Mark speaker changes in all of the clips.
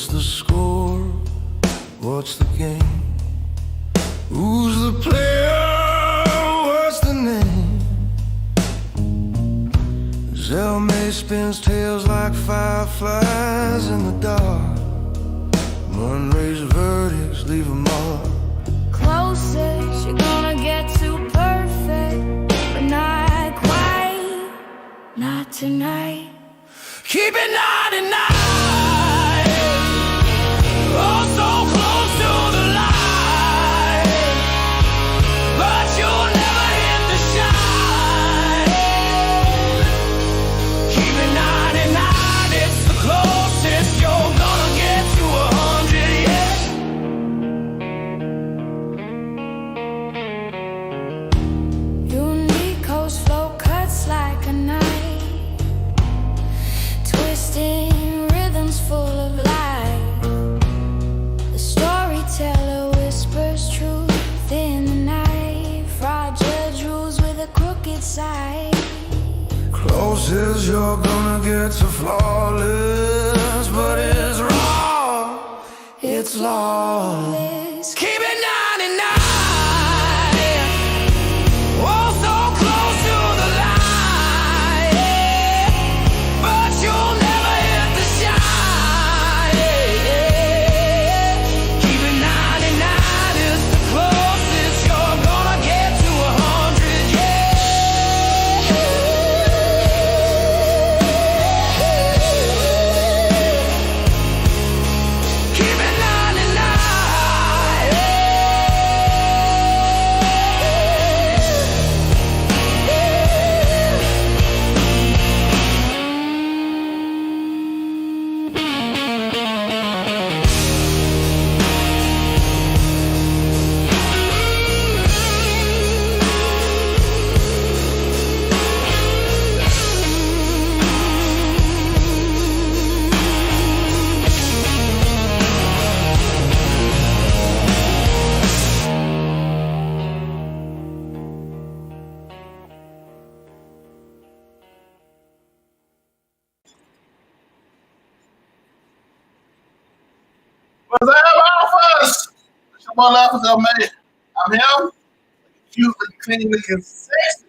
Speaker 1: What's the score? What's the game? Who's the player? What's the name? Zelme spins tails like fireflies in the dark. Monterey's verdicts leave a mark.
Speaker 2: Closest you're gonna get to perfect, but not quite, not tonight.
Speaker 1: Keep it 99. Oh, so close to the light, but you'll never hit the shine. Keep it 99. It's the closest you're gonna get to 100. Yeah.
Speaker 2: Unique coast flow cuts like a knife, twisting rhythms full of life. The storyteller whispers truth in the night. Fraud judge rules with a crooked side.
Speaker 1: Closest you're gonna get to flawless, but it's raw, it's lawless. Keep it 99. Oh, so close to the light, but you'll never hit the shine. Keep it 99. It's the closest you're gonna get to 100. Keep it 99.
Speaker 3: What's up, Alphas? It's your boy Alphas, man. I'm him. Cute looking, clean looking, sexy.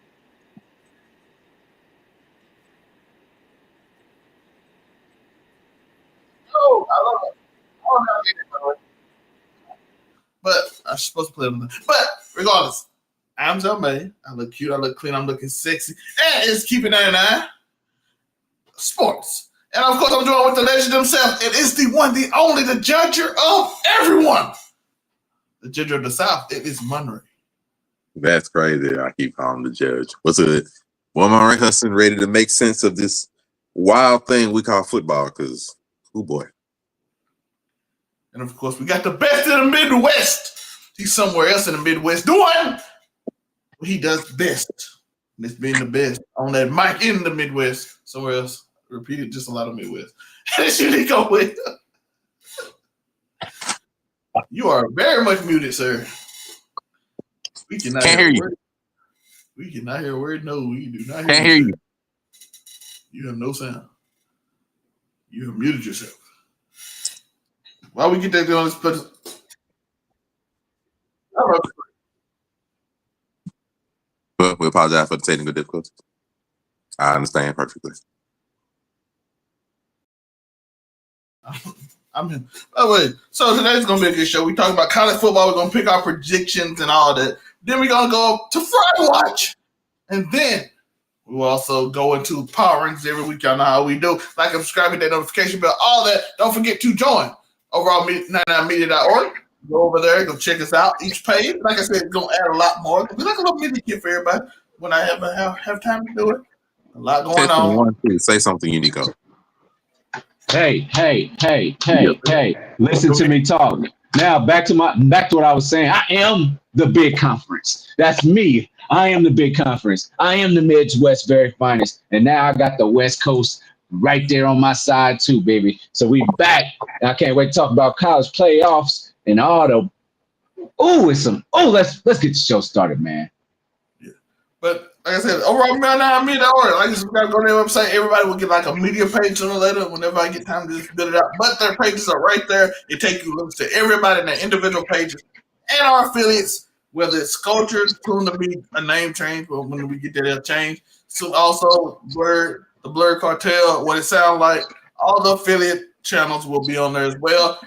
Speaker 3: Oh, I love it. I don't know how to get it, by the way. But I'm supposed to play them. But regardless, I'm Zelme. I look cute, I look clean, I'm looking sexy. And it's Keep It 99 Sports. And of course, I'm joined with the legend himself. It is the one, the only, the judger of everyone. The judge of the South. It is Monterey.
Speaker 4: That's crazy. I keep calling him the judge. What's it? Well, Monterey Hudson ready to make sense of this wild thing we call football because, oh boy.
Speaker 3: And of course, we got the best in the Midwest. He's somewhere else in the Midwest doing what he does best. And it's being the best on that mic in the Midwest. Somewhere else. Repeated just a lot of Midwest. And it's Unico with. You are very much muted, sir. We cannot
Speaker 4: hear you.
Speaker 3: We cannot hear a word. No, we do not
Speaker 4: Can't hear you.
Speaker 3: You have no sound. You have muted yourself. Why we get that on this place?
Speaker 4: But we apologize for the technical difficulties. I understand perfectly.
Speaker 3: I'm in. By the way, so today's gonna be a good show. We talk about college football. We're gonna pick our predictions and all that. Then we're gonna go to Friday Watch, and then we'll also go into Power Rankings every week. Y'all know how we do. Like and subscribe, hit that notification bell, all that. Don't forget to join overall99media.org. Go over there, go check us out. Each page, like I said, it's gonna add a lot more. It'll be like a little mini kit for everybody when I have time to do it. A lot going on.
Speaker 4: 1, 2, say something, Unico.
Speaker 5: Hey, listen to me talk. Now back to what I was saying. I am the big conference. That's me. I am the big conference. I am the Midwest very finest. And now I got the West Coast right there on my side too, baby. So we back. And I can't wait to talk about college playoffs and all the let's get the show started, man.
Speaker 3: But like I said, overall, $9 like you gotta go to their website. Everybody will get like a media page sooner or later whenever I get time to just build it out. But their pages are right there. It takes you links to everybody in their individual pages and our affiliates, whether it's Sculpture, soon to be a name change, but when we get there, they'll change. So also Blurred, the Blurred Cartel, what it sounds like, all the affiliate channels will be on there as well.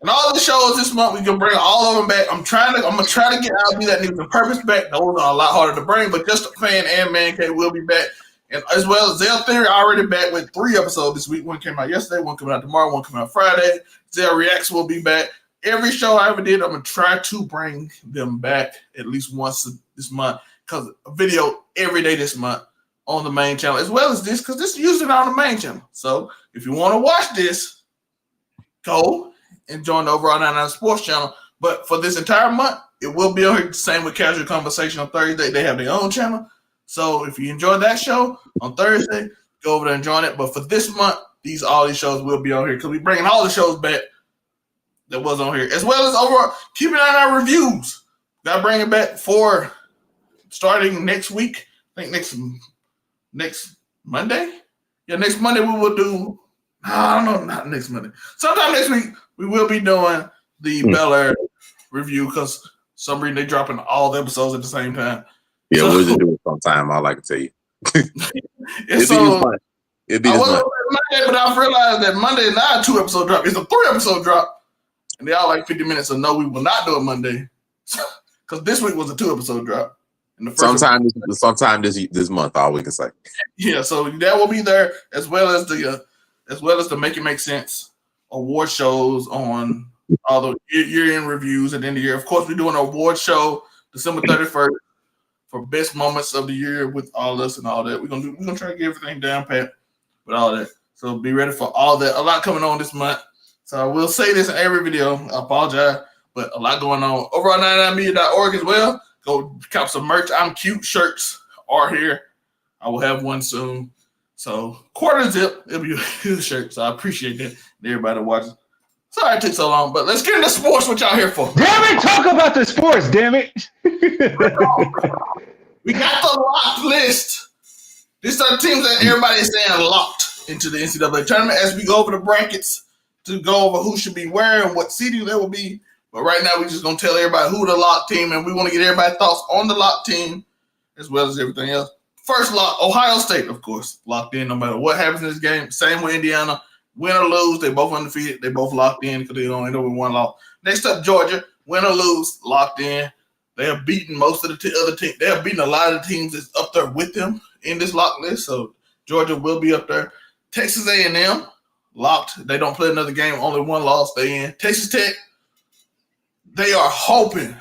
Speaker 3: And all the shows this month, we can bring all of them back. I'm gonna try to get I'll Be That News and Purpose back. Those are a lot harder to bring, but Just a Fan and Man Cave will be back. And as well as Zell Theory already back with 3 episodes this week. One came out yesterday, one coming out tomorrow, one coming out Friday. Zell Reacts will be back. Every show I ever did, I'm gonna try to bring them back at least once this month. Because a video every day this month on the main channel, as well as this, because this is usually not on the main channel. So if you want to watch this, go and join the Overall 99 Sports channel. But for this entire month, it will be on here. Same with Casual Conversation on Thursday. They have their own channel. So if you enjoyed that show on Thursday, go over there and join it. But for this month, all these shows will be on here because we're bringing all the shows back that was on here, as well as overall keeping an eye on our reviews. Got to bring it back for starting next week. I think next Monday. Yeah, next Monday we will do. I don't know, not next Monday. Sometime next week we will be doing the Bel Air review because some reason they dropping all the episodes at the same time.
Speaker 4: Yeah,
Speaker 3: so,
Speaker 4: we'll just do it sometime. All I can tell you.
Speaker 3: It'd be this month. Monday, but I've realized that Monday is not a 2-episode drop. It's a 3-episode drop. And they all like 50 minutes, so no, we will not do it Monday. Because this week was a 2-episode drop.
Speaker 4: Sometime this month, all we can say.
Speaker 3: Yeah, so that will be there, as well as the Make It Make Sense award shows on all the year-end reviews at the end of the year. Of course, we're doing an award show December 31st for best moments of the year with all us and all that. We're gonna try to get everything down pat with all that. So be ready for all that. A lot coming on this month. So I will say this in every video. I apologize, but a lot going on. Overall99media.org as well. Go cop some merch. I'm Cute shirts are here. I will have one soon. So quarter zip, it'll be a shirt. So I appreciate that. Everybody watching. Sorry it took so long, but let's get into sports. What y'all here for?
Speaker 5: Damn it! Talk about the sports. Damn it!
Speaker 3: We got the locked list. These are the teams that everybody is saying locked into the NCAA tournament. As we go over the brackets to go over who should be where and what seeding there will be. But right now, we're just going to tell everybody who the locked team, and we want to get everybody's thoughts on the locked team as well as everything else. First lock, Ohio State, of course, locked in no matter what happens in this game. Same with Indiana. Win or lose, they both undefeated. They both locked in because they don't end up with one loss. Next up, Georgia. Win or lose, locked in. They have beaten most of the other teams. They have beaten a lot of the teams that's up there with them in this lock list. So Georgia will be up there. Texas A&M, locked. They don't play another game. Only one loss. They in. Texas Tech, they are hoping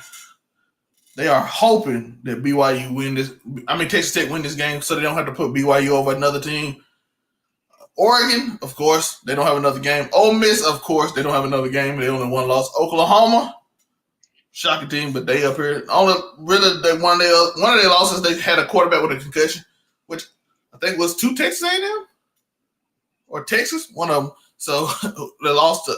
Speaker 3: that BYU win this. Texas Tech win this game so they don't have to put BYU over another team. Oregon, of course, they don't have another game. Ole Miss, of course, they don't have another game. They only one loss. Oklahoma, shocking team, but they up here. Only really one of their losses, they had a quarterback with a concussion, which I think was to Texas A&M or Texas, one of them. So they lost to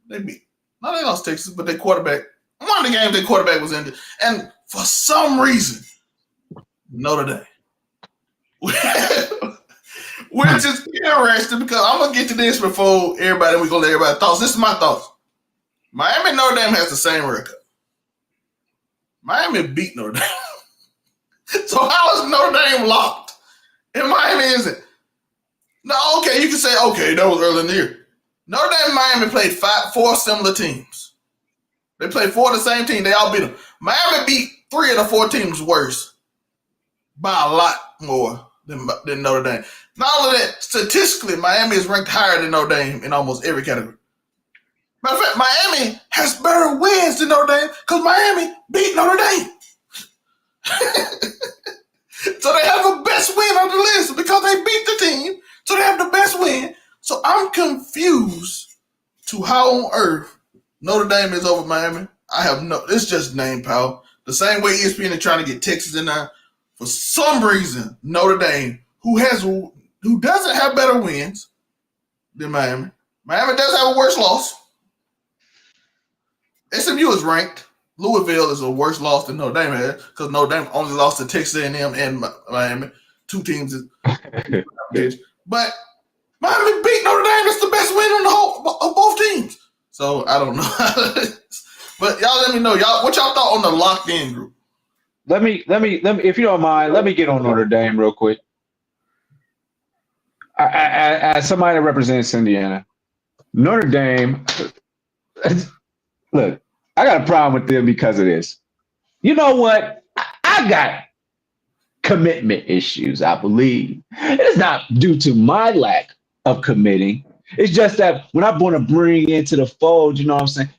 Speaker 3: they lost Texas, but their quarterback. One of the games their quarterback was injured, and for some reason, Notre Dame. Which is interesting because I'm gonna get to this before everybody. We're gonna let everybody thoughts. This is my thoughts. Miami and Notre Dame has the same record. Miami beat Notre Dame. So how is Notre Dame locked? And Miami isn't. No, okay, you can say, okay, that was early in the year. Notre Dame and Miami played 4 similar teams. They played 4 of the same team. They all beat them. Miami beat 3 of the 4 teams worse by a lot more than Notre Dame. Not only that, statistically, Miami is ranked higher than Notre Dame in almost every category. Matter of fact, Miami has better wins than Notre Dame because Miami beat Notre Dame. So they have the best win on the list because they beat the team. So they have the best win. So I'm confused to how on earth Notre Dame is over Miami. It's just name power. The same way ESPN is trying to get Texas in there. For some reason, Notre Dame, who doesn't have better wins than Miami. Miami does have a worse loss. SMU is ranked. Louisville is a worse loss than Notre Dame had because Notre Dame only lost to Texas A&M and Miami, two teams. But Miami beat Notre Dame. That's the best win on the whole of both teams. So I don't know. But y'all let me know. Y'all what y'all thought on the locked in group?
Speaker 5: Let me, if you don't mind, let me get on Notre Dame real quick. As somebody that represents Indiana, Notre Dame, look, I got a problem with them because of this. You know what? I got commitment issues, I believe. It is not due to my lack of committing. It's just that when I want to bring into the fold, you know what I'm saying?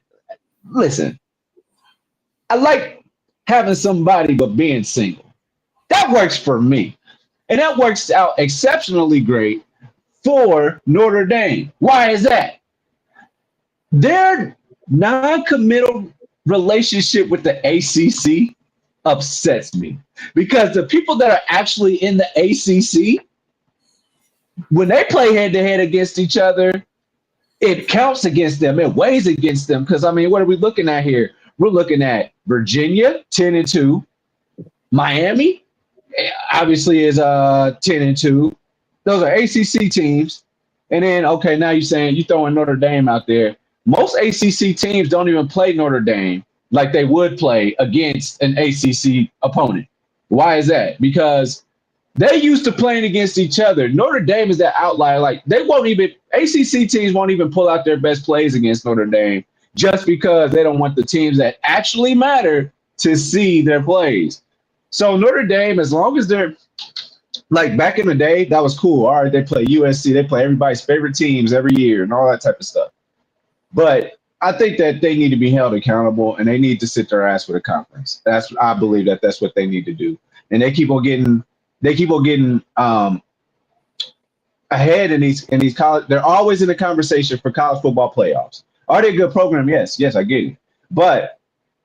Speaker 5: Listen, I like having somebody but being single. That works for me. And that works out exceptionally great for Notre Dame. Why is that? Their non-committal relationship with the ACC upsets me because the people that are actually in the ACC, when they play head-to-head against each other, it counts against them. It weighs against them because, I mean, what are we looking at here? We're looking at Virginia, 10-2. Miami, obviously, is 10-2. Those are ACC teams. And then, okay, now you're saying you're throwing Notre Dame out there. Most ACC teams don't even play Notre Dame like they would play against an ACC opponent. Why is that? Because they used to playing against each other. Notre Dame is that outlier. Like they won't even ACC teams won't even pull out their best plays against Notre Dame just because they don't want the teams that actually matter to see their plays. So Notre Dame, as long as they're like back in the day, that was cool. All right, they play USC, they play everybody's favorite teams every year and all that type of stuff. But I think that they need to be held accountable and they need to sit their ass with a conference. I believe that's what they need to do. And they keep on getting ahead in these college. They're always in the conversation for college football playoffs. Are they a good program? Yes, I get it. But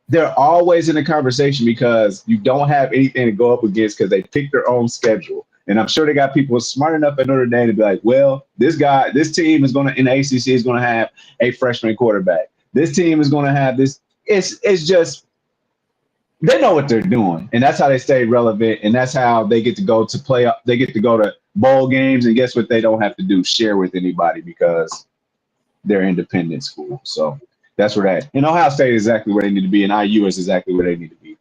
Speaker 5: they're always in the conversation because you don't have anything to go up against because they pick their own schedule. And I'm sure they got people smart enough at Notre Dame to be like, well, this team is going to, in the ACC, is going to have a freshman quarterback. This team is going to have this. It's just, they know what they're doing. And that's how they stay relevant. And that's how they get to go to play up. They get to go to bowl games. And guess what they don't have to do? Share with anybody because they're independent school. So that's where that. And Ohio State is exactly where they need to be. And IU is exactly where they need to be.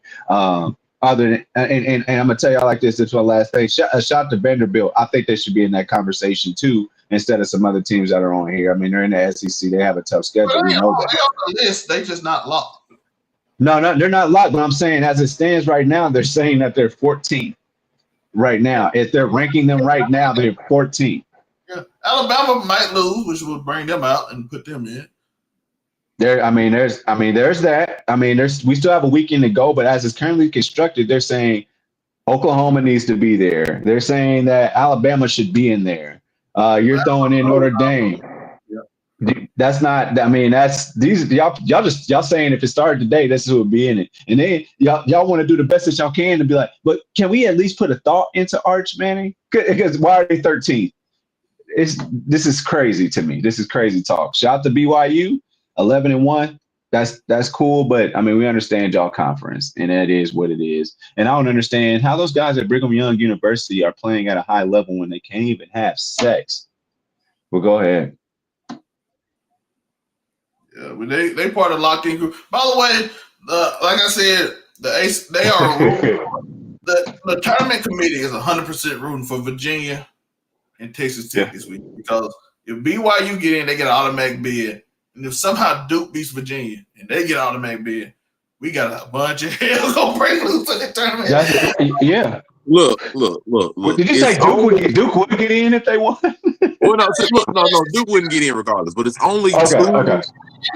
Speaker 5: Other than, and I'm gonna tell y'all like this is my last thing. Shout to Vanderbilt. I think they should be in that conversation too, instead of some other teams that are on here. I mean, they're in the SEC. They have a tough schedule. We know that.
Speaker 3: They on the list. They just not locked.
Speaker 5: No, they're not locked. But I'm saying, as it stands right now, they're saying that they're 14th right now. If they're ranking them right now, they're 14th.
Speaker 3: Yeah, Alabama might lose, which would bring them out and put them in.
Speaker 5: There's that. I mean, we still have a weekend to go, but as it's currently constructed, they're saying Oklahoma needs to be there. They're saying that Alabama should be in there. You're throwing in Notre Dame. Yeah. That's not. I mean, that's these y'all saying if it started today, this is what would be in it. And then y'all want to do the best that y'all can to be like, but can we at least put a thought into Arch Manning? Because why are they 13th? This is crazy to me. This is crazy talk. Shout out to BYU. 11-1, that's cool, but I mean we understand y'all conference, and that is what it is. And I don't understand how those guys at Brigham Young University are playing at a high level when they can't even have sex. Well, go ahead.
Speaker 3: Yeah, but they part of the locked in group. By the way, like I said, they are the tournament committee is 100% rooting for Virginia and Texas Tech this week because if BYU get in, they get an automatic bid. And if somehow Duke beats Virginia and they get automatic bid, we got a bunch of hell gonna break loose in the tournament.
Speaker 5: Yeah.
Speaker 4: Look.
Speaker 5: Did you say Duke would get in if they won?
Speaker 4: Well, no, Duke wouldn't get in regardless. But it's only
Speaker 5: okay.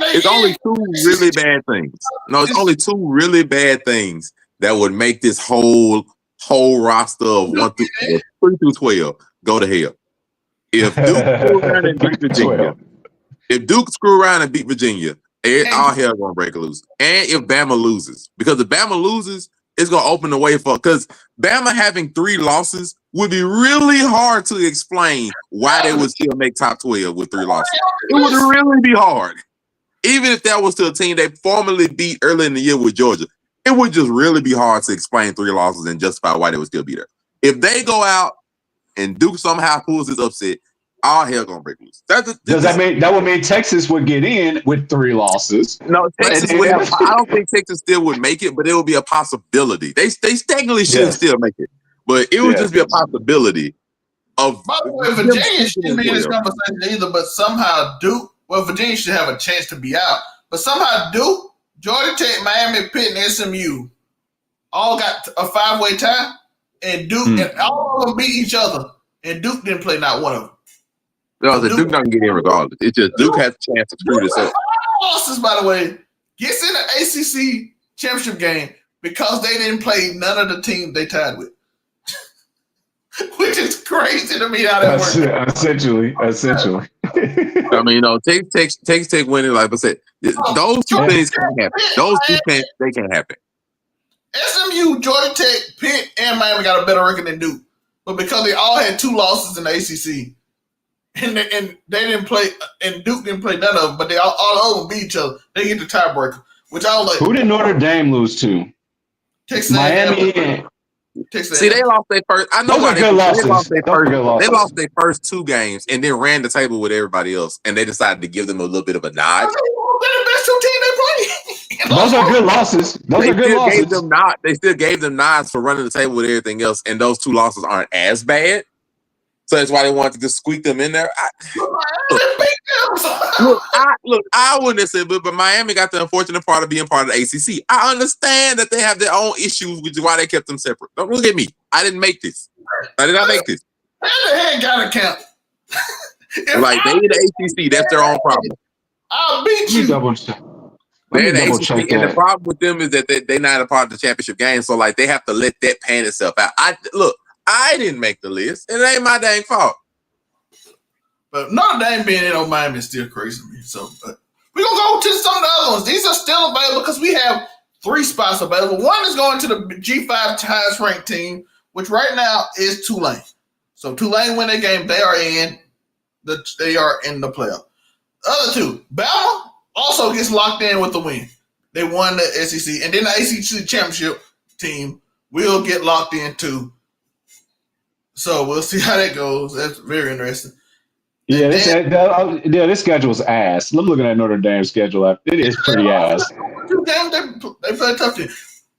Speaker 4: It's only two really bad things. No, it's only two really bad things that would make this whole roster of 3 through 12 go to hell. If Duke and beat Virginia. If Duke screw around and beat Virginia, all hell gonna break loose. And if Bama loses, because if Bama loses, it's gonna open the way for because Bama having 3 losses would be really hard to explain why they would still make top 12 with 3 losses. It would really be hard. even if that was to a team they formerly beat early in the year with Georgia, it would just really be hard to explain 3 losses and justify why they would still be there. If they go out and Duke somehow pulls this upset, all hell gonna break loose.
Speaker 5: Does that mean that would mean Texas would get in with 3 losses?
Speaker 4: No, Texas would have. I don't think Texas still would make it, but it would be a possibility. They technically should still make it, but it would just be a possibility of.
Speaker 3: By the way, Virginia shouldn't be in this conversation either, but somehow Duke. Well, Virginia should have a chance to be out, but somehow Duke, Georgia Tech, Miami, Pitt, and SMU all got a 5-way tie, and Duke and all of them beat each other, and Duke didn't play not one of them.
Speaker 4: No, the Duke doesn't get in regardless. It's just Duke has a chance to screw this up.
Speaker 3: Losses, by the way, gets in the ACC championship game because they didn't play none of the teams they tied with, which is crazy to me how that works.
Speaker 5: Essentially.
Speaker 4: I mean, Texas Tech winning, like I said, those two things can't happen. Those two they can't happen.
Speaker 3: SMU, Georgia Tech, Pitt, and Miami got a better record than Duke, but because they all had 2 losses in the ACC. And they didn't play, and Duke didn't play none of them, but they all of them beat each other. They get the tiebreaker, which I was like.
Speaker 5: Who did Notre Dame lose to?
Speaker 3: Texas
Speaker 5: Miami.
Speaker 3: Texas
Speaker 4: See, they lost their first. I know why
Speaker 5: they lost.
Speaker 4: They lost their first 2 games and then ran the table with everybody else, and they decided to give them a little bit of a nod.
Speaker 3: They're the best 2 teams they played.
Speaker 5: Those are good losses.
Speaker 4: They still gave them nods for running the table with everything else, and those 2 losses aren't as bad. So that's why they wanted to just squeak them in there. I wouldn't have said, but Miami got the unfortunate part of being part of the ACC. I understand that they have their own issues, which is why they kept them separate. Don't look at me. I didn't make this. I did not make this.
Speaker 3: They got to count.
Speaker 4: Like, they in the ACC, that's their own problem.
Speaker 3: I'll beat you.
Speaker 4: They're in the ACC, and the problem with them is that they're not a part of the championship game, so like they have to let that pan itself out. I didn't make the list. It ain't my dang fault.
Speaker 3: But Notre Dame being in on Miami is still crazy to me. So we're going to go to some of the other ones. These are still available because we have 3 spots available. One is going to the G5 highest ranked team, which right now is Tulane. So Tulane win their game. They are in the playoff. The other 2, Bama also gets locked in with the win. They won the SEC. And then the ACC championship team will get locked in too. So we'll see how that goes. That's very interesting.
Speaker 5: Yeah, this schedule is ass. I'm looking at Notre Dame's schedule. It is pretty ass.
Speaker 3: They play a tough team.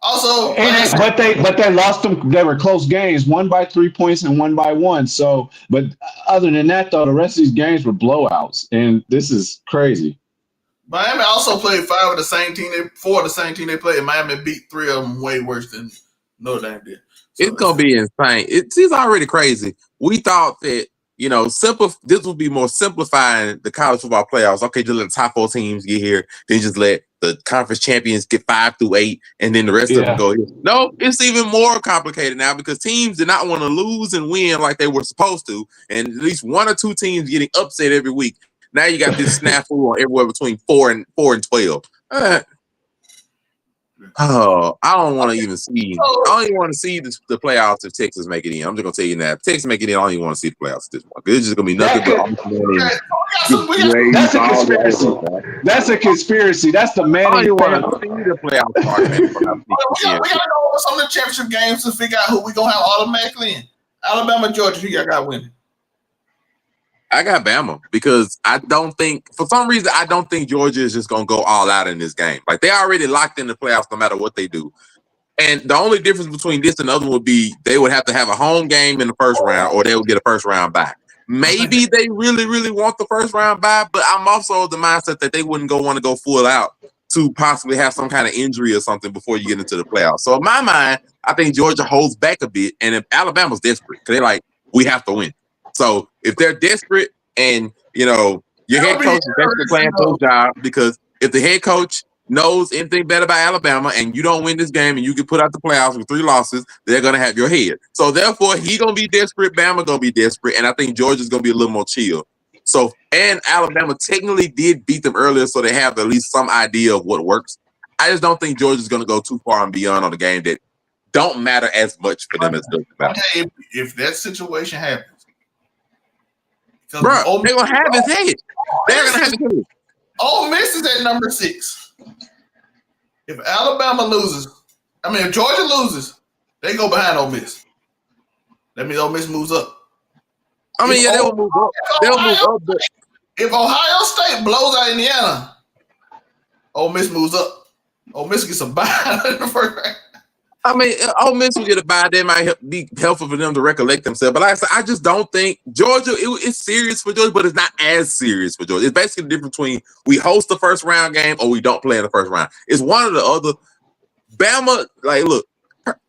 Speaker 3: Also,
Speaker 5: but they lost them. They were close games, one by 3 points and one by 1. So, but other than that, though, the rest of these games were blowouts, and this is crazy.
Speaker 3: Miami also played 4 of the same team they played, and Miami beat 3 of them way worse than Notre Dame did. So
Speaker 4: it's gonna be insane. It's already crazy. We thought that this would be more simplifying the college football playoffs. Okay, just let the top 4 teams get here, then just let the conference champions get 5 through 8, and then the rest of them go here. No, it's even more complicated now because teams did not want to lose and win like they were supposed to, and at least 1 or 2 teams getting upset every week. Now you got this snafu on everywhere between 4 and 12. Oh, I don't want to even see. I don't even want to see the playoffs if Texas make it in. I'm just gonna tell you that. If Texas make it in, I don't even want to see the playoffs at this point. It's just gonna be nothing
Speaker 5: That's a conspiracy. That's a conspiracy. That's the man.
Speaker 4: I don't want to see the playoffs.
Speaker 3: We gotta go over some of the championship games to figure out who we gonna have automatically in. Alabama, Georgia, who y'all got winning?
Speaker 4: I got Bama because for some reason, I don't think Georgia is just going to go all out in this game. Like, they already locked in the playoffs no matter what they do. And the only difference between this and the other would be they would have to have a home game in the first round or they would get a first round bye. Maybe they really, really want the first round bye, but I'm also of the mindset that they wouldn't want to go full out to possibly have some kind of injury or something before you get into the playoffs. So in my mind, I think Georgia holds back a bit. And if Alabama's desperate, because they're like, we have to win. So if they're desperate and, your head coach is basically playing for his job, because if the head coach knows anything better about Alabama and you don't win this game and you get put out the playoffs with 3 losses, they're going to have your head. So therefore, he's going to be desperate. Bama going to be desperate. And I think Georgia's going to be a little more chill. So, and Alabama technically did beat them earlier, so they have at least some idea of what works. I just don't think Georgia's going to go too far and beyond on the game that don't matter as much for them as does matter.
Speaker 3: If that situation happens,
Speaker 4: bro, they're gonna have his head. They're gonna have his head.
Speaker 3: Ole Miss is at number 6. If Alabama loses, if Georgia loses, they go behind Ole Miss. That means Ole Miss moves up.
Speaker 4: I mean, they'll move up. They'll move up. But
Speaker 3: if Ohio State blows out Indiana, Ole Miss moves up. Ole Miss gets a bye in the first round.
Speaker 4: I mean, Ole Miss will get a bye. They might be helpful for them to recollect themselves. But like I said, I just don't think Georgia, it's serious for Georgia, but it's not as serious for Georgia. It's basically the difference between we host the first round game or we don't play in the first round. It's one or the other. Bama, like, look,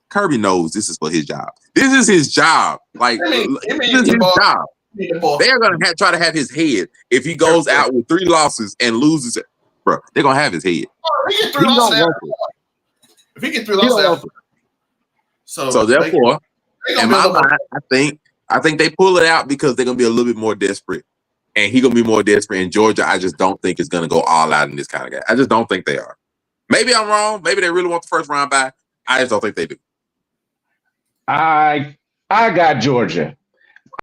Speaker 4: Kirby knows this is for his job. This is his job. Like, this is his job. They're going to try to have his head. If he goes out with 3 losses and loses, bro, they're going to have his head.
Speaker 3: If he get 3 losses, so therefore,
Speaker 4: in my mind, I think they pull it out because they're going to be a little bit more desperate. And he's going to be more desperate. In Georgia, I just don't think it's going to go all out in this kind of game. I just don't think they are. Maybe I'm wrong. Maybe they really want the first round bye. I just don't think they do.
Speaker 5: I got Georgia.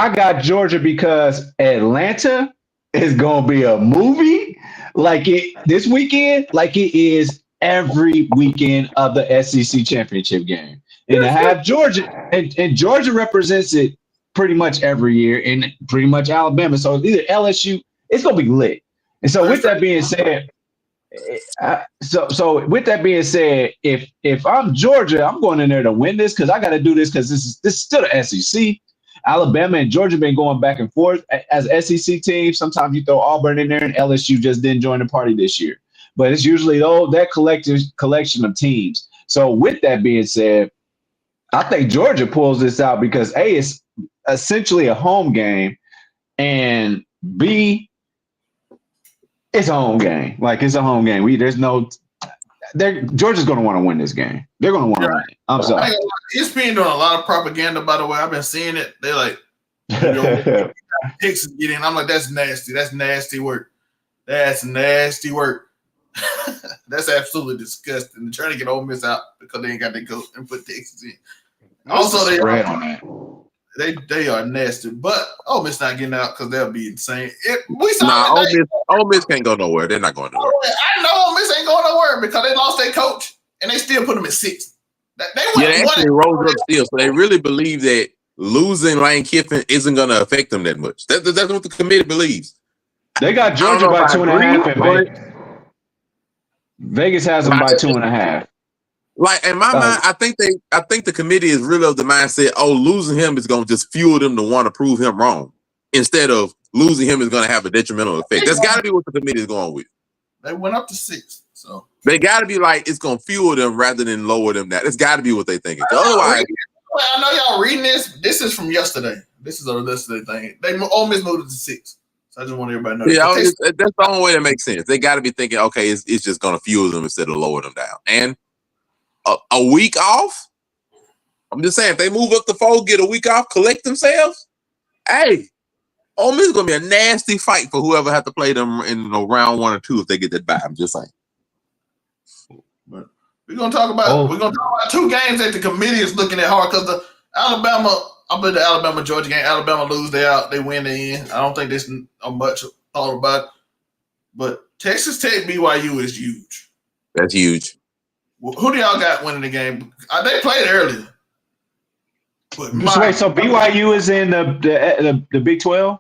Speaker 5: I got Georgia because Atlanta is going to be a movie this weekend, like it is every weekend of the SEC championship game. And to have Georgia, and Georgia represents it pretty much every year, and pretty much Alabama. So either LSU, it's going to be lit. And so with that being said, with that being said, if I'm Georgia, I'm going in there to win this because I got to do this because this is still the SEC. Alabama and Georgia been going back and forth as SEC teams. Sometimes you throw Auburn in there, and LSU just didn't join the party this year. But it's usually that collection of teams. So with that being said, I think Georgia pulls this out because A, it's essentially a home game, and B, it's a home game. Like, it's a home game. Georgia's going to want to win this game. They're going to want to win it. I'm sorry.
Speaker 3: ESPN doing a lot of propaganda, by the way. I've been seeing it. They're like, Texas get in. I'm like, that's nasty. That's nasty work. That's nasty work. That's absolutely disgusting. They're trying to get Ole Miss out because they ain't got their coach and put Texas in. Also, they are nasty, but Ole Miss not getting out because they'll be insane.
Speaker 4: Ole Miss can't go nowhere. They're not going nowhere.
Speaker 3: I know Ole Miss ain't going nowhere because they lost their coach and they still put them at 6.
Speaker 4: They actually rose up still, so they really believe that losing Lane Kiffin isn't going to affect them that much. That's what the committee believes.
Speaker 5: They got Georgia by 2.5 in Vegas. Vegas has them by 2.5.
Speaker 4: Like, in my mind, I think the committee is really of the mindset, losing him is going to just fuel them to want to prove him wrong, instead of losing him is going to have a detrimental effect. That's got to be what the committee is going with.
Speaker 3: They went up to 6, so they
Speaker 4: got to be like, it's going to fuel them rather than lower them down. It's got to be what they thinking. Otherwise,
Speaker 3: I know y'all reading this. This is from yesterday. This is a yesterday thing. They Ole Miss moved it to 6. So I just want everybody to know.
Speaker 4: Yeah, that's the only way that makes sense. They got to be thinking, okay, it's just going to fuel them instead of lower them down. And a week off? I'm just saying, if they move up the 4, get a week off, collect themselves, hey, Ole Miss is going to be a nasty fight for whoever has to play them in round 1 or 2 if they get that bye. I'm just saying.
Speaker 3: But we're going to talk about 2 games that the committee is looking at hard because the Alabama, I believe the Alabama-Georgia game, Alabama lose, they out, they win, they in. I don't think there's much thought about it. But Texas Tech BYU is huge.
Speaker 4: That's huge.
Speaker 3: Who do y'all got winning the game? They played earlier.
Speaker 5: Wait, so BYU is in the Big 12?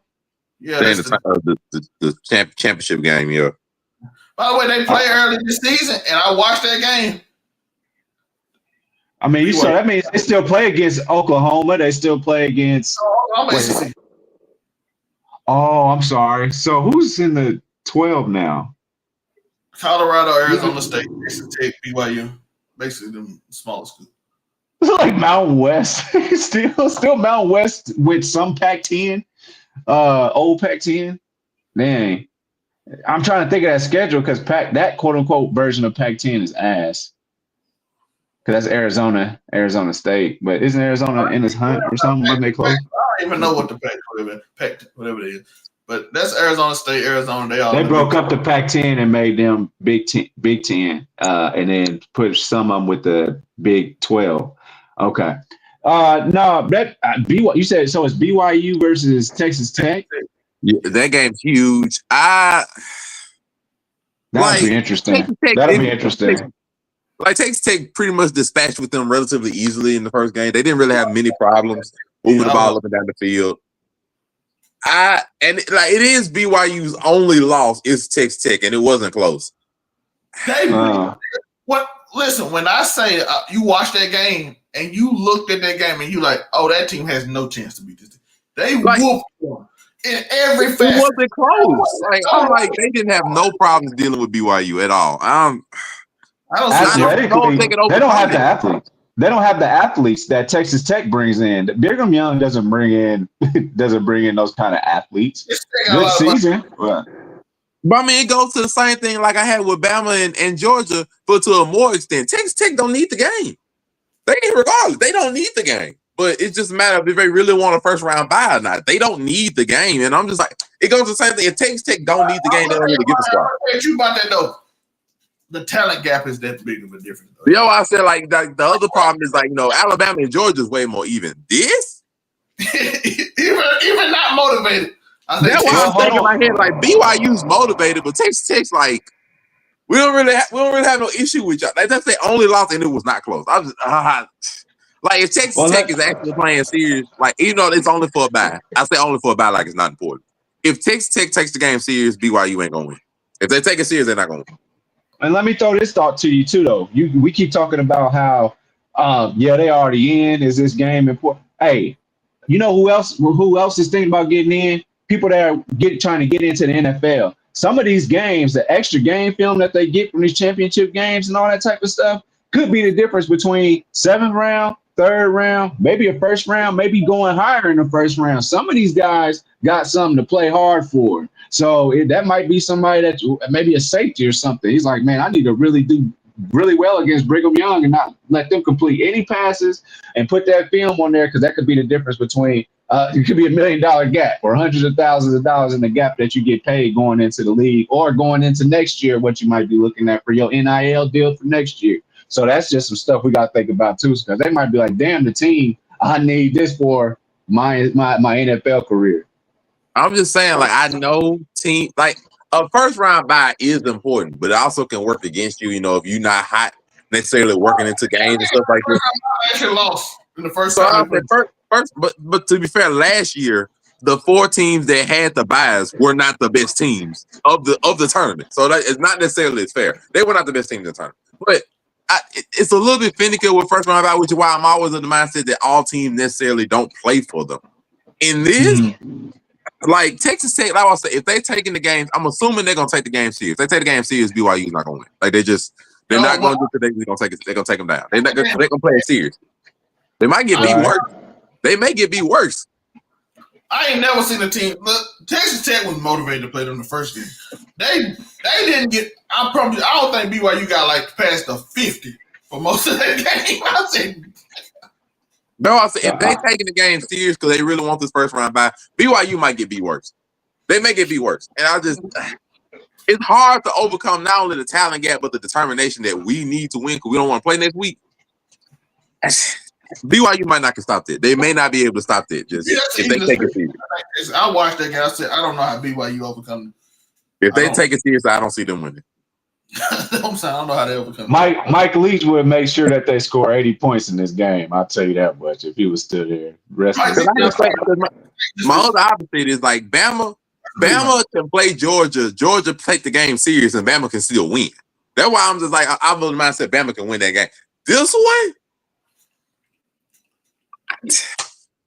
Speaker 3: Yeah,
Speaker 4: that's the championship game. Yeah.
Speaker 3: By the way, they play early this season, and I watched that game.
Speaker 5: I mean, so that means they still play against Oklahoma. They still play against. Oh, I'm sorry. So who's in the 12 now?
Speaker 3: Colorado, Arizona State, Texas Tech, BYU, basically the smallest schools.
Speaker 5: It's like Mountain West, still Mountain West with some Pac-10, old Pac-10. Dang, I'm trying to think of that schedule because that quote unquote version of Pac-10 is ass. Because that's Arizona State, but isn't Arizona in this hunt or something? Wasn't they close?
Speaker 3: I don't even know what the Pac, whatever it is. But that's Arizona State, Arizona. They
Speaker 5: broke up the Pac-10 and made them Big Ten, and then put some of them with the Big 12. Okay. No, that you said so. It's BYU versus Texas Tech.
Speaker 4: Yeah, that game's huge.
Speaker 5: That'll
Speaker 4: Like
Speaker 5: be interesting.
Speaker 4: Texas Tech,
Speaker 5: That'll be interesting.
Speaker 4: like Texas Tech pretty much dispatched with them relatively easily in the first game. They didn't really have many problems moving the ball up and down the field. It is BYU's only loss is Texas Tech, and it wasn't close.
Speaker 3: What? Listen, when I say you watched that game and you looked at that game and you like, oh, that team has no chance to beat this team. They whooped them in every facet.
Speaker 4: It wasn't close. I'm like, they didn't have no problems dealing with BYU at all.
Speaker 5: Athletically, they don't have the athletes. They don't have the athletes that Texas Tech brings in. Brigham Young doesn't bring in those kind of athletes. Good season.
Speaker 4: But I mean, it goes to the same thing like I had with Bama and Georgia, but to a more extent. Texas Tech don't need the game. Regardless, they don't need the game. But it's just a matter of if they really want a first round bye or not. They don't need the game. And I'm just like, it goes to the same thing. If Texas Tech don't need the game, they don't really get the spot.
Speaker 3: You about that though. The talent gap is that big of a difference.
Speaker 4: I said like the other problem is like, Alabama and Georgia is way more even. This?
Speaker 3: even not motivated.
Speaker 4: That's why I'm thinking in my head like BYU's motivated, but Texas Tech's like we don't really have no issue with y'all. Like, that's their only loss, and it was not close. I was just like if Texas Tech is actually playing serious, like even though it's only for a bye, I say only for a bye like it's not important. If Texas Tech takes the game serious, BYU ain't gonna win. If they take it serious, they're not gonna win.
Speaker 5: And let me throw this thought to you too, though. We keep talking about how, they already in. Is this game important? Hey, you know who else is thinking about getting in? People that are trying to get into the NFL. Some of these games, the extra game film that they get from these championship games and all that type of stuff, could be the difference between 7th round, 3rd round, maybe a 1st round, maybe going higher in the 1st round. Some of these guys got something to play hard for. So that might be somebody that maybe a safety or something. He's like, man, I need to really do really well against Brigham Young and not let them complete any passes and put that film on there because that could be the difference between it could be $1 million gap or hundreds of thousands of dollars in the gap that you get paid going into the league or going into next year, what you might be looking at for your NIL deal for next year. So that's just some stuff we got to think about too, because they might be like, damn, the team, I need this for my NFL career.
Speaker 4: I'm just saying, like, I know team like a first round bye is important, but it also can work against you. If you're not hot necessarily working into games and stuff like that.
Speaker 3: Actually lost in the first
Speaker 4: round. But to be fair, last year the 4 teams that had the byes were not the best teams of the tournament. So that it's not necessarily as fair. They were not the best teams in the tournament, but it's a little bit finicky with first round bye, which is why I'm always in the mindset that all teams necessarily don't play for them. In this. Like Texas Tech, like I say, if they taking the games, I'm assuming they're gonna take the game serious. If they take the game serious, BYU's not gonna win. Like they're not gonna do today. They're gonna take them down. They're gonna play it serious. They might get beat worse. They may get beat worse.
Speaker 3: I ain't never seen a team. Look, Texas Tech was motivated to play them the first game. They didn't get. I don't think BYU got like past the 50 for most of that game. I said.
Speaker 4: No, I said if they taking the game serious because they really want this first round bye, BYU might get beat worse. They may get beat worse, and it's hard to overcome not only the talent gap but the determination that we need to win because we don't want to play next week. BYU might not can stop that. They may not be able to stop that. If they take it serious.
Speaker 3: I watched that game. I said I don't know how BYU overcome.
Speaker 4: If they take it serious, I don't see them winning.
Speaker 3: I'm saying I don't know how they overcome.
Speaker 5: Mike Leach would make sure that they score 80 points in this game. I'll tell you that much if he was still there.
Speaker 4: My other opposite is like Bama can play Georgia. Georgia take the game serious, and Bama can still win. That's why I'm just like I'm of the mindset Bama can win that game. This one,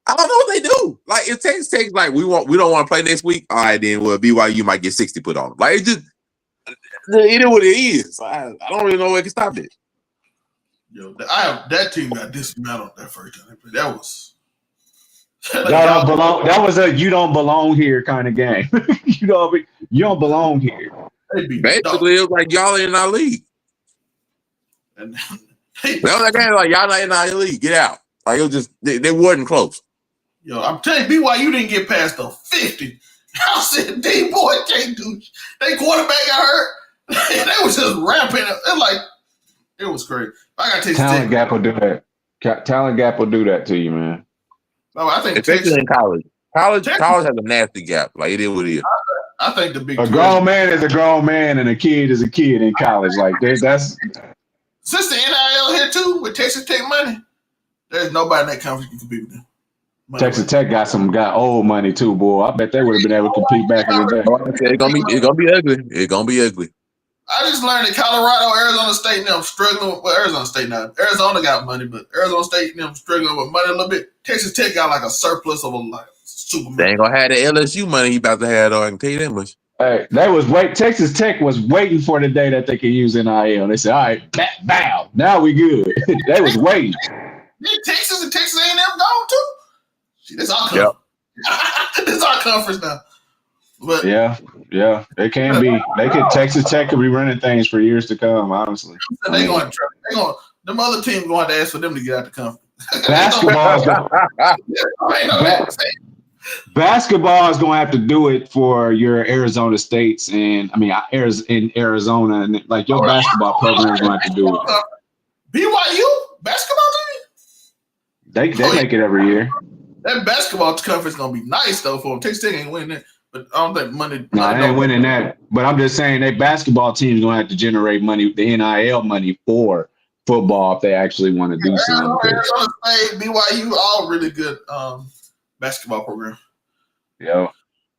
Speaker 4: I don't know what they do. Like if Texas Tech like we don't want to play next week. All right, then BYU might get 60 put on them. Like it just. It is what it is. I don't really know what can stop it.
Speaker 3: Yo, that team got dismantled that first time. That was
Speaker 5: y'all don't belong. That was a you don't belong here kind of game. you don't belong here.
Speaker 4: Basically, it was like y'all in our league.
Speaker 3: And
Speaker 4: that was that game like y'all not in our league. Get out. Like it was just they wasn't close.
Speaker 3: Yo, I'm telling you, BYU didn't get past the 50. I said, D-boy can't do. They quarterback got hurt. They was just ramping it. It was crazy. I got to take
Speaker 5: talent gap will do that. Talent gap will do that to you, man.
Speaker 3: No, I think
Speaker 4: especially in college. College has a nasty gap. Like it is what it is.
Speaker 3: I think the Big
Speaker 5: A
Speaker 3: 12.
Speaker 5: grown man is a grown man, and a kid is a kid in college. Like that's
Speaker 3: Since the NIL here too with Texas Tech money, there's nobody in that conference can compete with them.
Speaker 5: Texas Tech got old money too, boy. I bet they would have been able to compete back in the day.
Speaker 4: It's gonna be ugly. It's gonna be ugly.
Speaker 3: I just learned that Colorado, Arizona State, and them struggling with Arizona State now. Arizona got money, but Arizona State and them struggling with money a little bit. Texas Tech got like a surplus of a like super.
Speaker 4: They ain't gonna have the LSU money he about to have though. I can tell you that much.
Speaker 5: Hey, Texas Tech was waiting for the day that they could use NIL. They said, "All right, bow, now we good." They was waiting.
Speaker 3: Yeah, Texas and Texas A&M gone too. Shit, this our conference. Yep. This our conference now. But
Speaker 5: yeah, it can be. Texas Tech could be running things for years to come. Honestly,
Speaker 3: them other teams going to ask for them to get out the conference.
Speaker 5: Basketball is going to have to do it for your Arizona States, and I mean in Arizona, and like your basketball program is going to have to do it.
Speaker 3: BYU basketball team.
Speaker 5: They make it every year.
Speaker 3: That basketball conference is going to be nice though for them. Texas Tech ain't winning it. But I don't think money.
Speaker 5: No, they ain't winning that. But I'm just saying that basketball team is going to have to generate money, the NIL money for football if they actually want to do something.
Speaker 3: Arizona State, BYU, all really good basketball program.
Speaker 5: Yeah.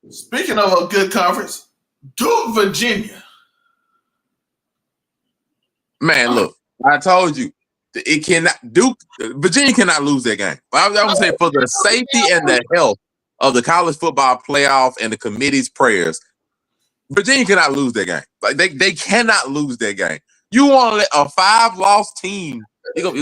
Speaker 3: Speaking of a good conference, Duke, Virginia.
Speaker 4: Man, look, I told you, Virginia cannot lose that game. I would say for the safety and the health of the college football playoff and the committee's prayers, Virginia cannot lose that game. Like they cannot lose that game. You want to let a 5-loss team, it's gonna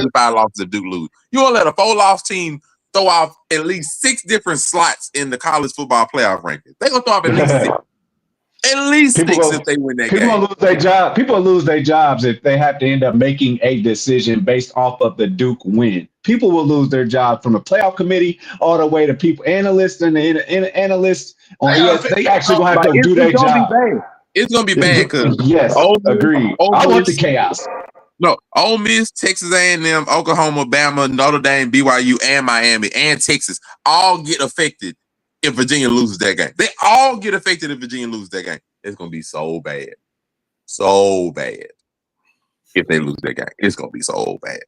Speaker 4: be 5 losses if Duke lose. You want to let a 4-loss team throw off at least 6 different slots in the college football playoff rankings. They're gonna throw off at least 6. At least 6 if they win that game.
Speaker 5: People lose their job. People lose their jobs if they have to end up making a decision based off of the Duke win. People will lose their job from the playoff committee all the way to people, analysts and the analysts on they actually gonna have to do their job.
Speaker 4: It's gonna be bad because
Speaker 5: yes, agreed. I want the chaos.
Speaker 4: No, Ole Miss, Texas A&M, Oklahoma, Bama, Notre Dame, BYU, and Miami, and Texas all get affected if Virginia loses that game. They all get affected if Virginia loses that game. It's going to be so bad. So bad. If they lose that game. It's going to be so bad.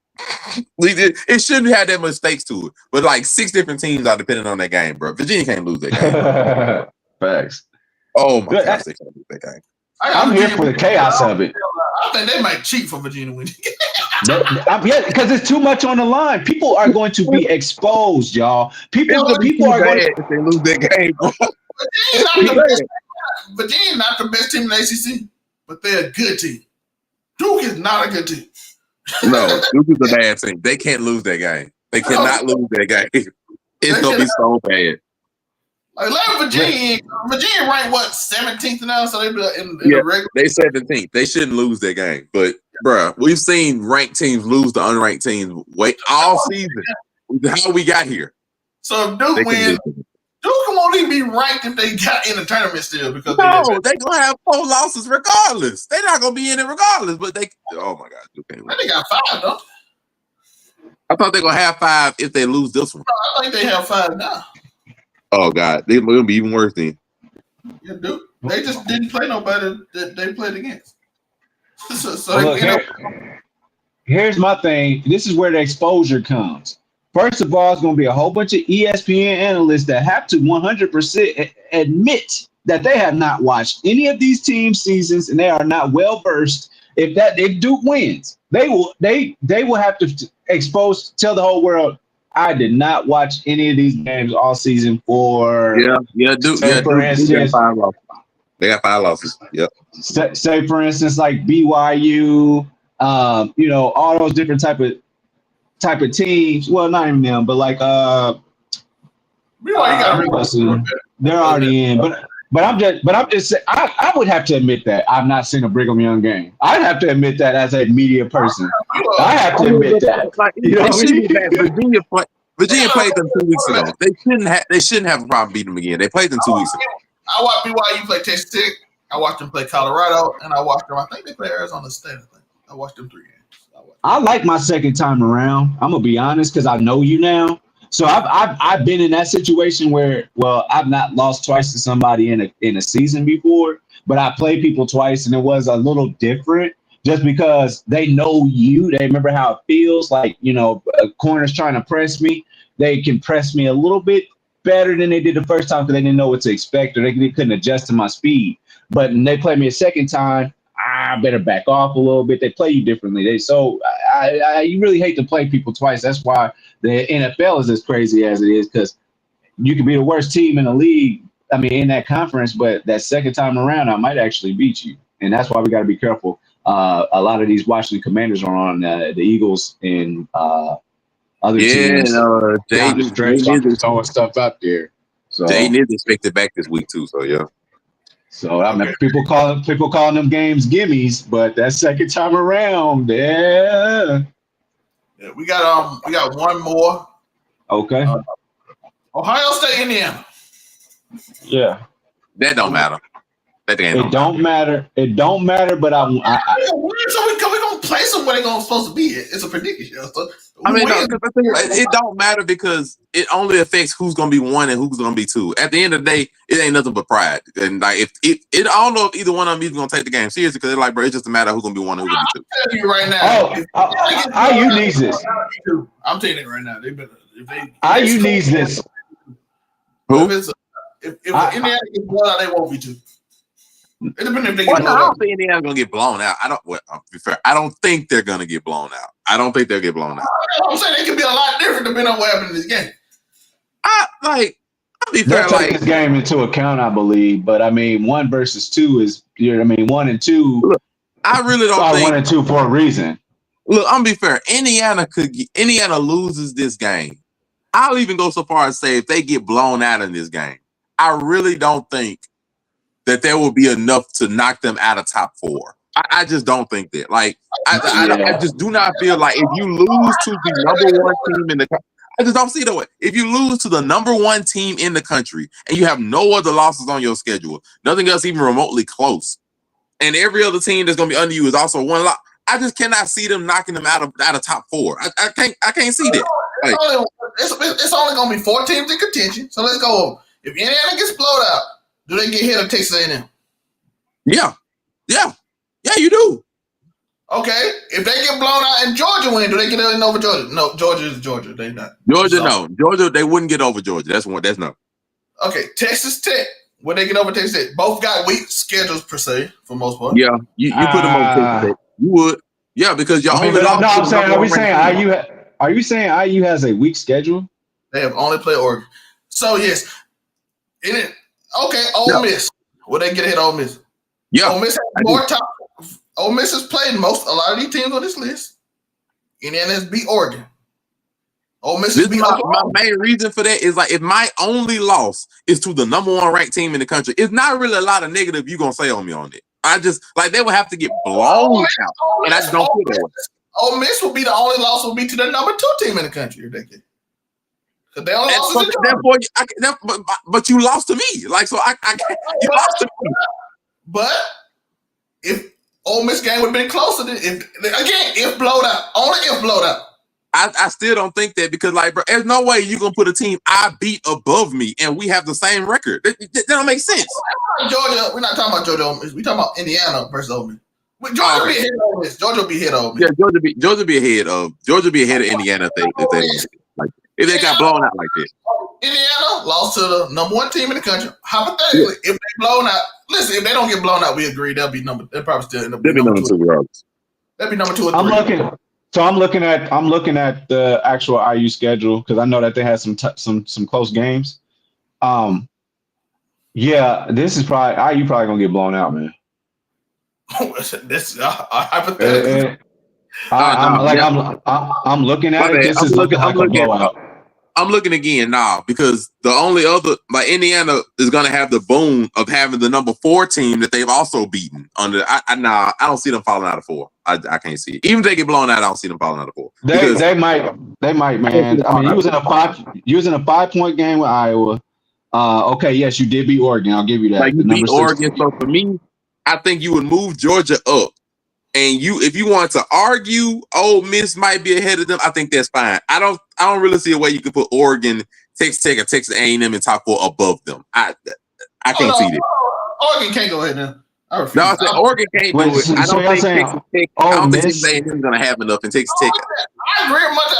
Speaker 4: It shouldn't have that much stakes to it. But like 6 different teams are depending on that game, bro. Virginia can't lose that game.
Speaker 5: Facts.
Speaker 4: Oh, my gosh, they can't lose that game.
Speaker 5: I'm here for the chaos of it.
Speaker 3: I think they might cheat for Virginia winning.
Speaker 5: Because it's too much on the line. People are going to be exposed, y'all. People are going to
Speaker 4: if they lose that game.
Speaker 3: Virginia not the best team in the ACC, but they're a good team. Duke is not a good team.
Speaker 4: No, Duke is a bad team. They can't lose that game. They cannot lose that game. It's going to be so bad.
Speaker 3: Like Virginia ranked what 17th now, so they be in the regular.
Speaker 4: They 17th. They shouldn't lose that game. But bruh, we've seen ranked teams lose to unranked teams all season. How we got here?
Speaker 3: So if Duke wins, Duke won't even be ranked if they got in the tournament still because
Speaker 4: they're gonna have 4 losses regardless. They're not gonna be in it regardless. But oh my God, Duke ain't.
Speaker 3: They got 5 though.
Speaker 4: I thought they're gonna have 5 if they lose this one.
Speaker 3: No, I think they have 5 now.
Speaker 4: Oh God, they're gonna be even worse then.
Speaker 3: Yeah, Duke. They just didn't play nobody that they played against.
Speaker 5: Here's my thing. This is where the exposure comes. First of all, it's going to be a whole bunch of ESPN analysts that have to 100% admit that they have not watched any of these team seasons and they are not well versed. If Duke wins, they will have to tell the whole world, I did not watch any of these games all season for.
Speaker 4: Duke. For instance, they got 5 losses. Yep.
Speaker 5: Say for instance, like BYU, all those different type of teams. Well, not even them, but like they're already in. But I'm just saying, I would have to admit that I've not seen a Brigham Young game. I'd have to admit that as a media person. I have to admit that.
Speaker 4: Virginia played them 2 weeks ago. They shouldn't have a problem beating them again. They played them 2 weeks ago.
Speaker 3: I watched BYU play Texas Tech. I watched them play Colorado, and I watched them. I think they play Arizona State. I watched them 3 games.
Speaker 5: I like my second time around. I'm gonna be honest because I know you now. So I've been in that situation where, well, I've not lost twice to somebody in a season before, but I played people twice and it was a little different just because they know you. They remember how it feels like, a corner's trying to press me. They can press me a little bit better than they did the first time because they didn't know what to expect or they couldn't adjust to my speed. But when they play me a second time, I better back off a little bit. They play you differently. You really hate to play people twice. That's why the NFL is as crazy as it is, because you could be the worst team in the league. I mean, in that conference, but that second time around, I might actually beat you, and that's why we got to be careful. A lot of these Washington Commanders are on the Eagles and other teams down the stretch. I'm just throwing stuff out there. So
Speaker 4: Jaden is expected back this week too. So yeah.
Speaker 5: So I mean, people calling them games gimmies, but that second time around,
Speaker 3: yeah, we got one more.
Speaker 5: Okay.
Speaker 3: Ohio State, Indiana.
Speaker 5: Yeah.
Speaker 4: That don't matter. That
Speaker 5: it don't matter. It don't matter. But
Speaker 3: so we're gonna play somewhere they're supposed to be. It's a prediction. So
Speaker 4: it don't matter because it only affects who's gonna be 1 and who's gonna be 2. At the end of the day, it ain't nothing but pride. And like I don't know if either one of them is gonna take the game seriously because they're like, bro, it's just a matter of who's gonna be 1 and who's gonna be 2.
Speaker 3: I'm telling you right now.
Speaker 5: IU needs this.
Speaker 3: I'm telling you right now.
Speaker 5: IU needs this.
Speaker 3: Who? If Indiana gets blown out, they won't be 2. It depends if they get blown out.
Speaker 4: I don't think Indiana's gonna get blown out. To be fair, I don't think they're gonna get blown out. I don't think they'll get blown out.
Speaker 3: I'm saying they could be a lot different depending on what happened in this game.
Speaker 4: I'll be fair.
Speaker 5: They'll take this game into account, I believe. But I mean, 1 versus 2 is, 1 and 2.
Speaker 4: Look, I really don't think
Speaker 5: 1 and 2 for a reason.
Speaker 4: Look, I'm gonna be fair. Indiana loses this game. I'll even go so far as say if they get blown out in this game, I really don't think that there will be enough to knock them out of top 4. I just don't think that. Like, I just do not feel like if you lose to the number 1 team in the country, I just don't see that way. If you lose to the number 1 team in the country and you have no other losses on your schedule, nothing else even remotely close, and every other team that's going to be under you is also 1 loss, I just cannot see them knocking them out of top 4. I can't see that. Like,
Speaker 3: it's only going to be 4 teams in contention. So let's go. If Indiana gets blown out, do they get hit or Texas A&M?
Speaker 4: Yeah, you do.
Speaker 3: Okay, if they get blown out and Georgia win, do they get in over Georgia? No, Georgia is Georgia. They not.
Speaker 4: No. Georgia, they wouldn't get over Georgia. That's no.
Speaker 3: Okay, Texas Tech. Would they get over Texas Tech? Both got weak schedules per se, for most part.
Speaker 4: Yeah, you put them over Texas Tech. You would. Yeah, because y'all only lost.
Speaker 5: No, I'm saying, are you saying IU has a weak schedule?
Speaker 3: They have only played Oregon. So yes. Ole Miss. Will they get ahead of Ole Miss?
Speaker 4: Yeah.
Speaker 3: Ole Miss has more top. Ole Miss has played a lot of these teams on this list. Indiana has beat Oregon. Ole Miss has beat
Speaker 4: my main reason for that is like if my only loss is to the number 1 ranked team in the country, it's not really a lot of negative you're gonna say on me on it. I just like they would have to get blown out. And I just don't feel that way.
Speaker 3: Ole Miss will be the only loss will be to the number 2 team in the country if they get. They only lost
Speaker 4: but you lost to me. Like so I you lost to me.
Speaker 3: But if Ole Miss game would have been closer, if blowed out, only if blowed out.
Speaker 4: I still don't think that because, like, bro, there's no way you're gonna put a team I beat above me and we have the same record. That don't make sense.
Speaker 3: Georgia, we're not talking about Georgia. We're talking about Indiana versus Ole Miss. Georgia will be ahead of Ole Miss. Georgia will be ahead of Ole Miss.
Speaker 4: Yeah, Georgia be ahead of Indiana if they got blown out like that.
Speaker 3: Indiana lost to the number 1 team in the country. Hypothetically, if they blown out, listen, if they don't get blown out, we agree they'll probably still end up being number 2. They'll be number 2 or 3.
Speaker 5: I'm looking at the actual IU schedule because I know that they had some close games. Yeah, this is probably IU gonna get blown out, man.
Speaker 3: This hypothetical.
Speaker 5: I'm looking at it. This is looking like a blowout.
Speaker 4: I'm looking again now because the only other Indiana is going to have the boon of having the number 4 team that they've also beaten under. I don't see them falling out of 4. I can't see it. Even if they get blown out, I don't see them falling out of 4.
Speaker 5: They might, man. I mean, you was in a 5-point game with Iowa. Okay, yes, you did beat Oregon. I'll give you that.
Speaker 4: Like you beat Oregon. So for me, I think you would move Georgia up and if you want to argue, Ole Miss might be ahead of them. I think that's fine. I don't really see a way you could put Oregon, Texas Tech, or Texas A&M in top 4 above them. I can't see that.
Speaker 3: Oregon can't go ahead now.
Speaker 4: No, I said Oregon can't do it. I don't think Texas Tech. I don't think Texas A&M is going to have enough in Texas Tech.
Speaker 3: I agree with Monte.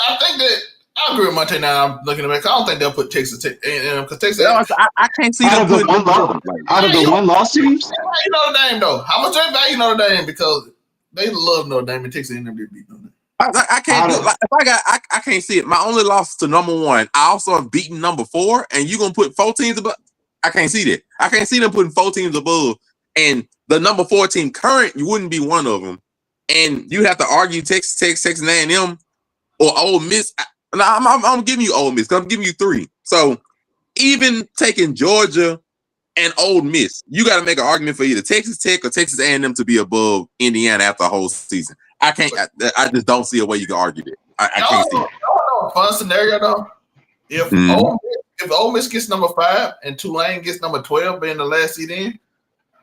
Speaker 3: I agree with Monte now. I'm looking at it. I don't think they'll put Texas Tech A&M because Texas.
Speaker 4: I can't see them putting
Speaker 5: out of the one-loss teams.
Speaker 3: You Notre Dame though. How much they value Notre Dame because they love Notre Dame and Texas A&M did beat Notre Dame.
Speaker 4: I can't do it. Like, I can't see it. My only loss to number 1. I also have beaten number 4, and you're gonna put 4 teams above. I can't see that. I can't see them putting 4 teams above, and the number 4 team current, you wouldn't be one of them, and you have to argue Texas Tech, Texas A&M, or Ole Miss. I'm giving you Ole Miss. I'm giving you 3. So even taking Georgia and Ole Miss, you got to make an argument for either Texas Tech or Texas A&M to be above Indiana after a whole season. I can't. I just don't see a way you can argue that. I can't see it.
Speaker 3: A fun scenario though. If Ole Miss gets number 5 and Tulane gets number 12, being the last seed in,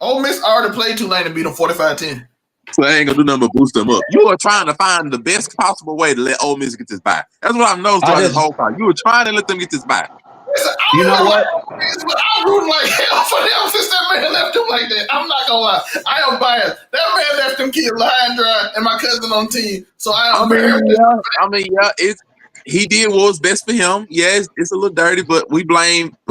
Speaker 3: Ole Miss already played Tulane and beat them 45-10.
Speaker 4: So they ain't gonna do nothing but boost them up. You are trying to find the best possible way to let Ole Miss get this bye. That's what I've noticed throughout this whole time. You were trying to let them get this bye.
Speaker 3: Listen,
Speaker 5: you know what?
Speaker 3: I'm rooting like hell for them since that man left them like that. I'm not gonna lie. I am biased. That man left them kids lying dry and my cousin on team. So I am
Speaker 4: he did what was best for him. Yeah, it's a little dirty, but we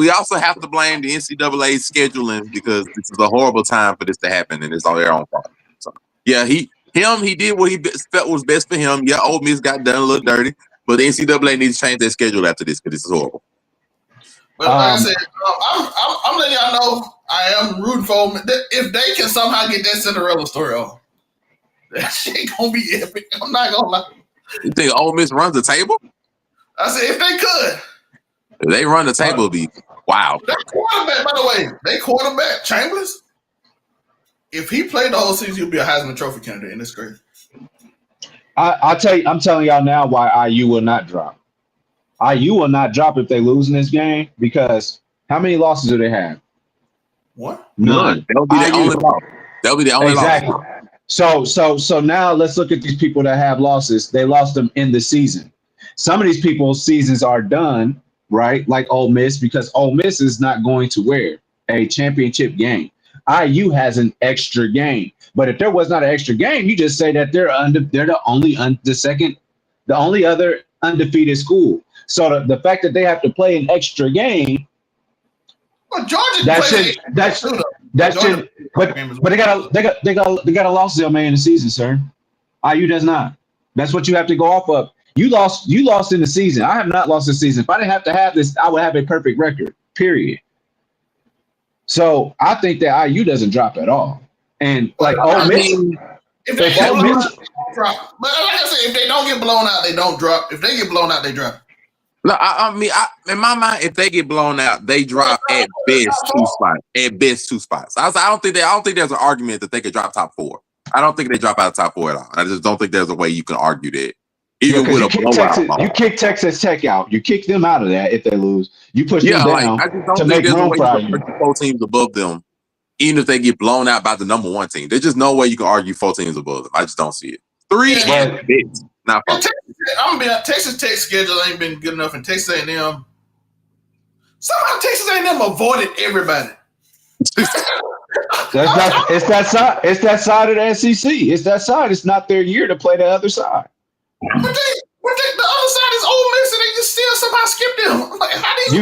Speaker 4: also have to blame the NCAA scheduling because this is a horrible time for this to happen, and it's all their own fault. So yeah, he did what he felt was best for him. Yeah, Ole Miss got done a little dirty, but the NCAA needs to change their schedule after this because this is horrible.
Speaker 3: But like I said, I'm letting y'all know I am rooting for them. If they can somehow get that Cinderella story off, that shit gonna be epic. I'm not gonna lie.
Speaker 4: You think Ole Miss runs the table?
Speaker 3: I said if they could.
Speaker 4: If they run the table, it'd be wow.
Speaker 3: That quarterback, by the way, they quarterback Chambers. If he played the whole season, he'll be a Heisman Trophy candidate, and it's crazy.
Speaker 5: I'll tell you, I'm telling y'all now why IU will not drop. IU will not drop if they lose in this game because how many losses do they have?
Speaker 3: What?
Speaker 4: None. That'll be the only loss. That'll be the only loss.
Speaker 5: So now let's look at these people that have losses. They lost them in the season. Some of these people's seasons are done, right? Like Ole Miss, because Ole Miss is not going to wear a championship game. IU has an extra game. But if there was not an extra game, you just say that they're the only other undefeated school. So the fact that they have to play an extra game,
Speaker 3: well, Georgia
Speaker 5: but they got a loss there, man, in the season, sir. IU does not. That's what you have to go off of. You lost in the season. I have not lost the season. If I didn't have to have this, I would have a perfect record. Period. So I think that IU doesn't drop at all. And like Ole Miss,
Speaker 3: if they get blown out, drop. But like I said, if they don't get blown out, they don't drop. If they get blown out, they drop.
Speaker 4: No, I mean, in my mind, if they get blown out, they drop at best 2 spots. At best 2 spots. I don't think there's an argument that they could drop top 4. I don't think they drop out of top 4 at all. I just don't think there's a way you can argue that. Even with a blowout,
Speaker 5: you kick Texas Tech out. You kick them out of that if they lose. You push them down
Speaker 4: I just don't
Speaker 5: to
Speaker 4: think
Speaker 5: make
Speaker 4: there's a
Speaker 5: room
Speaker 4: way
Speaker 5: for
Speaker 4: you can put 4 teams above them, even if they get blown out by the number 1 team. There's just no way you can argue 4 teams above them. I just don't see it. 3 and bits, not 4.
Speaker 3: I'm gonna be Texas Tech schedule ain't been good enough, and Texas A&M. Somehow Texas A&M avoided everybody.
Speaker 5: It's that side of the SEC. It's that side. It's not their year to play the other side.
Speaker 3: But the other side is Ole Miss, and they just still somehow skip them. Like, how do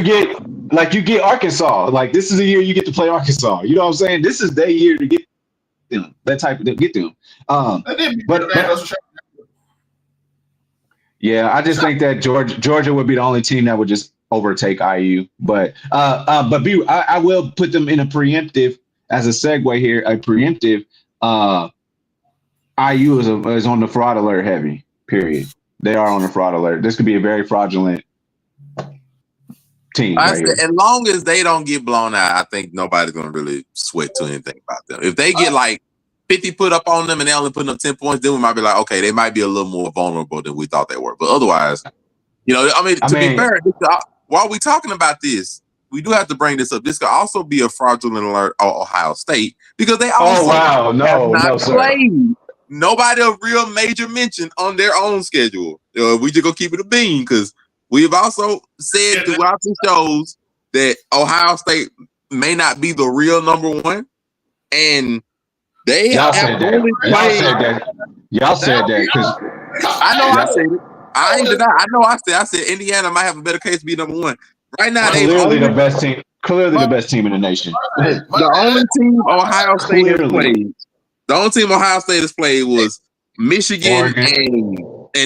Speaker 5: you get Arkansas? Like, this is the year you get to play Arkansas. You know what I'm saying? This is their year to get them. That type of get them. Yeah, I just think that Georgia would be the only team that would just overtake IU. But I will put them in a preemptive as a segue here. A preemptive. IU is on the fraud alert heavy. Period. They are on the fraud alert. This could be a very fraudulent team. As
Speaker 4: long as they don't get blown out, I think nobody's gonna really sweat to anything about them. If they get like 50 put up on them and they only put up 10 points, then we might be like, okay, they might be a little more vulnerable than we thought they were. But otherwise, be fair, while we talking about this, we do have to bring this up. This could also be a fraudulent alert on Ohio State because they also
Speaker 5: played
Speaker 4: nobody of real major mention on their own schedule. We just gonna keep it a bean because we've also said throughout the shows that Ohio State may not be the real number one, and they
Speaker 5: Y'all
Speaker 4: have
Speaker 5: said that.
Speaker 4: only
Speaker 5: Y'all
Speaker 4: played.
Speaker 5: said that. Y'all said that because
Speaker 4: I know I said it. I ain't deny. I know I said Indiana might have a better case to be number one. Right now, they've
Speaker 5: clearly
Speaker 4: only
Speaker 5: the best team. Clearly the best team in the nation.
Speaker 4: the only team Ohio State has played. The only team Ohio State has played was Michigan and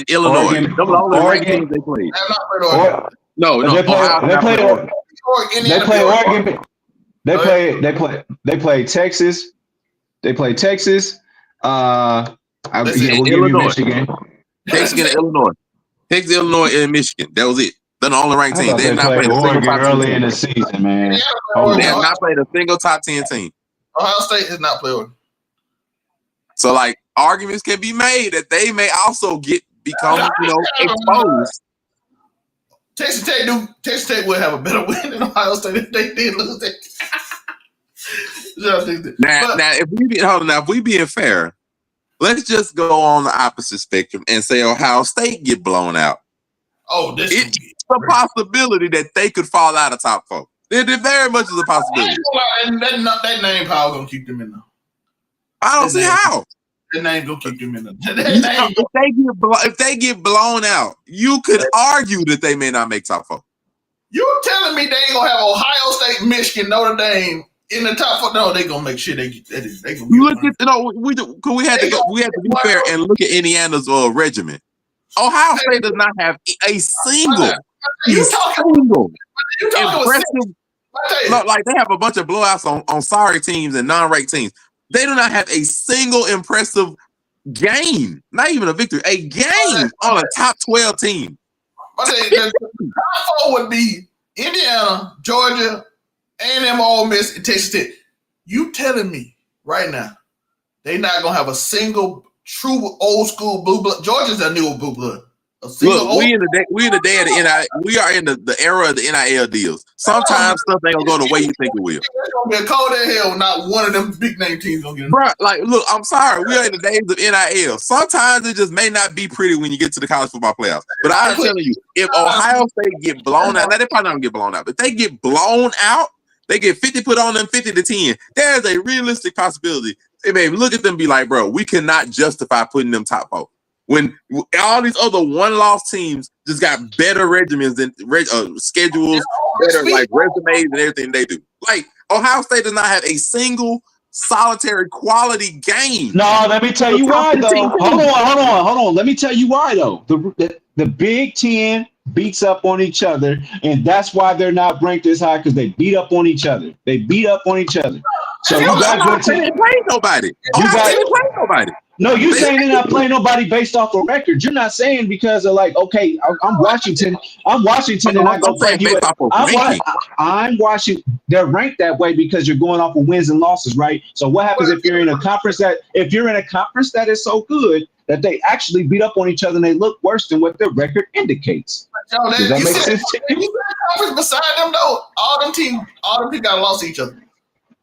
Speaker 4: Illinois.
Speaker 5: Oregon,
Speaker 4: Those are the only ranked
Speaker 5: Oregon.
Speaker 4: teams they played.
Speaker 3: Oregon.
Speaker 4: No,
Speaker 5: They play Oregon. They play Texas. They play Texas. We'll give you Michigan.
Speaker 4: Texas and Illinois. Texas, Illinois, and Michigan. That was it. They're the only ranked team.
Speaker 5: They
Speaker 4: have not played a single
Speaker 5: Oregon
Speaker 4: top 10
Speaker 5: early
Speaker 4: team.
Speaker 5: in the season, man.
Speaker 4: They have not played a single top 10 team.
Speaker 3: Ohio State has not played Oregon.
Speaker 4: So, like, arguments can be made that they may also become, exposed.
Speaker 3: Texas Tech would have a better win than Ohio State if they did lose that.
Speaker 4: Now, if we being fair, let's just go on the opposite spectrum and say Ohio State get blown out.
Speaker 3: Oh,
Speaker 4: it's a possibility that they could fall out of top 4. It very much is a possibility.
Speaker 3: And that name power gonna keep them in there.
Speaker 4: I don't see how.
Speaker 3: That name gonna keep them in there.
Speaker 4: If they get blown out, you could argue that they may not make top 4.
Speaker 3: You telling me they ain't gonna have Ohio State, Michigan, Notre Dame in the top 4? No, they gonna make sure they gonna
Speaker 4: look at we had to be fair and look at Indiana's regimen. Ohio State does not have a single impressive. Like they have a bunch of blowouts on sorry teams and non-ranked teams. They do not have a single impressive game, not even a victory, a game on a top 12 team.
Speaker 3: The top 4 would be Indiana, Georgia, A&M, Ole Miss, and Texas Tech. You telling me right now they not gonna have a single true old school blue blood? Georgia's a new blue blood.
Speaker 4: Look, we in the day of the NIL. We are in the era of the NIL deals. Sometimes stuff ain't gonna go the way you think it will.
Speaker 3: It's gonna be a cold as hell. Not one of them big name teams gonna get in.
Speaker 4: Bro, like, look, I'm sorry. We are in the days of NIL. Sometimes it just may not be pretty when you get to the college football playoffs. But I'm telling you, if Ohio State get blown out, now they probably don't get blown out, but they get blown out, they get 50 put on them 50-10. There's a realistic possibility. They may look at them and be like, bro, we cannot justify putting them top 4. When all these other one-loss teams just got better regimens than schedules, better like resumes and everything they do. Like Ohio State does not have a single solitary quality game.
Speaker 5: No, let me tell you why though. Hold on. Let me tell you why though. The Big Ten beats up on each other, and that's why they're not ranked as high because they beat up on each other. So you got good teams.
Speaker 4: Play nobody. Play nobody.
Speaker 5: No, you saying they're not playing nobody based off the record. You're not saying because of like, okay, I'm Washington, and I go play you. I'm Washington. They're ranked that way because you're going off of wins and losses, right? So what happens if you're in a conference that is so good that they actually beat up on each other and they look worse than what their record indicates? Does that make sense to you?
Speaker 3: Beside them though, all them teams got lost to each other.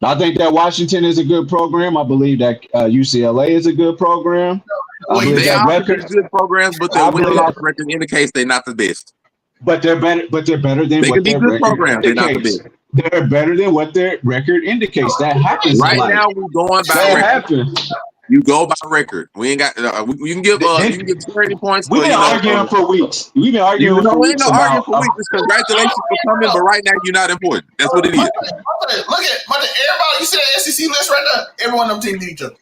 Speaker 5: I think that Washington is a good program. I believe that UCLA is a good program.
Speaker 4: They are good programs, but their win-loss record indicates they're not the best.
Speaker 5: But they're better. They
Speaker 4: can be good programs. They're not the best.
Speaker 5: They're better than what their record indicates. That happens.
Speaker 4: Right now, we're going by record. You go by record. We ain't got. You can give 30 points.
Speaker 5: We've been arguing for weeks. We've been arguing for weeks.
Speaker 4: Congratulations for coming, but right now you're not important. That's what it is.
Speaker 3: Look at everybody. You see that SEC list right there? Everyone of them teams beat each other.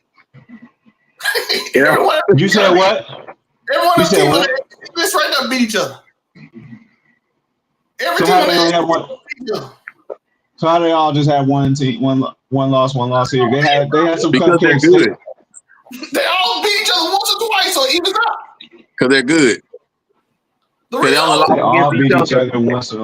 Speaker 5: You said what?
Speaker 3: Everyone of them teams on the SEC list right there beat each other. Every team on the SEC beat each other.
Speaker 5: So how they all just have one loss here? They had some
Speaker 4: because they're good.
Speaker 3: They all beat each other once or twice, so it evens out.
Speaker 4: Because they're good. They only lost against each other.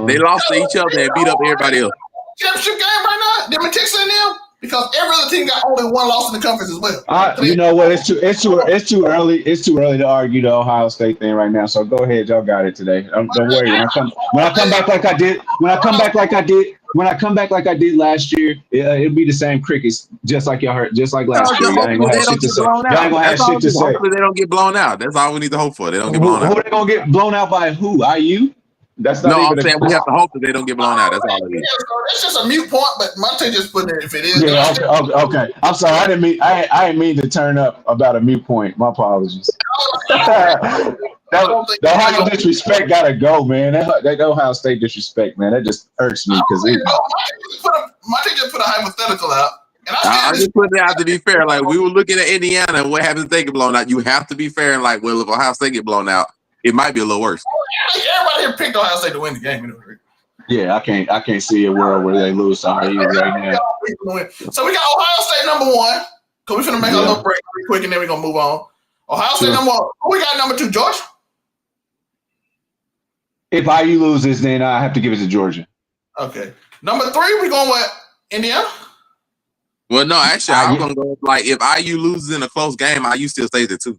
Speaker 4: They lost to each other and beat up everybody else.
Speaker 3: Championship game right now, them and Texas and them, because every other team got only one loss in the conference as well.
Speaker 5: You know what? It's too early. It's too early to argue the Ohio State thing right now. So go ahead, y'all got it today. Don't worry. When I come back like I did, when I come back like I did last year, it'll be the same crickets, just like y'all heard, just like
Speaker 4: No,
Speaker 5: last
Speaker 4: just
Speaker 5: year. Y'all ain't
Speaker 4: hopefully
Speaker 5: gonna
Speaker 4: they
Speaker 5: have
Speaker 4: don't
Speaker 5: shit to
Speaker 4: get
Speaker 5: say.
Speaker 4: blown
Speaker 5: Y'all ain't
Speaker 4: out.
Speaker 5: gonna have
Speaker 4: That's all.
Speaker 5: shit to say.
Speaker 4: Hopefully they don't get blown out. That's all we need to hope for. They don't get
Speaker 5: Who,
Speaker 4: blown
Speaker 5: who
Speaker 4: out.
Speaker 5: they gonna get blown out by? Who? IU? That's not
Speaker 4: No, I'm
Speaker 5: even a.
Speaker 4: saying we have to hope that they don't get blown out. That's all it is.
Speaker 3: Yeah, so that's just a mute point, but Monte just put it if it is.
Speaker 5: Yeah. Okay. I'm sorry. I didn't mean. I didn't mean to turn up about a mute point. My apologies. that Ohio disrespect gotta go, man. That Ohio State disrespect, man. That just irks me because
Speaker 3: Monte just put a hypothetical out, and
Speaker 4: I just put it out to be fair. Like we were looking at Indiana and what happens if they get blown out. You have to be fair and like, well, if Ohio State get blown out, it might be a little worse.
Speaker 3: everybody here picked Ohio State to win the game.
Speaker 5: yeah, I can't see a world where they lose to IU right now.
Speaker 3: So we got Ohio State number 1. Cause we finna make a little break real quick, and then we're gonna move on. Ohio State number 1. Who we got number 2? Georgia.
Speaker 5: If IU loses, then I have to give it to Georgia.
Speaker 3: Okay. Number 3, we going with Indiana.
Speaker 4: Well, no, actually, I'm gonna go like if IU loses in a close game, IU still stays at 2.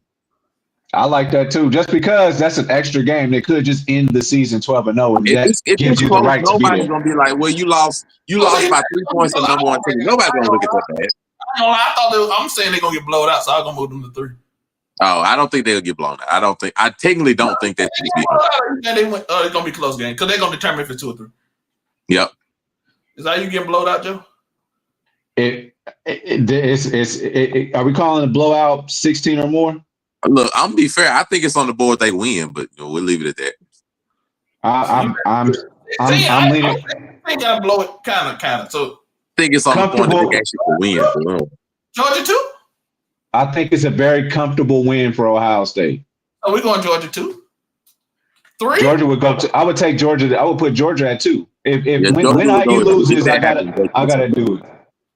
Speaker 5: I like that too. Just because that's an extra game, they could just end the season 12-0, and
Speaker 4: If
Speaker 5: that gives you
Speaker 4: close,
Speaker 5: the right to be
Speaker 4: nobody's
Speaker 5: there.
Speaker 4: gonna be like, well, you lost by 3 points to the number 1 team. Nobody's gonna look at that bad.
Speaker 3: I thought I'm saying they're gonna get blowed out, so I'm gonna move them to 3.
Speaker 4: Oh, I don't think they'll get blown out. I technically don't think that should be.
Speaker 3: It's gonna be a close game because they're gonna determine if it's 2 or 3.
Speaker 4: Yep.
Speaker 3: Is that you getting blowed out, Joe?
Speaker 5: Are we calling a blowout 16 or more?
Speaker 4: Look, I'm gonna be fair. I think it's on the board they win, but we'll leave it at that.
Speaker 5: I'm leaning.
Speaker 3: I think I blow it kind of. So
Speaker 4: I think it's on the point that they actually could win.
Speaker 3: Georgia 2?
Speaker 5: I think it's a very comfortable win for Ohio State.
Speaker 3: Are we going Georgia 2? 3?
Speaker 5: Georgia would go to. I would take Georgia. I would put Georgia at 2. When IU loses, I gotta do it.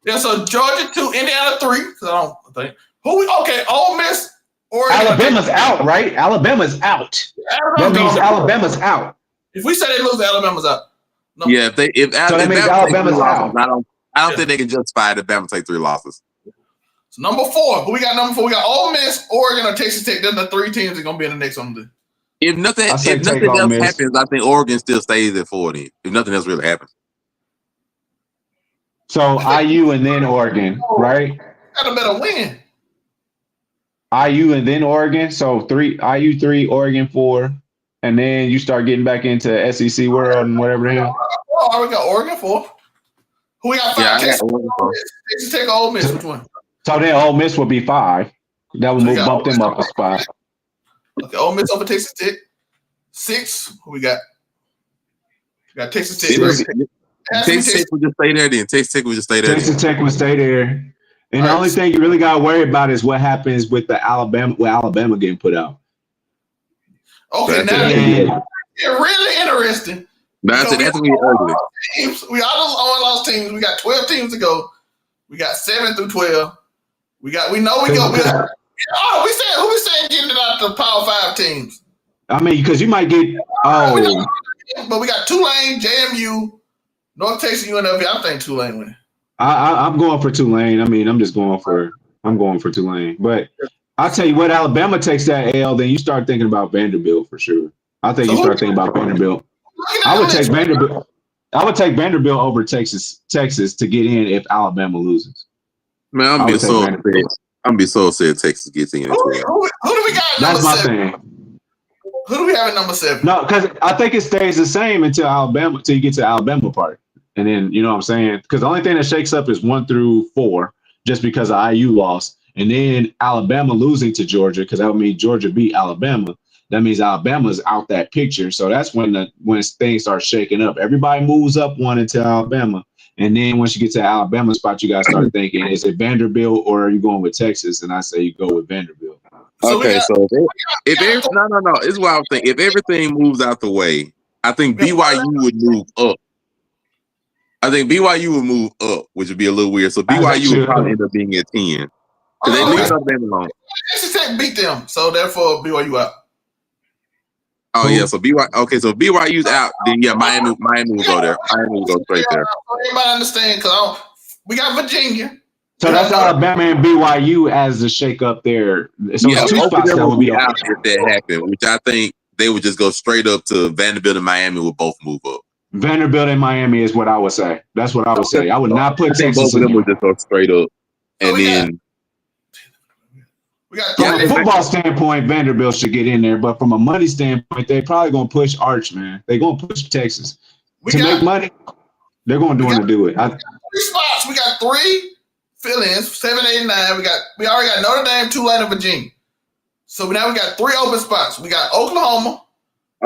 Speaker 3: Yeah. So Georgia 2, Indiana 3. Because I don't think Ole Miss.
Speaker 5: Alabama's out, right? Alabama's out. That means Alabama's out.
Speaker 3: If we say they lose, Alabama's out.
Speaker 4: No. Yeah, if
Speaker 5: Alabama's out.
Speaker 4: I don't think they can justify it if Alabama take 3 losses.
Speaker 3: So number 4, who we got? Number 4, we got Ole Miss, Oregon, or Texas Tech. Then the 3 teams are gonna be in the next one.
Speaker 4: If nothing else happens, I think Oregon still stays at 4. Then, if nothing else really happens.
Speaker 5: So IU and then Oregon, right?
Speaker 3: Got a better win.
Speaker 5: IU and then Oregon. So IU 3, Oregon 4, and then you start getting back into SEC world and whatever the hell.
Speaker 3: Oh, we got Oregon 4. Who we got 5? Texas Tech or Ole Miss? Which one?
Speaker 5: So then Ole Miss will be 5. That would bump them up a spot.
Speaker 3: Okay, Ole Miss over Texas Tech. 6. Who we got? We got Texas Tech.
Speaker 4: Texas Tech would just stay there. Then Texas Tech would just stay there.
Speaker 5: Texas Tech would stay there. And the only thing you really got to worry about is what happens with Alabama getting put out.
Speaker 3: Okay, now it's really interesting.
Speaker 4: That's gonna be ugly.
Speaker 3: We all lost teams. We got 12 teams to go. We got 7 through 12. We said who we saying getting it out to the Power 5 teams?
Speaker 5: I mean, because you might get
Speaker 3: but we got Tulane, JMU, North Texas, UNLV. I think Tulane winning.
Speaker 5: I'm going for Tulane. I mean, I'm going for Tulane. But I'll tell you what, Alabama takes that L, then you start thinking about Vanderbilt for sure. I think you start thinking about Vanderbilt. I would take Vanderbilt. I would take Vanderbilt over Texas to get in if Alabama loses.
Speaker 4: Man, I'm be so upset Texas gets in.
Speaker 3: Who do we got?
Speaker 5: That's my
Speaker 3: 7?
Speaker 5: thing.
Speaker 3: Who do we have at number 7?
Speaker 5: No, because I think it stays the same until you get to Alabama part. And then, you know what I'm saying? Because the only thing that shakes up is 1 through 4, just because of IU lost. And then Alabama losing to Georgia, because that would mean Georgia beat Alabama. That means Alabama's out that picture. So that's when things start shaking up. Everybody moves up 1 until Alabama. And then once you get to Alabama spot, you got to start thinking, is it Vanderbilt or are you going with Texas? And I say you go with Vanderbilt.
Speaker 4: Okay, so if this is what I was thinking. If everything moves out the way, I think BYU would move up. I think BYU would move up, which would be a little weird. So BYU would probably end up being at 10. Because they leave Alabama alone.
Speaker 3: Texas Tech beat them, so therefore BYU out.
Speaker 4: Oh yeah, so BYU's out. Then Miami will go there. Miami will go straight there.
Speaker 3: Everybody understand? Because we got Virginia.
Speaker 5: So that's Alabama and BYU as the shake up there. So
Speaker 4: yeah,
Speaker 5: 2 spots that would be
Speaker 4: out if that happened, which I think they would just go straight up to Vanderbilt and Miami would both move up.
Speaker 5: Vanderbilt and Miami is what I would say. That's what I would say. I would not put
Speaker 4: I think
Speaker 5: Texas
Speaker 4: both of
Speaker 5: in
Speaker 4: them
Speaker 5: there.
Speaker 4: would just go straight up, and then
Speaker 3: We got
Speaker 5: From
Speaker 4: Yeah,
Speaker 5: a
Speaker 3: three.
Speaker 5: football standpoint, Vanderbilt should get in there, but from a money standpoint, they probably gonna push Arch, man. They're gonna push Texas
Speaker 3: We
Speaker 5: to make
Speaker 3: got
Speaker 5: money. They're going to
Speaker 3: we got
Speaker 5: do it.
Speaker 3: three spots. We got three fill-ins, 7, 8, and 9. We already got Notre Dame, Tulane, and Virginia. So now we got three open spots. We got Oklahoma.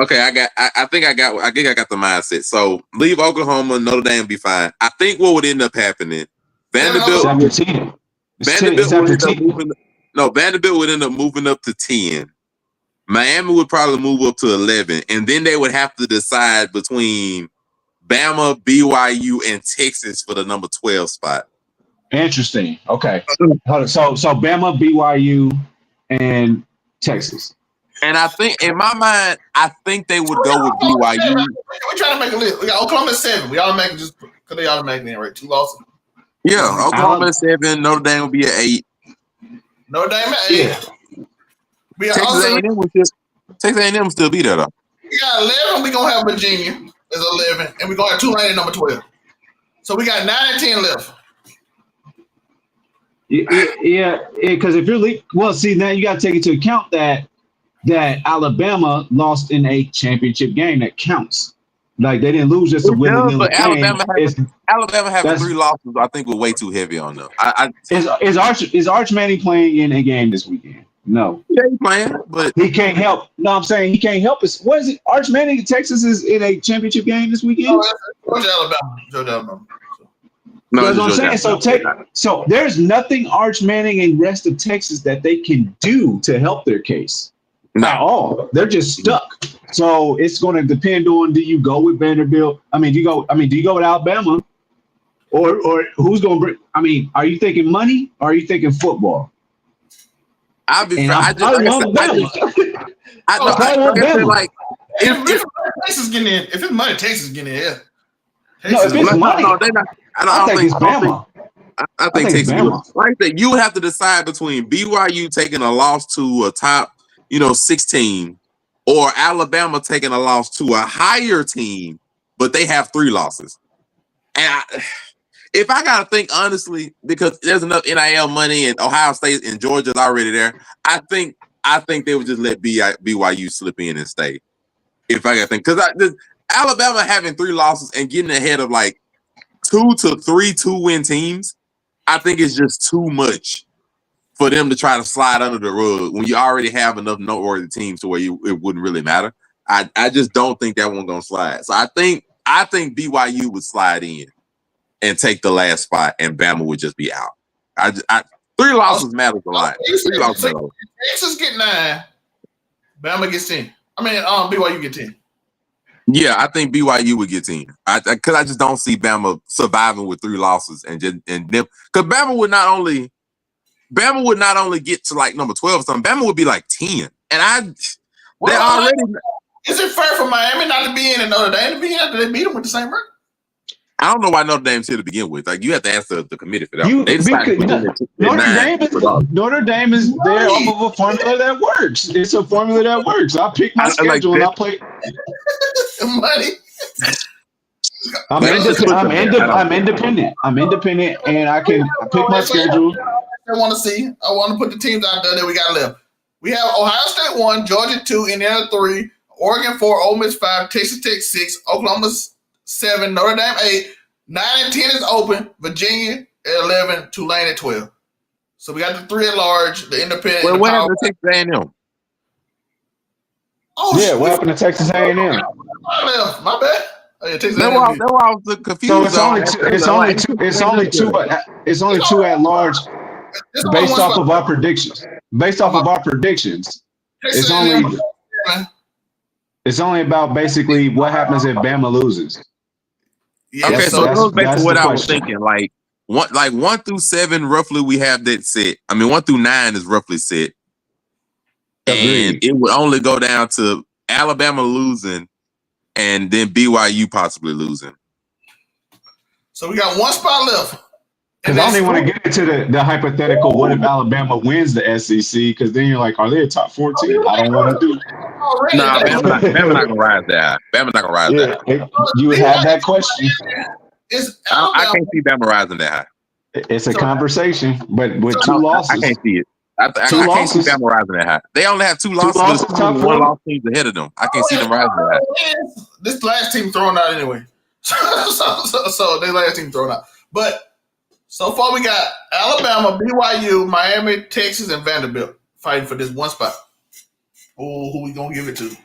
Speaker 4: okay, I think I got the mindset. So leave Oklahoma, Notre Dame be fine. I think what would end up happening,
Speaker 5: It's
Speaker 4: Vanderbilt
Speaker 5: after 10.
Speaker 4: Vanderbilt
Speaker 5: It's
Speaker 4: would
Speaker 5: after
Speaker 4: end up
Speaker 5: 10.
Speaker 4: moving. No, Vanderbilt would end up moving up to 10. Miami would probably move up to 11, and then they would have to decide between Bama, BYU, and Texas for the number 12 spot.
Speaker 5: Interesting. Okay. Hold on. So Bama, BYU, and Texas.
Speaker 4: And I think, in my mind, I think they would go with BYU.
Speaker 3: We're trying to make a list. We got Oklahoma at 7. We automatically just because they automatically in, right? 2 losses.
Speaker 4: Yeah, Oklahoma at 7, Notre Dame would be at 8.
Speaker 3: Notre Dame at 8.
Speaker 5: Yeah.
Speaker 3: We got
Speaker 4: Texas
Speaker 3: also,
Speaker 4: A&M would still be there though.
Speaker 3: we got 11. We're gonna have Virginia as 11, and we're gonna have Tulane at number 12. So we got 9 and 10 left.
Speaker 5: Yeah, because if you're see, now you got to take into account that Alabama lost in a championship game that counts. Like they didn't lose just a willy-nilly
Speaker 4: But
Speaker 5: game.
Speaker 4: Alabama having 3 losses, I think, was way too heavy on them.
Speaker 5: Is Arch Manning playing in a game this weekend? No.
Speaker 4: Yeah, he's playing, but
Speaker 5: He can't help. No, I'm saying he can't help us. What is it? Arch Manning in Texas is in a championship game this weekend?
Speaker 3: Georgia, Alabama.
Speaker 4: no,
Speaker 5: That's what I'm saying. So there's nothing Arch Manning and rest of Texas that they can do to help their case at all. They're just stuck. So it's going to depend on, do you go with Vanderbilt? Do you go with Alabama, or who's going to bring? Are you thinking money or are you thinking football?
Speaker 4: I'll be.
Speaker 5: I want Bama.
Speaker 3: If Texas getting in, if it's money, Texas getting in. Yeah.
Speaker 5: No, if it's money,
Speaker 4: no, they're not. I don't think
Speaker 5: it's Bama.
Speaker 4: I think
Speaker 5: it's
Speaker 4: Texas.
Speaker 5: Bama.
Speaker 4: Like that, you would have to decide between BYU taking a loss to a top, 16, or Alabama taking a loss to a higher team, but they have 3 losses. And if I gotta think honestly, because there's enough NIL money and Ohio State and Georgia's already there, I think they would just let BYU slip in and stay. If I gotta think, because Alabama having 3 losses and getting ahead of like 2 to 3 2-win teams, I think it's just too much for them to try to slide under the rug when you already have enough noteworthy teams to where it wouldn't really matter. I just don't think that one's gonna slide. So I think BYU would slide in and take the last spot, and Bama would just be out. 3 losses matters a lot. 3 losses matter.
Speaker 3: Texas get 9, Bama gets 10. BYU get 10.
Speaker 4: Yeah, I think BYU would get 10. Because I just don't see Bama surviving with 3 losses and them. Because Bama would not only get to like number 12 or something. Bama would be like 10. And they're already.
Speaker 3: Is it fair for Miami not to be in and Notre Dame to be in after they beat them with the same record?
Speaker 4: I don't know why Notre Dame's here to begin with. Like, you have to ask the committee for that.
Speaker 5: Notre Dame is there off of a formula that works. It's a formula that works. I pick my schedule and I play.
Speaker 3: Money.
Speaker 5: I'm independent, and I can pick my schedule.
Speaker 3: I want to put the teams out there that we got left. We have Ohio State 1, Georgia 2, Indiana 3, Oregon 4, Ole Miss 5, Texas Tech 6, Oklahoma 7, Notre Dame 8, 9 and 10 is open, Virginia at 11, Tulane at 12. So we got the 3 at large, the independent.
Speaker 4: Well, what happened to Texas A&M?
Speaker 3: Oh,
Speaker 5: yeah, what happened to Texas A&M?
Speaker 3: My bad. Oh, yeah, Texas
Speaker 4: A&M. That's why I was confused.
Speaker 5: So it's only two at large based off of our predictions. It's only about basically what happens if Bama loses.
Speaker 3: Yeah,
Speaker 4: okay, so it goes back to what I was thinking. Like 1 through 7, roughly we have that set. 1 through 9 is roughly set. And it would only go down to Alabama losing and then BYU possibly losing.
Speaker 3: So we got 1 spot left.
Speaker 5: Because I don't even want to get into the hypothetical. What if Alabama wins the SEC? Because then you're like, are they a top 4 team? I don't want to do.
Speaker 4: Nah, Bama not gonna rise that high. Bama not gonna rise that high.
Speaker 5: You would have that question.
Speaker 4: I can't see Bama rising that high.
Speaker 5: It's a conversation, but with two losses,
Speaker 4: I can't see it. I can't see Bama rising that high. They only have 2 losses, but it's one loss teams ahead of them. I can't see them rising that high.
Speaker 3: This last team thrown out anyway. so they last team thrown out. But so far we got Alabama, BYU, Miami, Texas, and Vanderbilt fighting for this one spot. Who we gonna give it to?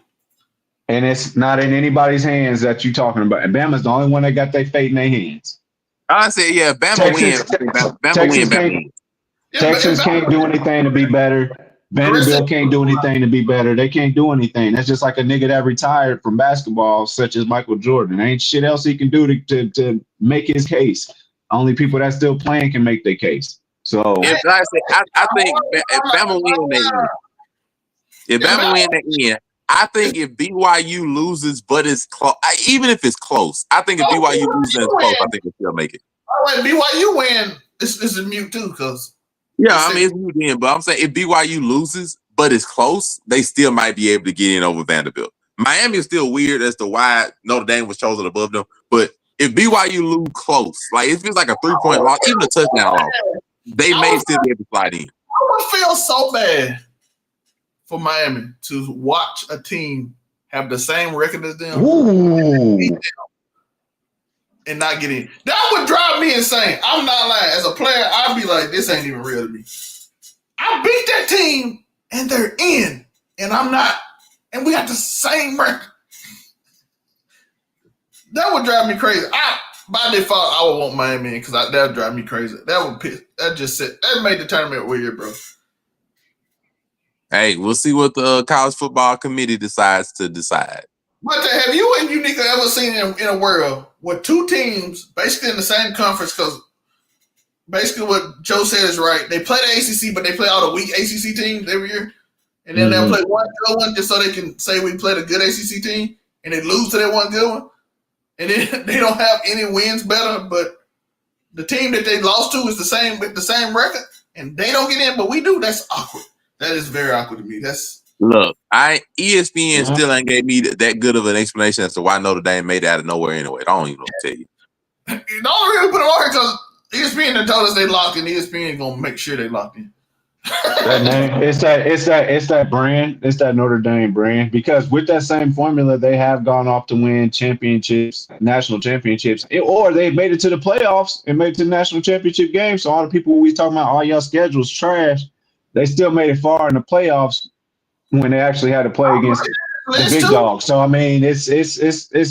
Speaker 5: And it's not in anybody's hands that you're talking about. And Bama's the only one that got their fate in their hands.
Speaker 4: I said, yeah, Bama wins. Bama wins.
Speaker 5: Texas can't do anything to be better. Vanderbilt can't do anything to be better. They can't do anything. That's just like a nigga that retired from basketball, such as Michael Jordan. There ain't shit else he can do to make his case. Only people that still playing can make their case. So
Speaker 4: I think if Bama win that end, if Bama win that end, I think if BYU loses, but it's close, even if it's close, I think if BYU loses and it's close, I think they'll make it.
Speaker 3: When BYU win, this is mute too, because
Speaker 4: it's mute in. But I'm saying if BYU loses, but it's close, they still might be able to get in over Vanderbilt. Miami is still weird as to why Notre Dame was chosen above them, but if BYU lose close, like it feels like a 3-point loss, even a touchdown loss, they may still be able to slide in.
Speaker 3: I would feel so bad for Miami to watch a team have the same record as them and not get in. That would drive me insane. I'm not lying. As a player, I'd be like, this ain't even real to me. I beat that team and they're in, and I'm not, and we got the same record. That would drive me crazy. By default, I would want Miami in because that would drive me crazy. That made the tournament weird, bro.
Speaker 4: Hey, we'll see what the college football committee decides to decide.
Speaker 3: But have you and Unica ever seen in a world with 2 teams basically in the same conference? Because basically what Joe said is right. They play the ACC, but they play all the weak ACC teams every year. And then they'll play one good one just so they can say we played a good ACC team. And they lose to that one good one. And then they don't have any wins better, but the team that they lost to is the same with the same record. And they don't get in, but we do. That's awkward. That is very awkward to me.
Speaker 4: Look, ESPN still ain't gave me that good of an explanation as to why Notre Dame made it out of nowhere anyway. I don't even know what to tell you.
Speaker 3: The only reason put them on here because ESPN told us they locked in. ESPN gonna make sure they locked in.
Speaker 5: That name, it's that brand, it's that Notre Dame brand. Because with that same formula, they have gone off to win championships, national championships, or they made it to the playoffs and made it to the national championship game. So all the people we talking about, all y'all schedules trash. They still made it far in the playoffs when they actually had to play against the big dogs. So I mean, it's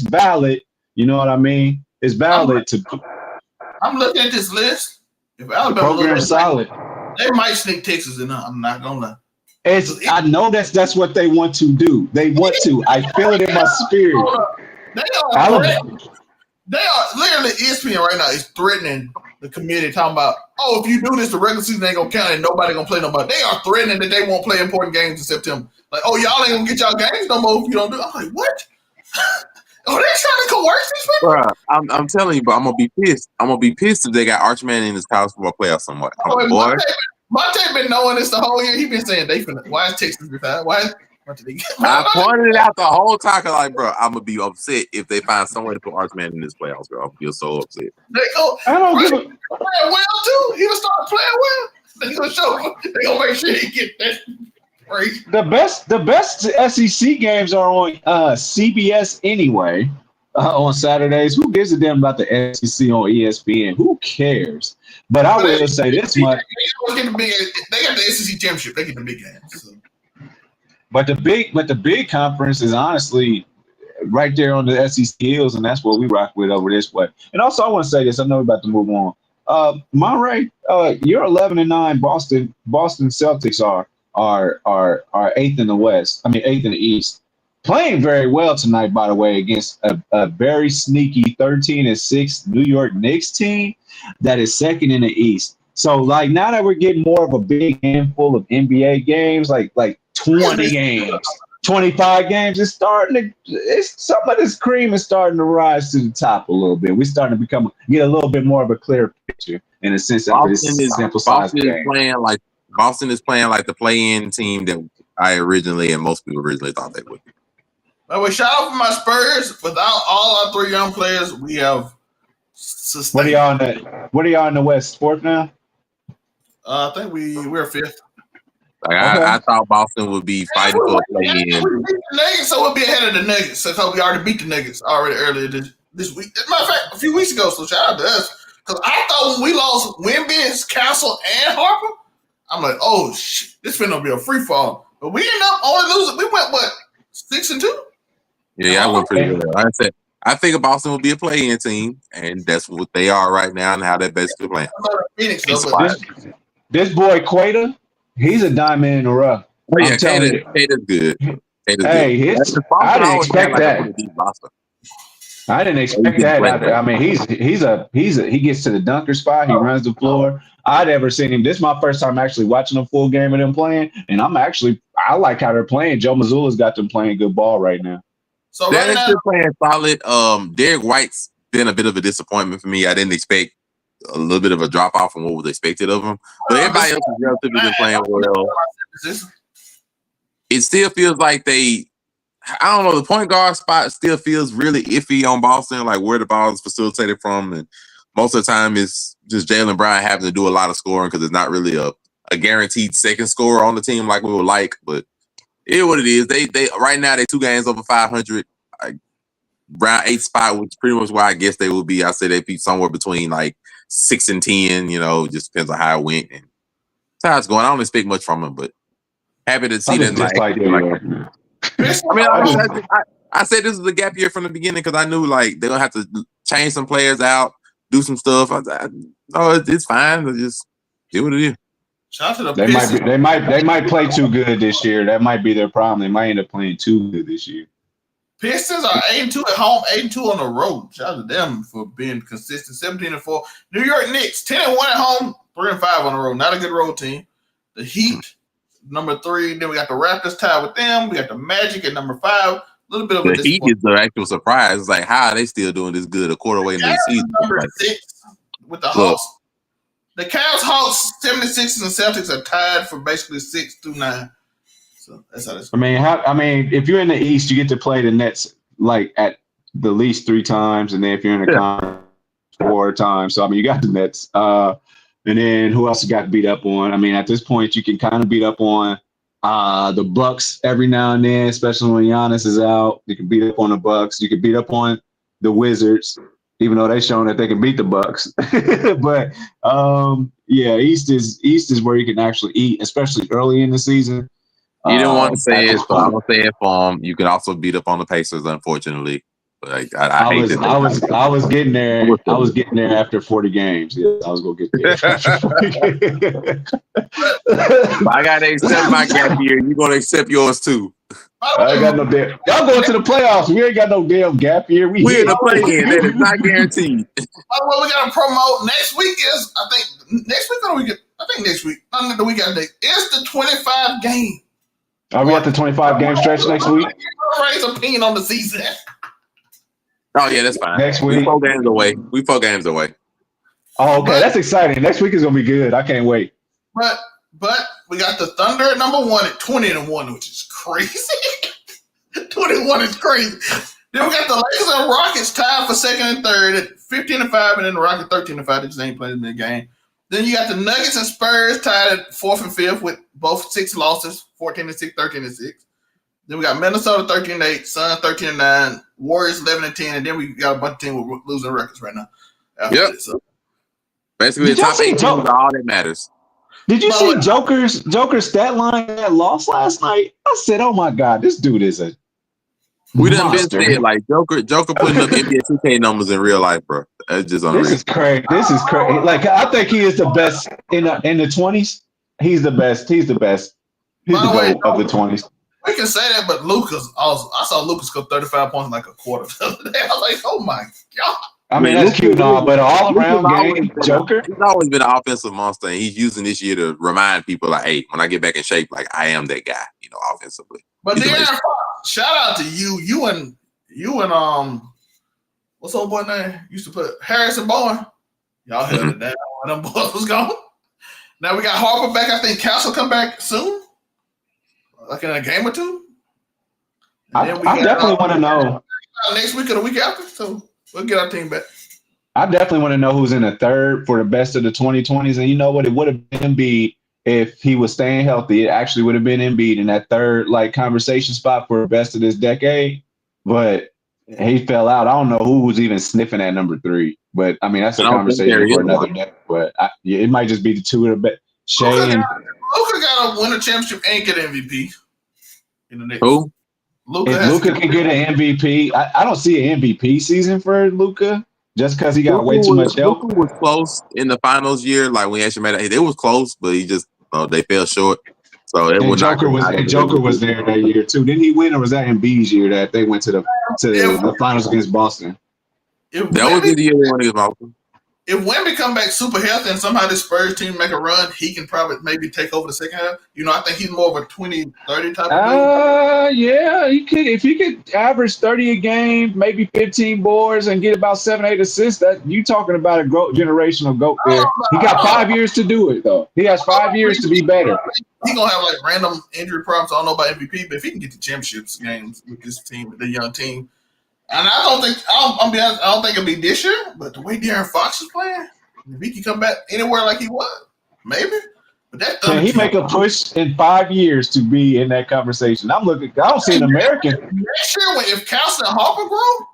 Speaker 5: valid. You know what I mean? It's valid to.
Speaker 3: I'm looking at this list. If Alabama
Speaker 5: program's solid,
Speaker 3: they might sneak Texas in. I'm not gonna lie.
Speaker 5: I know that's what they want to do. They want to. I feel it in my spirit.
Speaker 3: They are literally ESPN right now is threatening the committee, talking about, if you do this, the regular season ain't gonna count and nobody gonna play nobody. They are threatening that they won't play important games in September. Like, y'all ain't gonna get y'all games no more if you don't do it. I'm like, what? They trying to coerce these people?
Speaker 4: Bruh, I'm telling you, but I'm gonna be pissed. I'm gonna be pissed if they got Arch Manning in this college football playoff somewhat.
Speaker 3: Monte been knowing this the whole year. He been saying why is Texas retired?
Speaker 4: I pointed it out the whole time. Like, bro, I'm gonna be upset if they find some way to put Arch Manning in this playoffs, bro. I feel so upset.
Speaker 5: I don't give a
Speaker 3: playing well too. He will start playing well. They gonna show. They gonna make sure he get that. Crazy.
Speaker 5: The best SEC games are on CBS anyway. On Saturdays, who gives a damn about the SEC on ESPN? Who cares? But I will say this much:
Speaker 3: they got the SEC championship. They get the big games. So.
Speaker 5: But the big conference is honestly right there on the SEC heels, and that's what we rock with over this way. And also, I want to say this: I know we're about to move on. Monterey, you're 11-9. Boston Celtics are 8th in the West. I mean 8th in the East. Playing very well tonight, by the way, against a very sneaky 13-6 New York Knicks team that is 2nd in the East. So, like, now that we're getting more of a big handful of NBA games, like 20 games, 25 games, some of this cream is starting to rise to the top a little bit. We're starting to get a little bit more of a clear picture. picture in a sense of this simple size game.
Speaker 4: Boston is playing like the play-in team that I originally and most people originally thought they would.
Speaker 3: But we shout out for my Spurs. Without all our 3 young players, we have sustained.
Speaker 5: What are y'all in the West? 4th now?
Speaker 3: I think we're 5th.
Speaker 4: Like I thought Boston would be fighting for a play-in.
Speaker 3: We beat the Nuggets, so we'll be ahead of the Nuggets. So we already beat the Nuggets earlier this week. As a matter of fact, a few weeks ago. So shout out to us, because I thought when we lost Wimby, Castle, and Harper, I'm like, oh shit, this finna be a free fall. But we ended up only losing. We went 6-2.
Speaker 4: Yeah, I went pretty good. Like I said, I think Boston will be a play-in team, and that's what they are right now, and how they're basically playing.
Speaker 3: Phoenix,
Speaker 5: this boy Quater, he's a diamond in the rough.
Speaker 4: Oh, yeah, Quater's good.
Speaker 5: I didn't expect that. I didn't expect that. I mean, he gets to the dunker spot. He runs the floor. I'd ever seen him. This is my first time actually watching a full game of them playing, and I like how they're playing. Joe Mazzulla's got them playing good ball right now.
Speaker 3: So
Speaker 4: they're still playing solid. Derek White's been a bit of a disappointment for me. I didn't expect a little bit of a drop off from what was expected of him, but everybody else has relatively been playing well. It still feels like I don't know, the point guard spot still feels really iffy on Boston, like where the ball is facilitated from, and most of the time it's just Jaylen Brown having to do a lot of scoring because it's not really a guaranteed second scorer on the team like we would like, but it is what it is. They right now they're 2 games over 500, around 8th spot, which is pretty much where I guess they will be. I say they'd be somewhere between like 6 and 10. You know, just depends on how it went and how it's going. I don't expect much from them, but happy to see that. I said this was a gap year from the beginning because I knew like they're gonna have to change some players out, do some stuff. It's fine. Just do what it is.
Speaker 3: Shout out to
Speaker 5: they might play too good this year. That might be their problem. They might end up playing too good this year.
Speaker 3: Pistons are 8-2 at home, 8-2 on the road. Shout out to them for being consistent. 17-4. New York Knicks 10-1 at home, 3-5 on the road. Not a good road team. The Heat, number 3. Then we got the Raptors tied with them. We got the Magic at number 5. A little bit of
Speaker 4: the Heat is the actual surprise. It's like, how are they still doing this good a quarter way into the season?
Speaker 3: Number 6 with the Hawks. The Cavs, Hawks, 76ers, and Celtics are tied for basically 6 through 9. So that's how this.
Speaker 5: I mean, if you're in the East, you get to play the Nets like at the least 3 times, and then if you're in the conference 4 times. So I mean, you got the Nets. And then who else you got beat up on? I mean, at this point, you can kind of beat up on the Bucks every now and then, especially when Giannis is out. You can beat up on the Bucks. You can beat up on the Wizards, even though they've shown that they can beat the Bucks. But yeah, East is where you can actually eat, especially early in the season.
Speaker 4: You didn't want to say it, so I'm gonna say it for them. You can also beat up on the Pacers, unfortunately. Like, I
Speaker 5: was getting there. I was getting there after 40 games. Yeah, I was gonna get there.
Speaker 4: I gotta accept my gap year. You're gonna accept yours too.
Speaker 5: I ain't got no damn. Y'all going to the playoffs. We ain't got no damn gap year.
Speaker 4: We're in the play-in. That is not guaranteed.
Speaker 3: Well, we got to promote next week. I think next week. The week after it's the 25 game.
Speaker 5: Are we at the 25 game stretch next week?
Speaker 3: Raise opinion on the season.
Speaker 4: Oh yeah, that's fine.
Speaker 5: Next week,
Speaker 4: we 4 games away.
Speaker 5: Oh, okay, that's exciting. Next week is gonna be good. I can't wait.
Speaker 3: But we got the Thunder at number 1 at 20-1, which is crazy. 21 is crazy. Then we got the Lakers and Rockets tied for 2nd and 3rd at 15-5, and then the Rockets 13-5. They just ain't playing in the game. Then you got the Nuggets and Spurs tied at 4th and 5th with both 6 losses, 14-6, 13-6. Then we got Minnesota 13-8, Suns 13-9, Warriors 11-10, and then we got a bunch of teams with losing records right now.
Speaker 4: Yep.
Speaker 3: This, so.
Speaker 4: Basically, the top 8 teams are all that matters.
Speaker 5: Did you see Joker's stat line that lost last night? I said, "Oh my God, this dude is a."
Speaker 4: We done been saying like Joker putting up NBA 2K numbers in real life, bro. That's just unreal.
Speaker 5: This is crazy. Like I think he is the best in the 20s. He's the best. He's the best. He's the GOAT of the 20s.
Speaker 3: We can say that, but Lucas also. I saw Lucas go 35 points in like a quarter. I was like, "Oh my God."
Speaker 5: I mean, that's cute and all, but all-around game, Joker.
Speaker 4: He's always been an offensive monster, and he's using this year to remind people, like, hey, when I get back in shape, like, I am that guy, offensively.
Speaker 3: But then, shout out to you. You and what's old boy name? Used to put Harrison Bowen. Y'all held it down. Them boys was gone. Now we got Harper back. I think Castle come back soon, like in a game or two.
Speaker 5: I definitely want to know.
Speaker 3: Next week or the week after, so we'll get our team back.
Speaker 5: I definitely want to know who's in the third for the best of the 2020s. And you know what? It would have been Embiid if he was staying healthy. It actually would have been Embiid in that third like conversation spot for the best of this decade. But he fell out. I don't know who was even sniffing at number 3. But I mean, that's a conversation for another day. But it might just be the two of the best. Shea and
Speaker 3: Luka got to win a championship and get MVP in the next.
Speaker 4: Who?
Speaker 5: If Luka can get an MVP, I don't see an MVP season for Luka just because he got way too much help.
Speaker 4: Luka was close in the finals year, like when he actually made it. It was close, but he just they fell short. So it was
Speaker 5: Joker was there that year too. Didn't he win, or was that Embiid's year that they went to the finals against Boston?
Speaker 4: That was the year they won against Boston.
Speaker 3: If Wemby come back super healthy and somehow this Spurs team make a run, he can probably maybe take over the second half. You know, I think he's more of a 20-30 type of
Speaker 5: yeah, he could. If he could average 30 a game, maybe 15 boards, and get about 7-8 assists, that you talking about a generational GOAT there. He got 5 years to do it, though. He has 5 years to be better.
Speaker 3: He's going to have like random injury problems. I don't know about MVP, but if he can get the championships games with this team, with the young team, and I'll be honest, I don't think it'll be this year, but the way De'Aaron Fox is playing, if he can come back anywhere like he was, maybe. But
Speaker 5: can he make a push in 5 years to be in that conversation? I don't see an American.
Speaker 3: Next year, if Castle and Harper grow,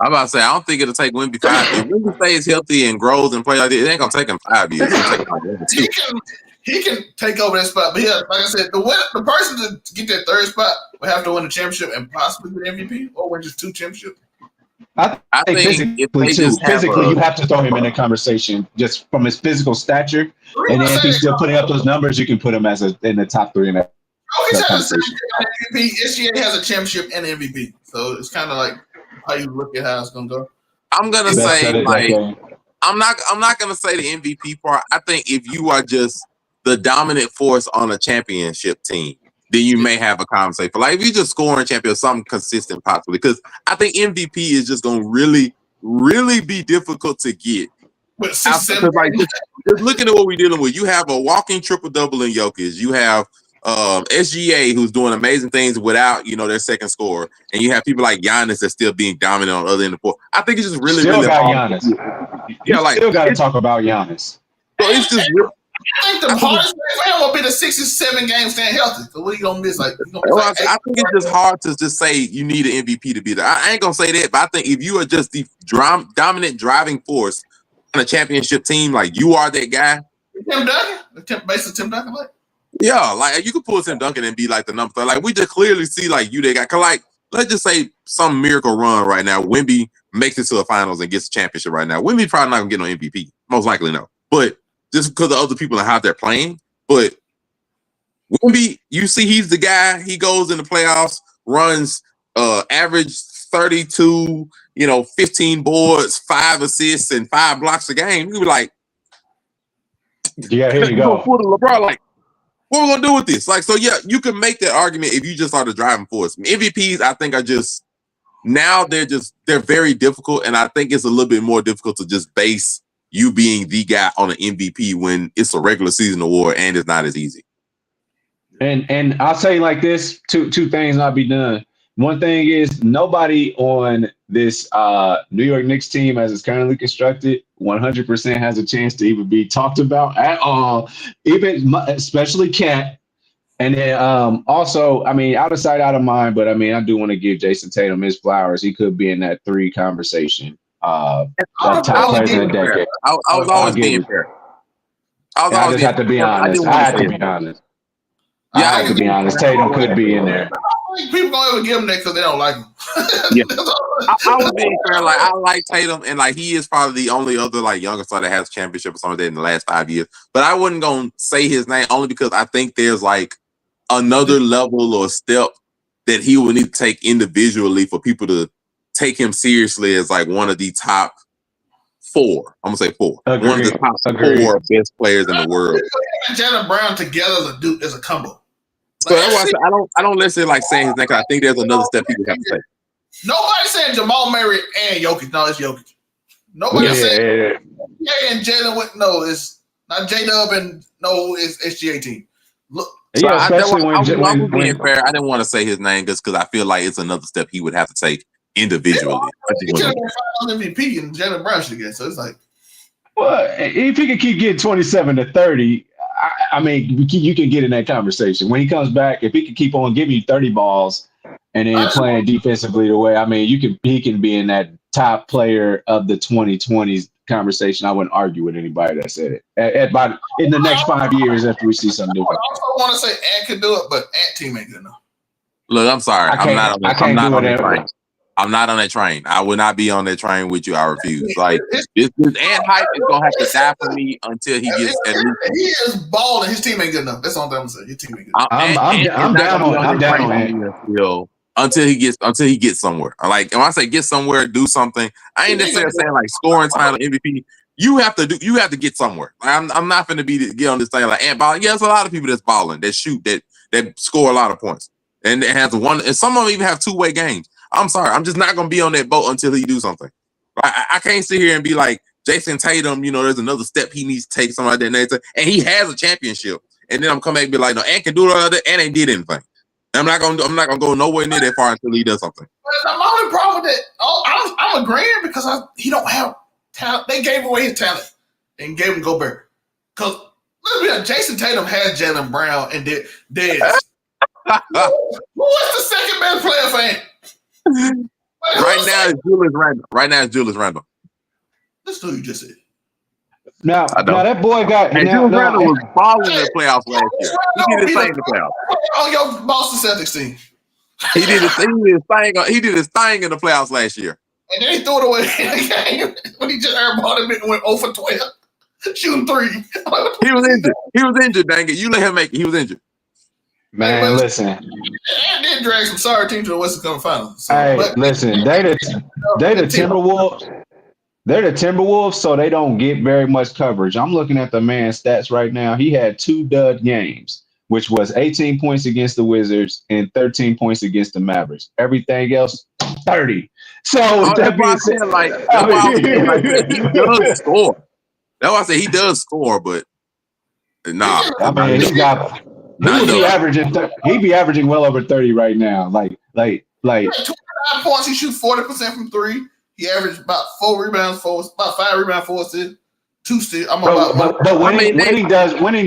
Speaker 4: I'm about to say, I don't think it'll take Wemby 5. If Wemby stays healthy and grows and play like this, it ain't going to take him 5 years. It'll take him like 2.
Speaker 3: He can take over that spot. But like I said, the person to get that third spot will have to win the championship and possibly win MVP or win just 2 championships.
Speaker 5: I think physically you have to throw him in the conversation just from his physical stature. And then if he's still putting up those numbers, you can put him in the top 3 in that conversation.
Speaker 3: MVP. SGA has a championship and MVP. So it's kind of like how you look at how it's going to go.
Speaker 4: I'm going to say, like, I'm not going to say the MVP part. I think if you are just the dominant force on a championship team, then you may have a conversation. Like if you just scoring champion, something consistent possibly. Because I think MVP is just going to really, really be difficult to get.
Speaker 3: Like,
Speaker 4: just looking at what we're dealing with, you have a walking triple-double in Jokic. You have SGA who's doing amazing things without, their second scorer. And you have people like Giannis that's still being dominant on the other end of the court. I think it's just really,
Speaker 5: still
Speaker 4: really
Speaker 5: got
Speaker 4: hard.
Speaker 5: Giannis. Still got to talk about Giannis.
Speaker 4: So it's just
Speaker 3: I think the hardest thing for him will be the 67 games staying healthy. So what are you gonna miss? I think
Speaker 4: it's just hard to just say you need an MVP to be there. I ain't gonna say that, but I think if you are just the dominant driving force on a championship team, like you are that guy.
Speaker 3: Tim Duncan, basically Tim Duncan, like.
Speaker 4: Yeah, like you could pull Tim Duncan and be like the number 3. Like we just clearly see like you that guy. Cause like let's just say some miracle run right now. Wemby makes it to the finals and gets a championship right now. Wemby probably not gonna get no MVP. Most likely no, but. Just because of other people and how they're playing. But Wemby, you see he's the guy. He goes in the playoffs, runs average 32, 15 boards, 5 assists, and 5 blocks a game. You be like,
Speaker 5: yeah, here you go.
Speaker 4: LeBron, like, what are we going to do with this? Like, so, yeah, you can make that argument if you just are the driving force. MVPs, I think, are just, now they're very difficult. And I think it's a little bit more difficult to just base you being the guy on an MVP when it's a regular season award and it's not as easy.
Speaker 5: And I'll say like this, two things not be done. One thing is nobody on this New York Knicks team as it's currently constructed 100% has a chance to even be talked about at all, especially Cat. And then also, I mean, out of sight, out of mind, but I mean, I do want to give Jason Tatum his flowers. He could be in that 3 conversation.
Speaker 4: I was always being fair.
Speaker 5: I just have to be honest. I have to be honest. Yeah, I have to be honest. Tatum could be in there.
Speaker 3: People don't ever give him that because they don't like him.
Speaker 4: Yeah. I was being fair. Like I like Tatum, and like he is probably the only other like younger star that has a championship or something in the last 5 years. But I wasn't gonna say his name only because I think there's like another level or step that he will need to take individually for people to take him seriously as like one of the top 4. I'm gonna say 4.
Speaker 5: Agreed.
Speaker 4: One of the top 4 best players in the world.
Speaker 3: Jalen Brown together as a combo.
Speaker 4: So that's why I don't necessarily like saying his name because I think there's another step people have to take.
Speaker 3: Nobody's saying Jamal Murray and Jokic. No, it's Jokic. Nobody
Speaker 5: Yeah,
Speaker 3: said
Speaker 5: yeah,
Speaker 3: yeah, and Jalen went. No, it's not J Dub and no, it's SGA team. Look,
Speaker 5: yeah.
Speaker 4: So
Speaker 5: Yeah,
Speaker 4: I
Speaker 5: especially when
Speaker 4: was being
Speaker 5: when
Speaker 4: fair. I didn't want to say his name just because I feel like it's another step he would have to take individually. I just
Speaker 3: he should
Speaker 4: wanna-
Speaker 3: have been Finals MVP and Jalen Brown should get. So it's like
Speaker 5: well, if he could keep getting 27 to 30, I mean, you can get in that conversation when he comes back. If he can keep on giving you 30 balls and then playing defensively the way, I mean, he can be in that top player of the 2020s conversation. I wouldn't argue with anybody that said it. About in the next 5 years after we see something
Speaker 3: I
Speaker 5: different.
Speaker 3: also want to say Ant can do it, but Ant team ain't good enough.
Speaker 4: Look, I'm sorry. I'm not on
Speaker 5: I
Speaker 4: that. I'm
Speaker 5: can't
Speaker 4: not
Speaker 5: do
Speaker 4: on
Speaker 5: it.
Speaker 4: that train. I'm not on that train. I will not be on that train with you. I refuse. Like this ant hype is gonna have to die for me until he gets at least.
Speaker 3: He is balling. His team ain't good enough. That's all I'm saying. His team ain't good enough.
Speaker 5: I'm down on it.
Speaker 4: Until he gets somewhere. Like when I say get somewhere, do something. I ain't necessarily saying like scoring title MVP. You have to get somewhere. I'm not gonna get on this thing like ant balling. Yeah, there's a lot of people that's balling, that shoot, that score a lot of points. And it has one, and some of them even have two-way games. I'm sorry, I'm just not gonna be on that boat until he do something. I can't sit here and be like Jason Tatum. There's another step he needs to take, something like that. And he has a championship, and then I'm coming back and be like, no, Ant can do all that, and ain't did anything. I'm not gonna go nowhere near that far until he does something.
Speaker 3: But the only problem with that, I'm agreeing because he don't have talent. They gave away his talent and gave him Gobert. Because let's be honest, Jason Tatum has Jalen Brown and Dez. Who was the second best player for Ant?
Speaker 4: Right now it's Julius Randle.
Speaker 3: That's who you just said.
Speaker 5: Now that boy got.
Speaker 4: And Julius Randle was balling in the playoffs last year. He did his thing in the playoffs.
Speaker 3: On your Boston Celtics team.
Speaker 4: He did his thing in the playoffs last year.
Speaker 3: And then he threw it away in the game when he just airballed him and went 0 for 12. Shooting 3.
Speaker 4: He was injured, dang it. You let him make it. He was injured.
Speaker 5: Man, listen.
Speaker 3: And then drag some sorry team to the Western Conference Finals. So,
Speaker 5: Hey, listen. They the Timberwolves. They're the Timberwolves, so they don't get very much coverage. I'm looking at the man's stats right now. He had 2 dud games, which was 18 points against the Wizards and 13 points against the Mavericks. Everything else, 30. So that being said,
Speaker 4: he does score. That's why I say he does score, but nah.
Speaker 5: I mean, he'd be averaging well over 30 right now. Like
Speaker 3: 29 points, he shoots 40% from 3. He averaged about 4 rebounds, about 5 rebounds, 4 assists, 2 steals.
Speaker 5: But winning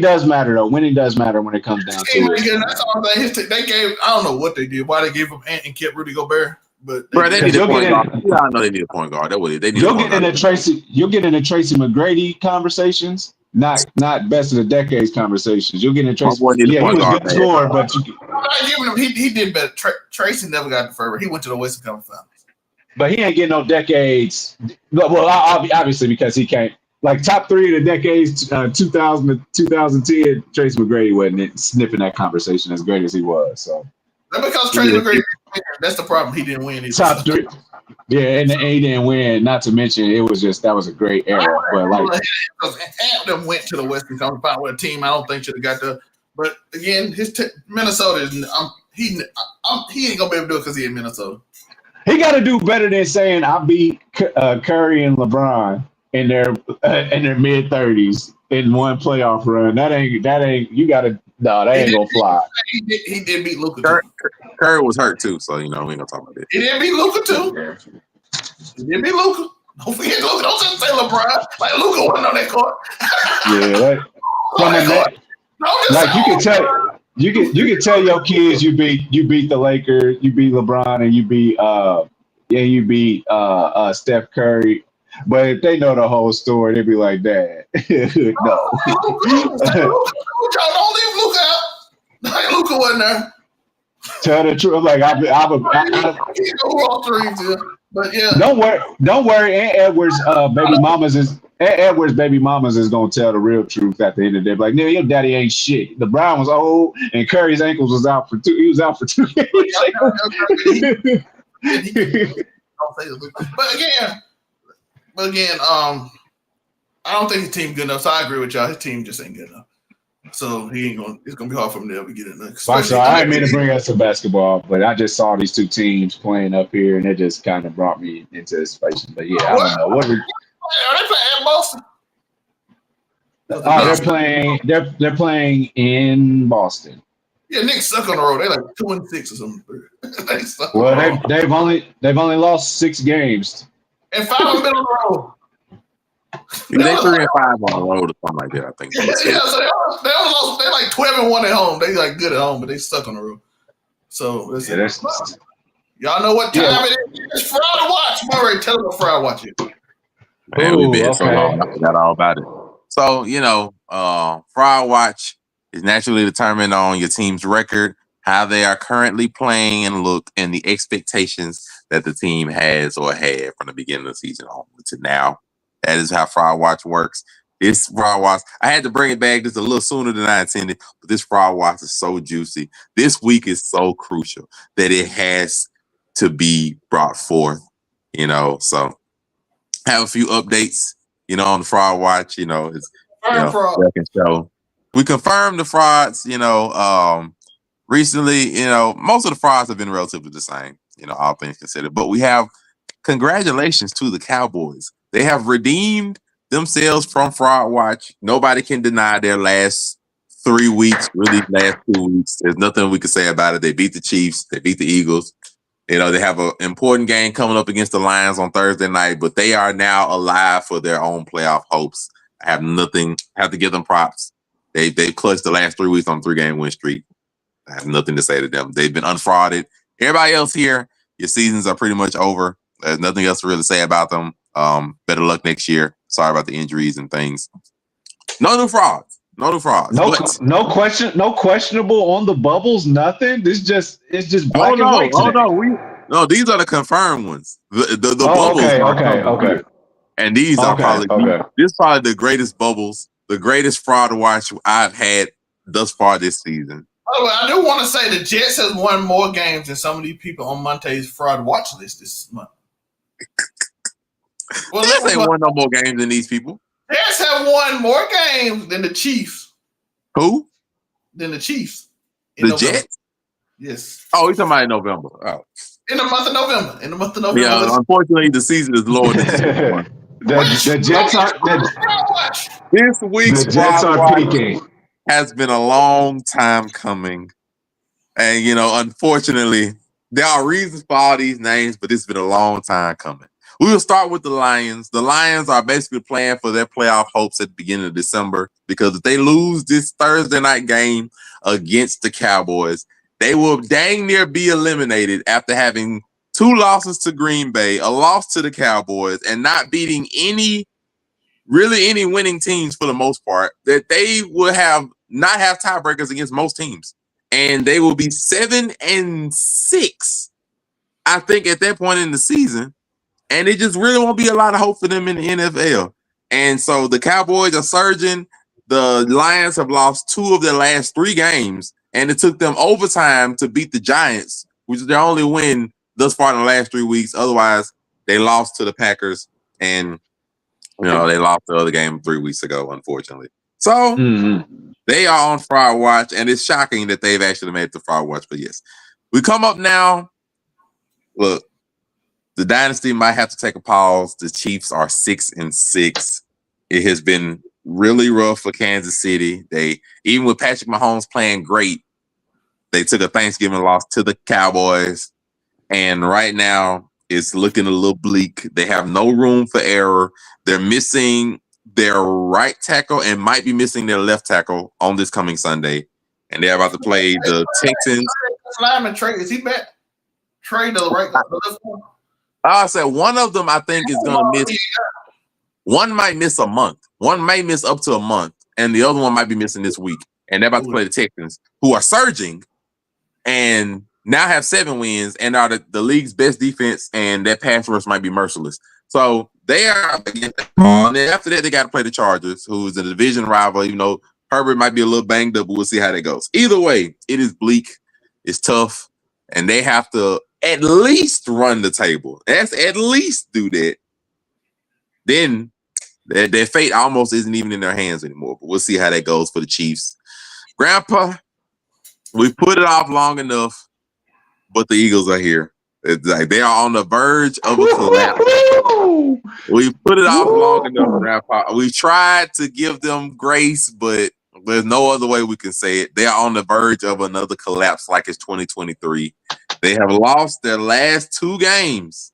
Speaker 5: does matter though. Winning does matter when it comes down to it.
Speaker 3: That's all I'm saying. They gave, I don't know what they did, why they gave him Ant and kept Rudy Gobert. But
Speaker 4: they need a point guard. Yeah, I know they need a point guard. That's what they need.
Speaker 5: You'll get into Tracy McGrady conversations, not best of the decades conversations. You'll get into Tracy. He was a good scorer, but
Speaker 3: I'm not giving him. He did better. Tracy never got the further. He went to the Western Conference Finals.
Speaker 5: But he ain't getting no decades. Well, obviously because he can't. Like top 3 of the decades, 2000 to 2010, Tracy McGrady wasn't sniffing that conversation as great as he was. So.
Speaker 3: Because Tracy McGrady, that's the problem. He didn't win.
Speaker 5: Top 3, yeah, and he didn't win. Not to mention, that was a great era. But like,
Speaker 3: because Ant went to the Western Conference Finals with a team I don't think should have got there. But again, Minnesota is he ain't gonna be able to do it because he in Minnesota.
Speaker 5: He got to do better than saying I beat Curry and LeBron in their mid 30s in one playoff run. That ain't you got to. No, that ain't gonna fly.
Speaker 3: He did beat Luka.
Speaker 4: Curry was hurt too, so we ain't gonna talk about that.
Speaker 3: He did beat Luka too. He did beat Luka. Don't forget Luka. Don't just say LeBron. Like Luka wasn't on that court.
Speaker 5: Like you can tell. You can tell your kids you beat the Lakers, you beat LeBron, and you beat Steph Curry. But if they know the whole story, they'd be like, "Dad, no."
Speaker 3: Don't leave Luka out. Like Luka wasn't there.
Speaker 5: Tell the truth. Like
Speaker 3: but yeah.
Speaker 5: Don't worry. Aunt Edwards' baby mamas is gonna tell the real truth at the end of the day. Like, no, your daddy ain't shit. LeBron was old, and Curry's ankles was out for 2. He was out for 2 games.
Speaker 3: But again, I don't think his team good enough. So I agree with y'all. His team just ain't good enough. So it's gonna be hard for him to ever get in there.
Speaker 5: So I didn't mean to bring us to basketball, but I just saw these 2 teams playing up here, and it just kind of brought me into this space. But yeah, I don't know
Speaker 3: Are they playing at Boston?
Speaker 5: Oh, they're playing in Boston.
Speaker 3: Yeah, Knicks suck on the road. They like 2-6 or something. They suck on
Speaker 5: Well,
Speaker 3: the road.
Speaker 5: they've only lost 6 games.
Speaker 3: And 5 of them been on the road.
Speaker 4: They 3-5 on the road or something like that. I think.
Speaker 3: Yeah, so they lost. They like 12-1 at home. They like good at home, but they suck on the road. So listen, y'all know what time it is. It's Friday Watch. Murray, tell them what Friday Watch is.
Speaker 4: Man, we've been so long. I forgot all about it. So, Friday Watch is naturally determined on your team's record, how they are currently playing and look, and the expectations that the team has or had from the beginning of the season on to now. That is how Friday Watch works. This Friday Watch, I had to bring it back just a little sooner than I intended, but this Friday Watch is so juicy. This week is so crucial that it has to be brought forth, so have a few updates, on the Fraud Watch, it's second show. We confirmed the frauds, recently, most of the frauds have been relatively the same, all things considered. But we have congratulations to the Cowboys. They have redeemed themselves from Fraud Watch. Nobody can deny their last 3 weeks, really last 2 weeks. There's nothing we can say about it. They beat the Chiefs. They beat the Eagles. They have an important game coming up against the Lions on Thursday night, but they are now alive for their own playoff hopes. I have to give them props. They clutched the last 3 weeks on a 3-game win streak. I have nothing to say to them. They've been unfrauded. Everybody else here, your seasons are pretty much over. There's nothing else to really say about them. Better luck next year. Sorry about the injuries and things. No new frauds. No
Speaker 5: questionable on the bubbles. Nothing. It's just black and white today.
Speaker 4: No, these are the confirmed ones. The bubbles.
Speaker 5: Okay.
Speaker 4: And these are this is probably the greatest bubbles, the greatest fraud watch I've had thus far this season.
Speaker 3: Oh, I do want to say the Jets has won more games than some of these people on Monte's fraud watch list this month.
Speaker 4: Well, Jets ain't won no more games than these people.
Speaker 3: Jets have won more games than the Chiefs.
Speaker 4: Who?
Speaker 3: Than the Chiefs.
Speaker 4: The Jets?
Speaker 3: Yes.
Speaker 4: Oh, you're talking about in November. Oh.
Speaker 3: In the month of November.
Speaker 4: Yeah, unfortunately, the season is lower than
Speaker 5: the Jets are.
Speaker 4: This week's
Speaker 5: Jets are peaking.
Speaker 4: Has been a long time coming. And, unfortunately, there are reasons for all these names, but it's been a long time coming. We will start with the Lions. The Lions are basically playing for their playoff hopes at the beginning of December, because if they lose this Thursday night game against the Cowboys, they will dang near be eliminated after having 2 losses to Green Bay, a loss to the Cowboys, and not beating any winning teams for the most part. That they will not have tiebreakers against most teams. And they will be 7-6, I think, at that point in the season. And it just really won't be a lot of hope for them in the NFL. And so the Cowboys are surging. The Lions have lost 2 of their last 3 games, and it took them overtime to beat the Giants, which is their only win thus far in the last 3 weeks. Otherwise, they lost to the Packers, and they lost the other game 3 weeks ago, unfortunately. So they are on Fraud Watch, and it's shocking that they've actually made the Fraud Watch. But yes, we come up now. Look, the dynasty might have to take a pause. The Chiefs are 6-6. It has been really rough for Kansas City. They, even with Patrick Mahomes playing great, they took a Thanksgiving loss to the Cowboys. And right now, it's looking a little bleak. They have no room for error. They're missing their right tackle and might be missing their left tackle on this coming Sunday. And they're about to play the Texans.
Speaker 3: Lineman Trey, is he back? Trey, the right guy.
Speaker 4: I said one of them I think is going to miss. One might miss a month. One may miss up to a month. And the other one might be missing this week. And they're about to play the Texans, who are surging and now have 7 wins and are the league's best defense, and their pass rush might be merciless. So they are against that. And then after that, they got to play the Chargers, who is a division rival. Herbert might be a little banged up, but we'll see how that goes. Either way, it is bleak. It's tough. And they have to at least run the table. That's at least do that. Then their fate almost isn't even in their hands anymore. But we'll see how that goes for the Chiefs. Grandpa, we put it off long enough, but the Eagles are here. It's like they are on the verge of a collapse. We put it off long enough, Grandpa. We tried to give them grace, but there's no other way we can say it. They are on the verge of another collapse like it's 2023. They have lost their last 2 games,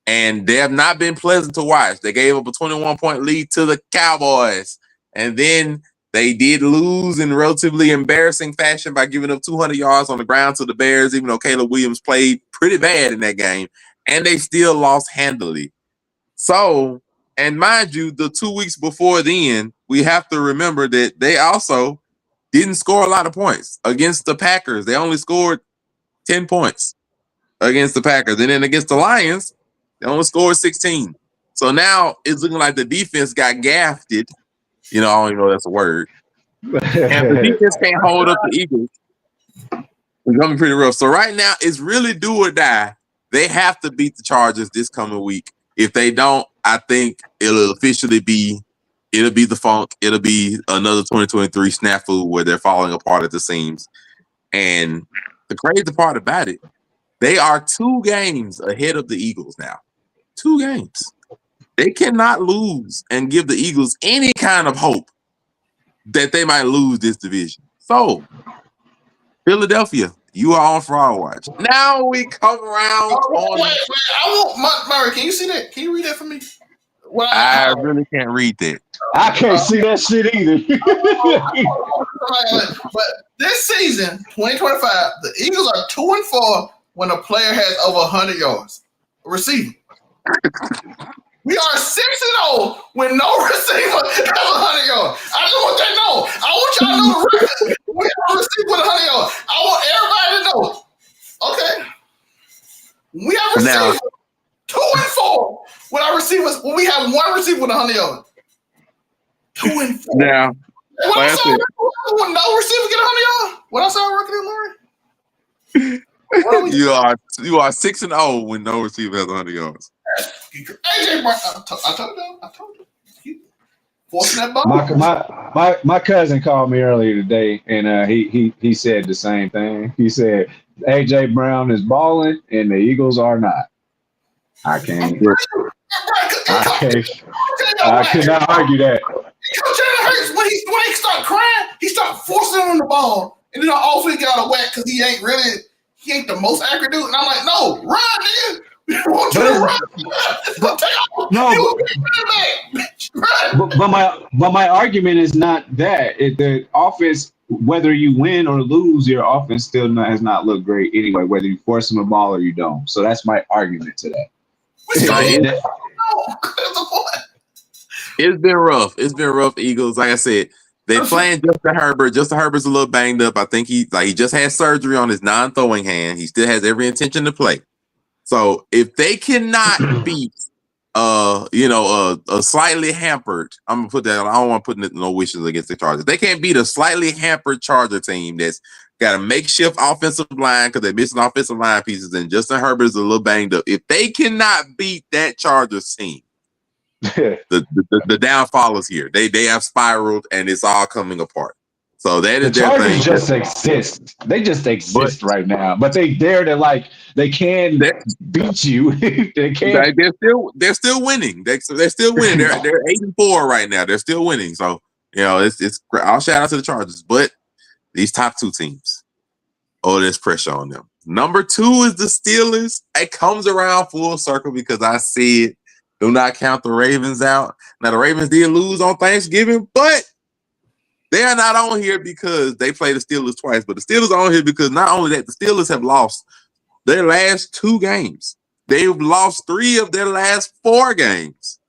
Speaker 4: and they have not been pleasant to watch. They gave up a 21-point lead to the Cowboys, and then they did lose in relatively embarrassing fashion by giving up 200 yards on the ground to the Bears, even though Caleb Williams played pretty bad in that game, and they still lost handily. So, and mind you, the 2 weeks before then, we have to remember that they also didn't score a lot of points against the Packers. They only scored 10 points against the Packers. And then against the Lions, they only scored 16. So now it's looking like the defense got gaffed. I don't even know if that's a word. And the defense can't hold up the Eagles. It's going to be pretty rough. So right now, it's really do or die. They have to beat the Chargers this coming week. If they don't, I think it'll officially be the funk. It'll be another 2023 snafu where they're falling apart at the seams. And the crazy part about it, they are 2 games ahead of the Eagles now. 2 games. They cannot lose and give the Eagles any kind of hope that they might lose this division. So, Philadelphia, you are on fraud watch. Now we come around on.
Speaker 3: Wait. I want Murray. Can you see that? Can you read that for me?
Speaker 4: I really can't read that.
Speaker 5: I can't see that shit either.
Speaker 3: But this season, 2025, the Eagles are 2-4 when a player has over 100 yards receiving. We are 6-0 when no receiver has 100 yards. I just want that to know. I want y'all to know the record. We have a receiver with 100 yards. I want everybody to know. Okay. We have a receiver 2-4 when we have 1 receiver with 100 yards. 2-4.
Speaker 4: Now,
Speaker 3: When no receiver get 100 yards, what else are I working in, Laurie?
Speaker 4: You are 6-0 when no receiver has 100 yards.
Speaker 3: AJ Brown, I told you. Forcing that ball.
Speaker 5: My cousin called me earlier today, and he said the same thing. He said AJ Brown is balling, and the Eagles are not. I cannot argue that.
Speaker 3: Coach Jalen Hurts, when he start crying, he start forcing on the ball, and then hopefully get out of whack because he ain't the most accurate dude. And I'm like, no, run, nigga. We want you to run.
Speaker 5: But my argument is not that. The offense, whether you win or lose, your offense still has not looked great anyway, whether you force them a ball or you don't. So that's my argument to that.
Speaker 4: It's been rough. It's been rough, Eagles. Like I said, they playing Justin Herbert. Justin Herbert's a little banged up. I think he just had surgery on his non-throwing hand. He still has every intention to play. So if they cannot beat a slightly hampered, I'm gonna put that. I don't want to put no wishes against the Chargers. They can't beat a slightly hampered Charger team that's got a makeshift offensive line because they're missing offensive line pieces, and Justin Herbert is a little banged up. If they cannot beat that Chargers team, the downfall is here. They have spiraled and it's all coming apart. So that is their thing.
Speaker 5: Just exist. They just exist right now, but they dare to they can beat you. They can.
Speaker 4: They're still winning. They're still winning. They're 8-4 right now. They're still winning. So it's. I'll shout out to the Chargers, but these top 2 teams, there's pressure on them. Number 2 is the Steelers. It comes around full circle because I said do not count the Ravens out. Now the Ravens did lose on Thanksgiving, but they are not on here because they played the Steelers twice, but the Steelers are on here because not only that, the Steelers have lost their last 2 games. They've lost 3 of their last 4 games.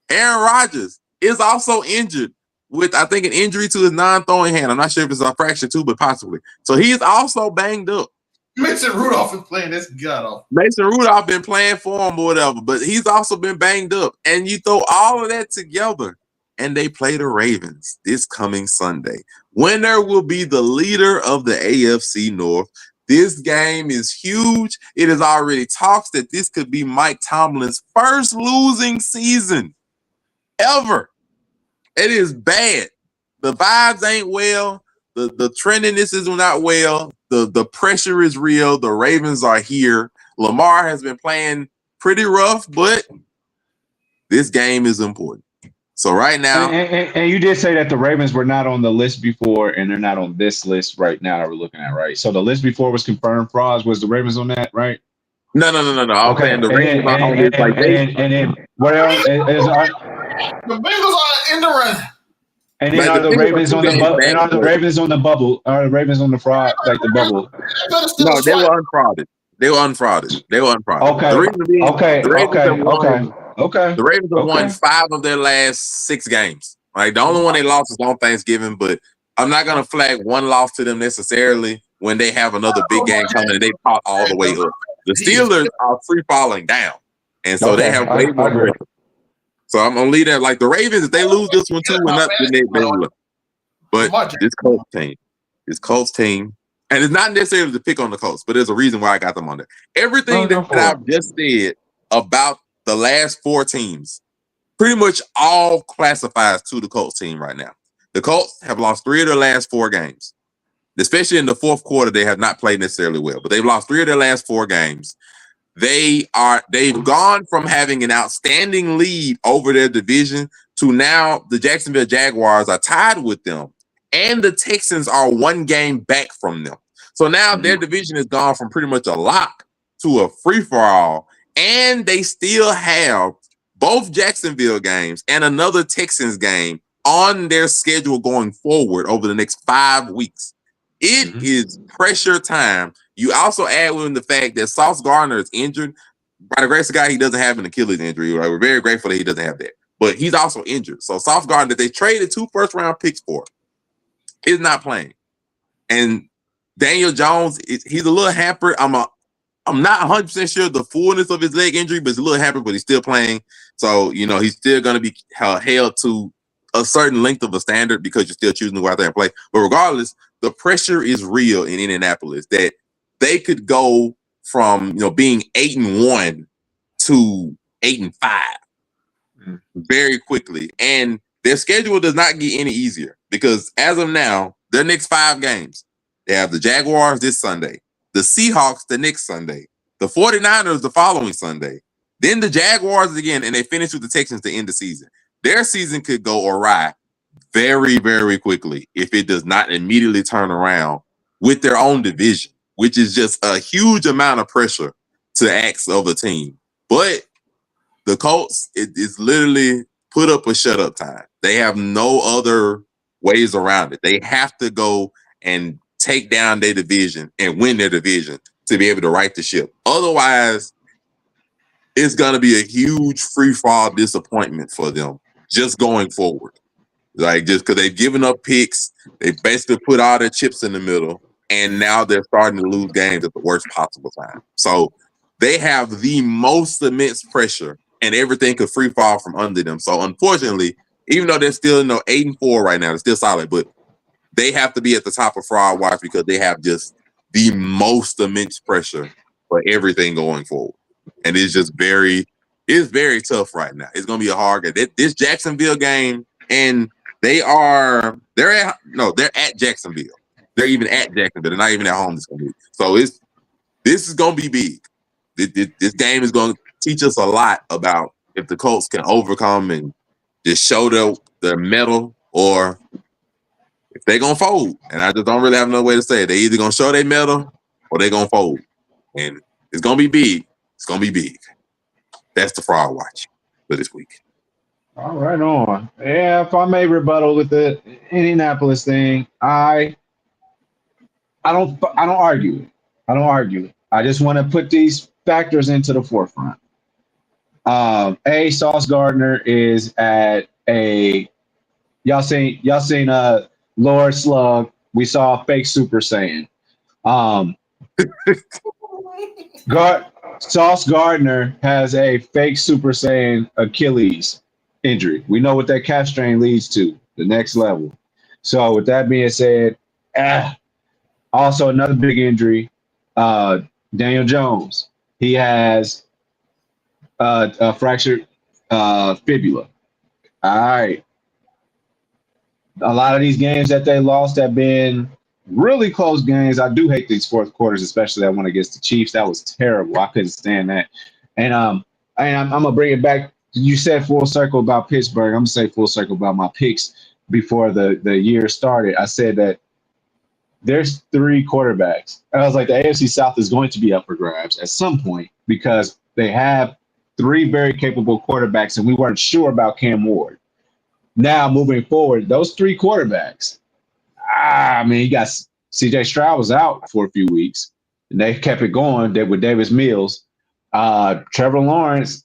Speaker 4: Aaron Rodgers is also injured with, I think, an injury to his non-throwing hand. I'm not sure if it's a fracture too, but possibly. So he's also banged up.
Speaker 3: Mason Rudolph is playing this god off.
Speaker 4: Mason Rudolph been playing for him or whatever, but he's also been banged up. And you throw all of that together, and they play the Ravens this coming Sunday. Winner will be the leader of the AFC North. This game is huge. It is already talks that this could be Mike Tomlin's first losing season ever. It is bad. The vibes ain't well. The trendiness is not well. The pressure is real. The Ravens are here. Lamar has been playing pretty rough, but this game is important. So right now,
Speaker 5: and you did say that the Ravens were not on the list before, and they're not on this list right now that we're looking at, right? So the list before was confirmed frauds. Was the Ravens on that, right?
Speaker 4: no. I'm saying
Speaker 5: Okay,
Speaker 4: the Ravens are on this like
Speaker 5: and then what else is
Speaker 3: The Bengals are in the running.
Speaker 5: and then
Speaker 4: like
Speaker 5: are
Speaker 4: the
Speaker 5: the
Speaker 4: Bengals are
Speaker 5: Ravens
Speaker 4: 2
Speaker 5: on the
Speaker 4: games
Speaker 5: and
Speaker 4: back.
Speaker 5: are the Ravens on the bubble? Are the Ravens on the fraud like the bubble?
Speaker 3: Better still
Speaker 4: No,
Speaker 3: a
Speaker 4: they
Speaker 3: swipe.
Speaker 4: were unfrauded. The
Speaker 5: Okay,
Speaker 4: reason being,
Speaker 5: okay,
Speaker 4: the Ravens have
Speaker 5: okay, okay,
Speaker 4: won.
Speaker 5: okay,
Speaker 4: The Ravens have won
Speaker 5: okay.
Speaker 4: 5 of their last 6 games. Like the only one they lost was on Thanksgiving, but I'm not gonna flag one loss to them necessarily when they have another big game coming and they caught all the way up. The Steelers are free falling down, and so they
Speaker 5: Okay,
Speaker 4: have way
Speaker 5: I
Speaker 4: more
Speaker 5: agree.
Speaker 4: pressure. So I'm gonna leave that like the Ravens. If they lose this one too, we're not then they will. But
Speaker 3: Lamar Jackson.
Speaker 4: this Colts team, and it's not necessarily to pick on the Colts, but there's a reason why I got them on there. Everything
Speaker 5: Go
Speaker 4: that
Speaker 5: for it.
Speaker 4: I've just said about the last 4 teams pretty much all classifies to the Colts team right now. The Colts have lost 3 of their last 4 games. Especially in the fourth quarter, they have not played necessarily well, but they've lost 3 of their last 4 games. They've gone from having an outstanding lead over their division to now the Jacksonville Jaguars are tied with them, and the Texans are 1 game back from them. So now their division has gone from pretty much a lock to a free-for-all, and they still have both Jacksonville games and another Texans game on their schedule going forward over the next 5 weeks. It is pressure time. You also add in the fact that Sauce Gardner is injured. By the grace of God, he doesn't have an Achilles injury. Right? We're very grateful that he doesn't have that. But he's also injured. So Sauce Gardner, that they traded 2 first-round picks for, is not playing. And Daniel Jones, he's a little hampered. I'm not 100% sure the fullness of his leg injury, but he's a little hampered, but he's still playing. So, he's still going to be held to a certain length of a standard because you're still choosing to go out there and play. But regardless, the pressure is real in Indianapolis that they could go from being 8-1 to 8-5 very quickly, and their schedule does not get any easier because as of now, their next 5 games, they have the Jaguars this Sunday, the Seahawks the next Sunday, the 49ers the following Sunday, then the Jaguars again, and they finish with the Texans to end the season. Their season could go awry very, very quickly if it does not immediately turn around with their own division, which is just a huge amount of pressure to ask of a team. But the Colts, it is literally put up or shut up time. They have no other ways around it. They have to go and take down their division and win their division to be able to right the ship. Otherwise, it's going to be a huge free fall disappointment for them just going forward. Like, just because they've given up picks, they basically put all their chips in the middle, and now they're starting to lose games at the worst possible time. So they have the most immense pressure, and everything could free fall from under them. So unfortunately, even though they're still 8-4 right now, they're still solid, but they have to be at the top of fraud watch because they have just the most immense pressure for everything going forward. And it's just very tough right now. It's going to be a hard game. This Jacksonville game, and they're at Jacksonville. They're even at Jacksonville. They're not even at home this week. So this is going to be big. This game is going to teach us a lot about if the Colts can overcome and just show their mettle, or if they're going to fold. And I just don't really have no way to say it. They're either going to show their mettle or they're going to fold. And it's going to be big. It's going to be big. That's the fraud watch for this week.
Speaker 5: All right, on. Yeah, if I may rebuttal with the Indianapolis thing, I don't argue. I don't argue. I just want to put these factors into the forefront. Sauce Gardner is at a y'all seen Lord Slug. We saw fake Super Saiyan. Sauce Gardner has a fake Super Saiyan Achilles injury. We know what that calf strain leads to, the next level. So with that being said, also another big injury, Daniel Jones. He has a fractured fibula. All right. A lot of these games that they lost have been really close games. I do hate these fourth quarters, especially that one against the Chiefs. That was terrible. I couldn't stand that. And I'm gonna bring it back. You said full circle about Pittsburgh. I'm gonna say full circle about my picks before the year started. I said that there's three quarterbacks. I was like, the AFC South is going to be up for grabs at some point because they have three very capable quarterbacks, and we weren't sure about Cam Ward. Now, moving forward, those three quarterbacks, I mean, you got CJ Stroud was out for a few weeks, and they kept it going with Davis Mills. Trevor Lawrence,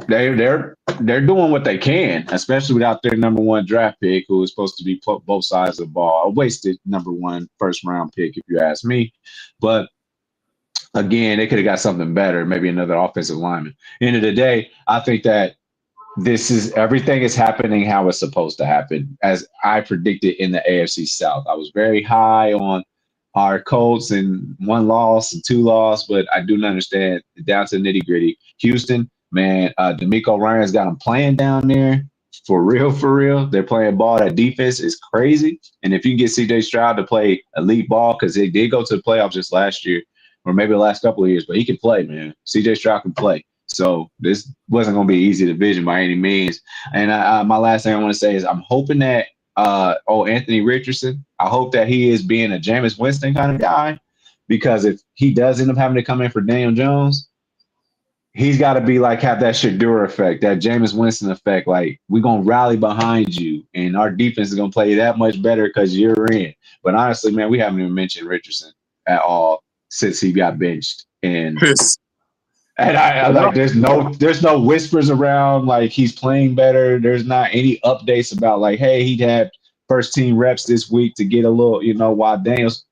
Speaker 5: they're doing what they can, especially without their number one draft pick, who was supposed to be both sides of the ball. A wasted number one first round pick, if you ask me. But again, they could have got something better, maybe another offensive lineman. End of the day, I think that everything is happening how it's supposed to happen, as I predicted in the AFC South. I was very high on our Colts and one loss and two loss, but I do not understand down to the nitty gritty. Houston, man, D'Amico Ryan's got them playing down there for real, for real. They're playing ball. That defense is crazy. And if you can get CJ Stroud to play elite ball, because they did go to the playoffs just last year, or maybe the last couple of years, but he can play, man. CJ Stroud can play. So this wasn't going to be an easy division by any means. And my last thing I want to say is I'm hoping that Anthony Richardson, I hope that he is being a Jameis Winston kind of guy, because if he does end up having to come in for Daniel Jones, he's got to be like have that Shadura effect, that Jameis Winston effect. Like, we're going to rally behind you, and our defense is going to play that much better because you're in. But honestly, man, we haven't even mentioned Richardson at all since he got benched. And I like there's no whispers around like he's playing better. There's not any updates about like, hey, he had first team reps this week to get a little, while Daniels.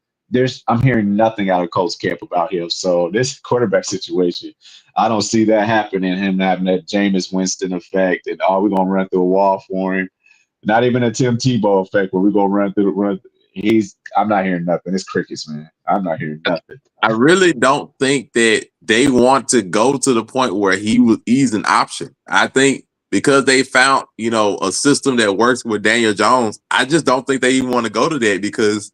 Speaker 5: I'm hearing nothing out of Colts camp about him. So this quarterback situation, I don't see that happening. Him having that Jameis Winston effect, and we're gonna run through a wall for him. Not even a Tim Tebow effect where we're gonna run through the run. I'm not hearing nothing. It's crickets, man. I'm not hearing nothing.
Speaker 4: I really don't think that they want to go to the point where he's an option. I think because they found, a system that works with Daniel Jones, I just don't think they even want to go to that because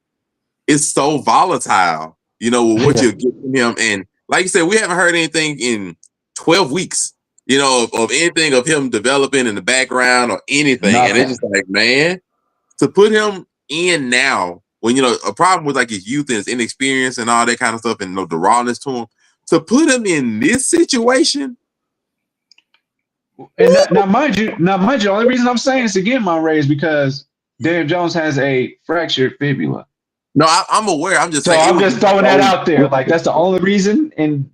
Speaker 4: it's so volatile, with what you're giving him. And like you said, we haven't heard anything in 12 weeks, of anything of him developing in the background or anything. Nothing. And it's just like, man, to put him in now when a problem with like his youth and his inexperience and all that kind of stuff and the rawness to him, to put him in this situation.
Speaker 5: And now mind you, the only reason I'm saying this again, Monterey, is because Daniel Jones has a fractured fibula.
Speaker 4: No, I'm aware. I'm just
Speaker 5: saying. I'm just throwing that out there. Like, that's the only reason. And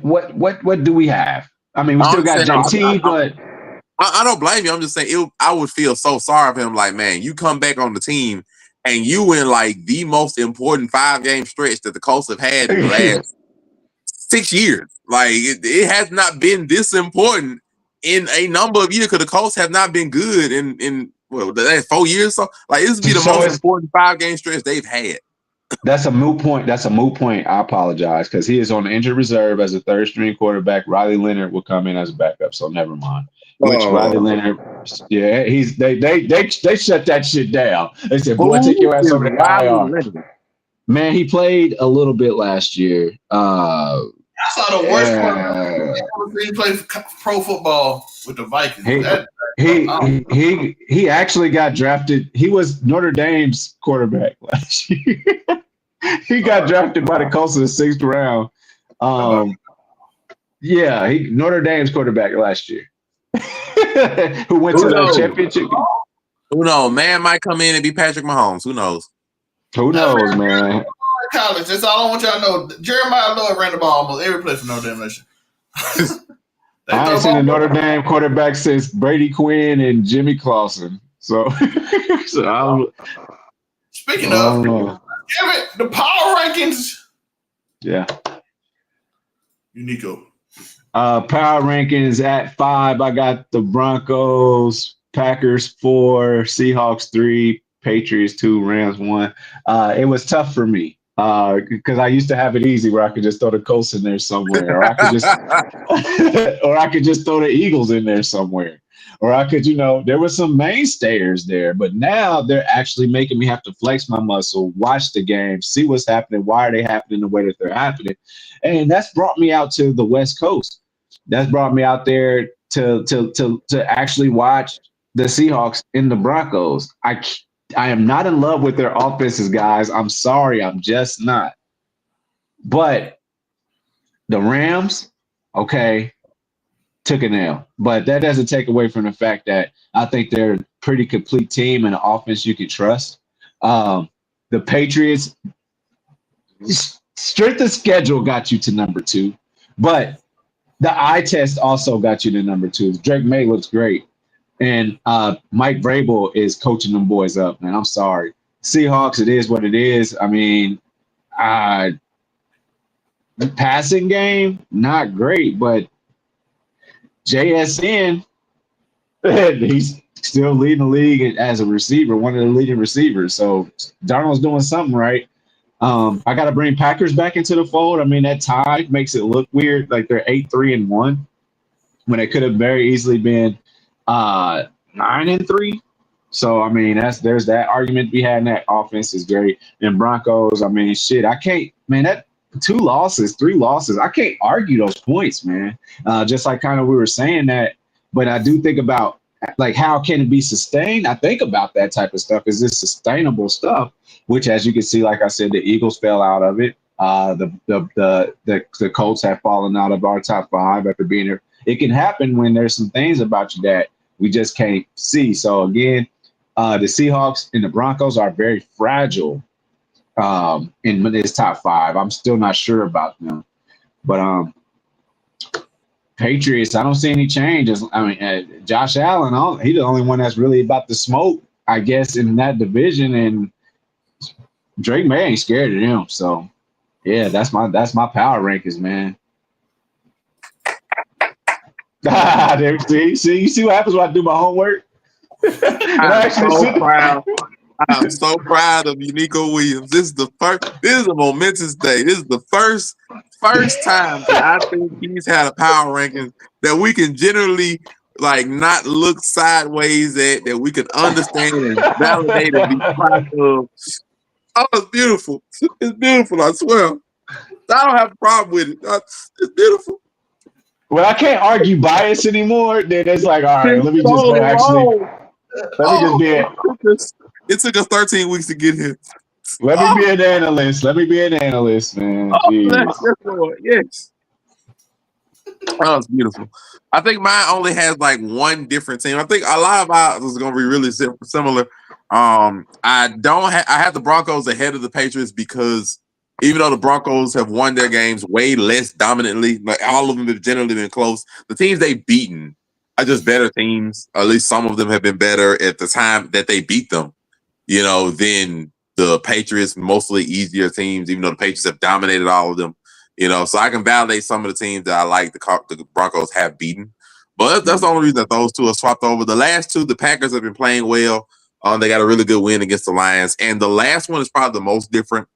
Speaker 5: what do we have? I mean, we still got JT, but
Speaker 4: I don't blame you. I'm just saying I would feel so sorry for him. Like, man, you come back on the team and you in like the most important 5-game stretch that the Colts have had in the last 6 years. Like, it has not been this important in a number of years because the Colts have not been good in the last 4 years. So, like, this would be the most important 5-game stretch they've had.
Speaker 5: That's a moot point. I apologize because he is on the injured reserve as a third-string quarterback. Riley Leonard will come in as a backup, so never mind. Riley Leonard, yeah, they shut that shit down. They said, "Boy, take your ass over to IR." Man, he played a little bit last year.
Speaker 3: I saw the worst part. He played pro football with the Vikings.
Speaker 5: He actually got drafted. He was Notre Dame's quarterback last year. He got drafted by the Colts in the 6th round. Notre Dame's quarterback last year. Who went to the championship?
Speaker 4: Who knows? Man might come in and be Patrick Mahomes. Who knows?
Speaker 5: Who knows, man?
Speaker 3: College. That's all I want y'all to know. Jeremiah Lord ran the ball almost every play for Notre Dame nation.
Speaker 5: I ain't seen a Notre Dame quarterback since Brady Quinn and Jimmy Clausen. So,
Speaker 3: Speaking of, damn it, the power rankings.
Speaker 5: Yeah.
Speaker 3: Unico.
Speaker 5: Power rankings at 5. I got the Broncos, Packers 4, Seahawks 3, Patriots 2, Rams 1. It was tough for me because I used to have it easy where I could just throw the Colts in there somewhere, or I could just throw the Eagles in there somewhere. or I could, there were some mainstayers there, but now they're actually making me have to flex my muscle, watch the game, see what's happening, why are they happening the way that they're happening, and that's brought me out to the West Coast. That's brought me out there to actually watch the Seahawks and the Broncos. I am not in love with their offenses, guys. I'm sorry, I'm just not. But the Rams, okay, took an L. But that doesn't take away from the fact that I think they're a pretty complete team and an offense you can trust. The Patriots, strength of schedule got you to number 2, but the eye test also got you to number 2. Drake May looks great. And Mike Vrabel is coaching them boys up, man. I'm sorry. Seahawks, it is what it is. I mean, the passing game, not great, but JSN, he's still leading the league as a receiver, one of the leading receivers. So Darnold's doing something right. I got to bring Packers back into the fold. I mean, that tie makes it look weird, like they're 8-3-1 when it could have very easily been 9-3. So I mean, there's that argument to be had. And that offense is great. And Broncos, I mean, shit, I can't, man. That 2 losses, 3 losses, I can't argue those points, man. Just like kind of we were saying that, but I do think about like how can it be sustained? I think about that type of stuff. Is this sustainable stuff? Which, as you can see, like I said, the Eagles fell out of it. The Colts have fallen out of our top 5 after being there. It can happen when there's some things about you that we just can't see. So again, the Seahawks and the Broncos are very fragile in this top 5. I'm still not sure about them, but Patriots, I don't see any changes. I mean, Josh Allen, he's the only one that's really about the smoke, I guess, in that division, and Drake May ain't scared of him. So yeah, that's my power rankings, man. You see what happens when I do my homework?
Speaker 4: I'm so proud of you, Nico Williams. This is a momentous day. This is the first time that I think he's had a power ranking that we can generally like not look sideways at, that we can understand and validate and be proud of. Oh, it's beautiful. It's beautiful, I swear. I don't have a problem with it. It's beautiful.
Speaker 5: When I can't argue bias anymore, then it's like, all right, let me just be
Speaker 4: it took us 13 weeks to get here.
Speaker 5: Let me be an analyst. Let me be an analyst, man.
Speaker 4: Yes. Oh, it's beautiful. I think mine only has like one different team. I think a lot of ours is going to be really similar. I have the Broncos ahead of the Patriots because even though the Broncos have won their games way less dominantly, like all of them have generally been close, the teams they've beaten are just better teams. At least some of them have been better at the time that they beat them, than the Patriots, mostly easier teams, even though the Patriots have dominated all of them. So I can validate some of the teams that I like the Broncos have beaten. But that's the only reason that those 2 are swapped over. The last 2, the Packers have been playing well. They got a really good win against the Lions. And the last one is probably the most different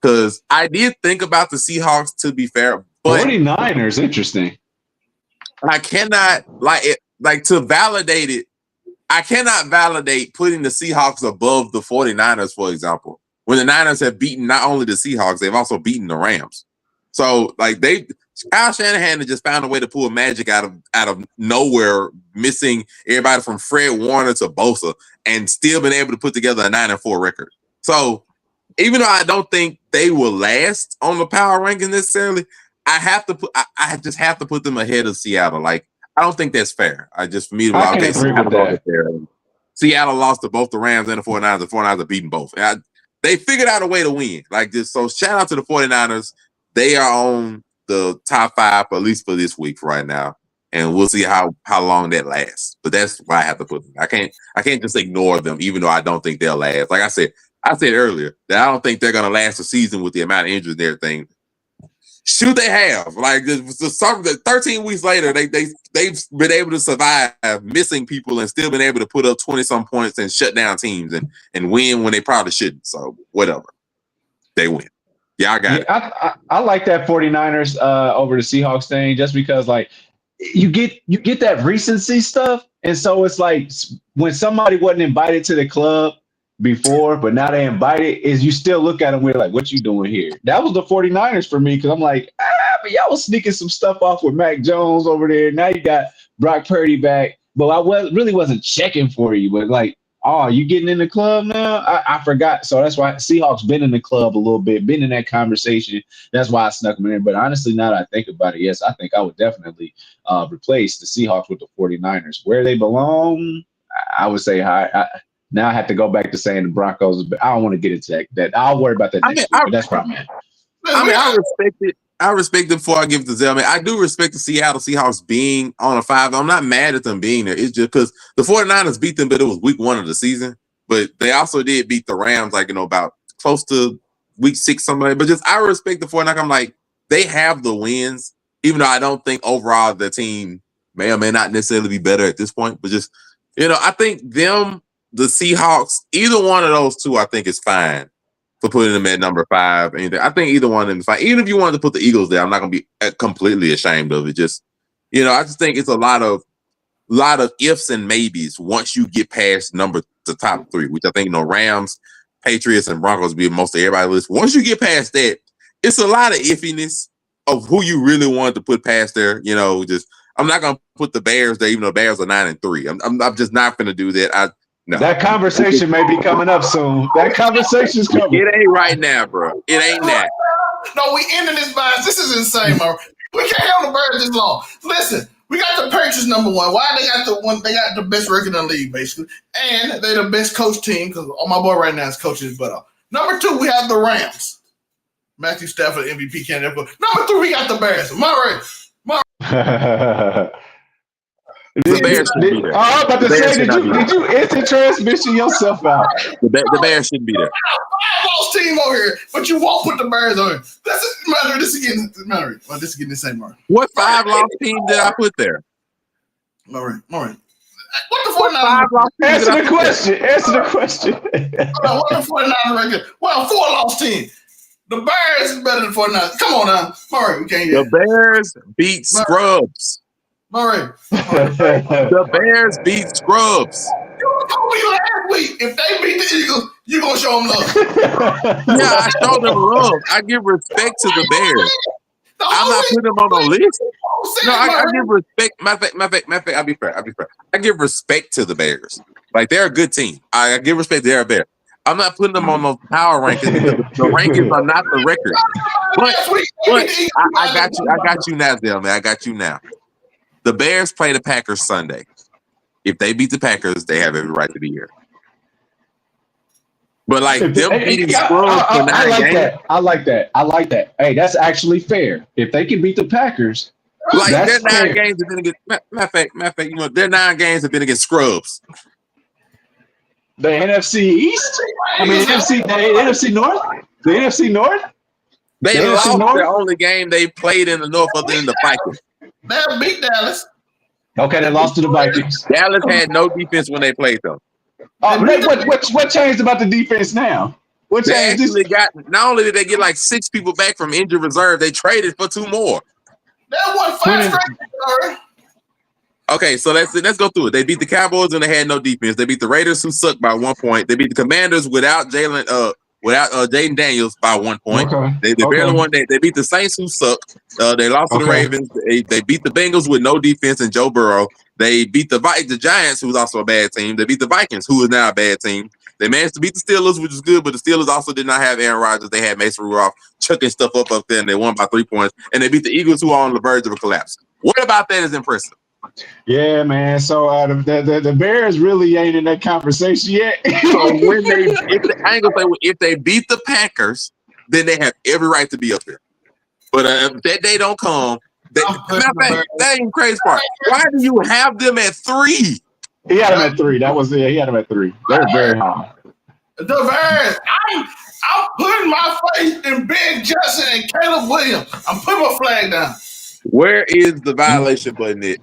Speaker 4: because I did think about the Seahawks, to be fair. But
Speaker 5: 49ers, interesting.
Speaker 4: I cannot, to validate it, I cannot validate putting the Seahawks above the 49ers, for example, when the Niners have beaten not only the Seahawks, they've also beaten the Rams. So, Kyle Shanahan has just found a way to pull magic out of nowhere, missing everybody from Fred Warner to Bosa, and still been able to put together a 9-4 record. So, even though I don't think they will last on the power ranking necessarily, I just have to put them ahead of Seattle. I don't think that's fair. Seattle lost to both the Rams and the 49ers. The 49ers are beating both. They figured out a way to win. So shout out to the 49ers. They are on the top 5, at least for this week right now. And we'll see how long that lasts. But that's why I have to put them. I can't just ignore them, even though I don't think they'll last. Like I said earlier that I don't think they're gonna last a season with the amount of injuries and everything. Should they have 13 weeks later, they've been able to survive missing people and still been able to put up 20-some points and shut down teams and win when they probably shouldn't. So whatever, they win. Yeah, I got it.
Speaker 5: I like that 49ers over the Seahawks thing just because you get that recency stuff, And so it's like when somebody wasn't invited to the club before, but now they invited, is you still look at them with like, what you doing here? That was the 49ers for me because I'm like, but y'all was sneaking some stuff off with Mac Jones over there. Now you got Brock Purdy back, but really wasn't checking for you. But like, oh, you getting in the club now? I forgot. So that's why Seahawks been in the club a little bit, been in that conversation. That's why I snuck them in. But honestly, now that I think about it, yes, I think I would definitely replace the Seahawks with the 49ers. Where they belong, I would say now I have to go back to saying the Broncos, but I don't want to get into that. I'll worry about that next week, but that's probably man.
Speaker 4: I respect it. I respect it before I give it to Zell. I mean, I do respect the Seattle Seahawks being on a 5. I'm not mad at them being there. It's just because the 49ers beat them, but it was week 1 of the season. But they also did beat the Rams, like, about close to week 6, somebody. But just I respect the 49ers. I'm like, they have the wins, even though I don't think overall the team may or may not necessarily be better at this point. But just, I think them, the Seahawks, either one of those two, I think is fine for putting them at number 5. Anything. I think either one of them is fine. Even if you wanted to put the Eagles there, I'm not going to be completely ashamed of it. Just, I just think it's a lot of ifs and maybes once you get past the top 3, which I think, Rams, Patriots, and Broncos be most of everybody's list. Once you get past that, it's a lot of iffiness of who you really wanted to put past there. Just I'm not going to put the Bears there, even though the Bears are 9-3. I'm just not going to do that. No.
Speaker 5: That conversation may be coming up soon. That conversation's coming.
Speaker 4: It ain't right now, bro. It ain't that.
Speaker 3: No, we ending this bias. This is insane, bro. We can't have the Bears this long. Listen, we got the Patriots number 1. Why they got the one? They got the best record in the league, basically, and they're the best coach team because my boy right now is coaching his butt off. Number 2, we have the Rams. Matthew Stafford, MVP candidate. Number 3, we got the Bears. Am I right?
Speaker 4: The Bears should be there.
Speaker 5: I was about to say, did you instant transmission yourself out?
Speaker 4: The Bears shouldn't be there.
Speaker 3: 5-loss team over here, but you won't put the Bears on here. This is getting the same mark.
Speaker 4: What 5-loss team did I put there?
Speaker 3: All right. What the 49ers?
Speaker 5: Answer the question.
Speaker 3: What the 49ers record? Well, 4-loss team. The Bears is better than 49ers. Come on now. All right, we can't hear.
Speaker 4: The Bears beat Scrubs.
Speaker 3: All right.
Speaker 4: The Bears beat Scrubs.
Speaker 3: You told me last week if they beat the Eagles, you're going to show them love.
Speaker 4: Yeah, I show them love. I give respect to the Bears. I'm not putting them on the list. No, I give respect. Matter of fact, I'll be fair. I give respect to the Bears. Like, they're a good team. I give respect to their Bears. I'm not putting them on those power rankings because the rankings are not the record. But I got you now, Dale, man. I got you now. The Bears play the Packers Sunday. If they beat the Packers, they have every right to be here. But like them beating Scrubs for 9 games.
Speaker 5: I like that. Hey, that's actually fair. If they can beat the Packers,
Speaker 4: like their 9 games have been against. Matter of fact, their 9 games have been against Scrubs.
Speaker 5: The NFC East. I mean, the NFC North. The NFC North.
Speaker 4: They lost the only game they played in the North other than the Vikings.
Speaker 3: They beat Dallas.
Speaker 5: Okay, they lost to the Vikings.
Speaker 4: Dallas had no defense when they played them.
Speaker 5: What changed about the defense now? What changed?
Speaker 4: They actually not only did they get like 6 people back from injured reserve, they traded for 2 more.
Speaker 3: That won 5 straight.
Speaker 4: Okay, so let's go through it. They beat the Cowboys when they had no defense. They beat the Raiders, who sucked, by 1 point. They beat the Commanders without Jaden Daniels by 1 point. Okay. They barely won. They beat the Saints, who suck. They lost to the Ravens. They beat the Bengals with no defense and Joe Burrow. They beat the Giants, who's also a bad team. They beat the Vikings, who is now a bad team. They managed to beat the Steelers, which is good, but the Steelers also did not have Aaron Rodgers. They had Mason Rudolph chucking stuff up there, and they won by 3 points. And they beat the Eagles, who are on the verge of a collapse. What about that is impressive?
Speaker 5: Yeah, man. So the Bears really ain't in that conversation yet.
Speaker 4: So if they beat the Packers, then they have every right to be up there. But if that day don't come, that ain't crazy part. Why do you have them at 3?
Speaker 5: He had them at 3. He had them at 3. They were very high.
Speaker 3: The Bears. I'm putting my faith in Ben Johnson and Caleb Williams. I'm putting my flag down.
Speaker 4: Where is the violation button at?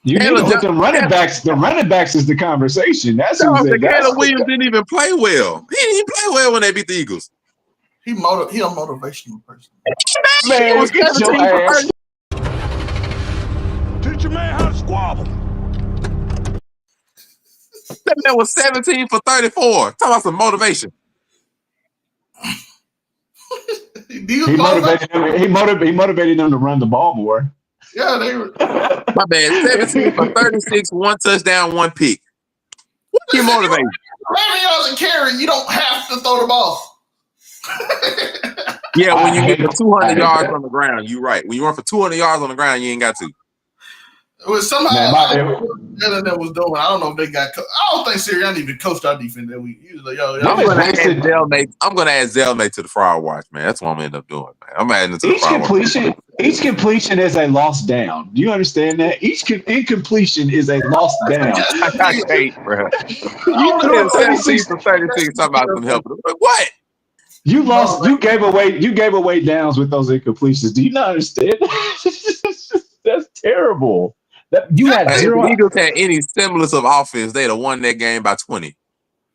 Speaker 5: You need to put the running backs. The running backs is the conversation. That's
Speaker 4: Caleb Williams didn't even play well. He didn't even play well when they beat the Eagles.
Speaker 3: He a motivational person.
Speaker 5: Man, get your ass.
Speaker 6: Teach your man how to squabble.
Speaker 4: That man was 17 for 34. Talk about some motivation.
Speaker 5: He motivated them to run the ball more.
Speaker 3: Yeah, they were.
Speaker 4: My bad. 17 for 36, 1 touchdown, 1 pick. What you motivated?
Speaker 3: 11 yards and carry, you don't have to throw the ball.
Speaker 4: Yeah, when you
Speaker 5: I
Speaker 4: get
Speaker 5: hate-
Speaker 4: for 200
Speaker 5: I hate
Speaker 4: yards
Speaker 5: that.
Speaker 4: on the ground, you're right. When you run for 200 yards on the ground, you ain't got to.
Speaker 3: It was somehow
Speaker 5: Man,
Speaker 3: I don't know what that was doing. I don't know if they got. I don't think Sirianni even coached our defense that week. He was like, yo,
Speaker 5: Them
Speaker 4: I'm
Speaker 5: is
Speaker 4: gonna add
Speaker 5: wasted.
Speaker 4: Zelmay to the Friar Watch, man. That's what I'm gonna end up doing, man. I'm adding it to the Friar Watch.
Speaker 5: Each completion is a lost down. Do you understand that? Each incompletion is a lost down.
Speaker 4: I can't, bro.
Speaker 5: You threw
Speaker 4: 17
Speaker 5: 36.
Speaker 4: for 36 talking about them helping. What?
Speaker 5: You lost. You gave away downs with those incompletions. Do you not understand? That's terrible. That you had
Speaker 4: If the
Speaker 5: zero.
Speaker 4: Eagles had any semblance of offense, they'd have won that game by 20.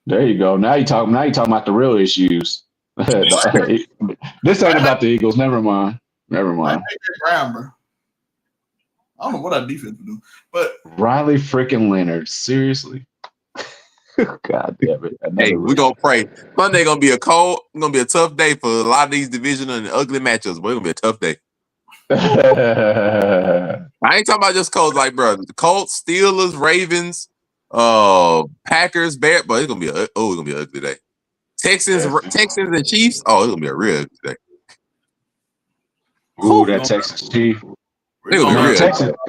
Speaker 5: There you go. Now you talking about the real issues. This ain't about the Eagles. Never mind.
Speaker 3: I take that ground, bro. I don't know what our defense would do, but
Speaker 5: Riley freaking Leonard. Seriously. God damn it.
Speaker 4: Hey, we're gonna pray. Monday gonna be a tough day for a lot of these divisional and ugly matchups, but it's gonna be a tough day. I ain't talking about just Colts, like, bro, the Colts, Steelers, Ravens, Packers, Bears, but it's gonna be an ugly day. Texans and Chiefs, it's gonna be a real ugly day.
Speaker 5: Ooh, that Texas Chief.
Speaker 4: It's gonna be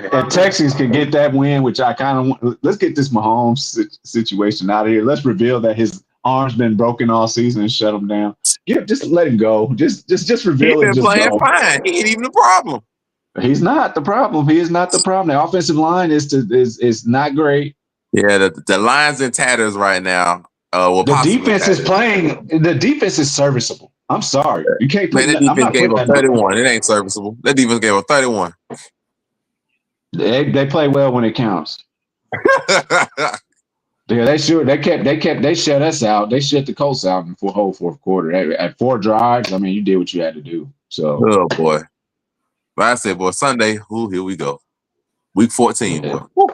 Speaker 4: real.
Speaker 5: Texans can get that win, which I kind of want. Let's get this Mahomes situation out of here. Let's reveal that his arm's been broken all season and shut him down. Just let him go. Just reveal it.
Speaker 4: He's been playing fine. He ain't even the problem.
Speaker 5: He's not the problem. He is not the problem. The offensive line is not great.
Speaker 4: Yeah, the line's in tatters right now.
Speaker 5: The defense is playing. The defense is serviceable. I'm sorry, you can't put.
Speaker 4: Man, that defense gave up 31. It ain't serviceable. That defense gave up 31.
Speaker 5: They play well when it counts. Yeah, they shut us out. They shut the Colts out in the whole fourth quarter. At 4 drives, I mean, you did what you had to do. So,
Speaker 4: oh boy. But I said, boy, Sunday, here we go. Week 14,
Speaker 5: yeah.
Speaker 4: boy.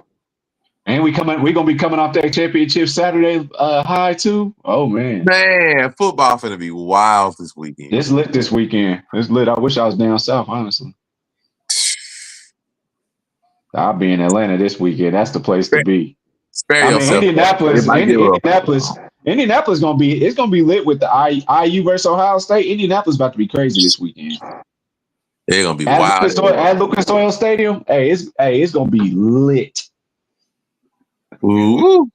Speaker 5: And we're gonna be coming off that championship Saturday high too. Oh man.
Speaker 4: Man, football finna be wild this weekend.
Speaker 5: It's lit this weekend. It's lit. I wish I was down south, honestly. I'll be in Atlanta this weekend. That's the place to be.
Speaker 4: Spare yourself.
Speaker 5: Indianapolis gonna be lit with the IU versus Ohio State. Indianapolis about to be crazy this weekend.
Speaker 4: They're gonna be wild.
Speaker 5: At Lucas Oil Stadium, it's gonna be lit.
Speaker 4: Ooh.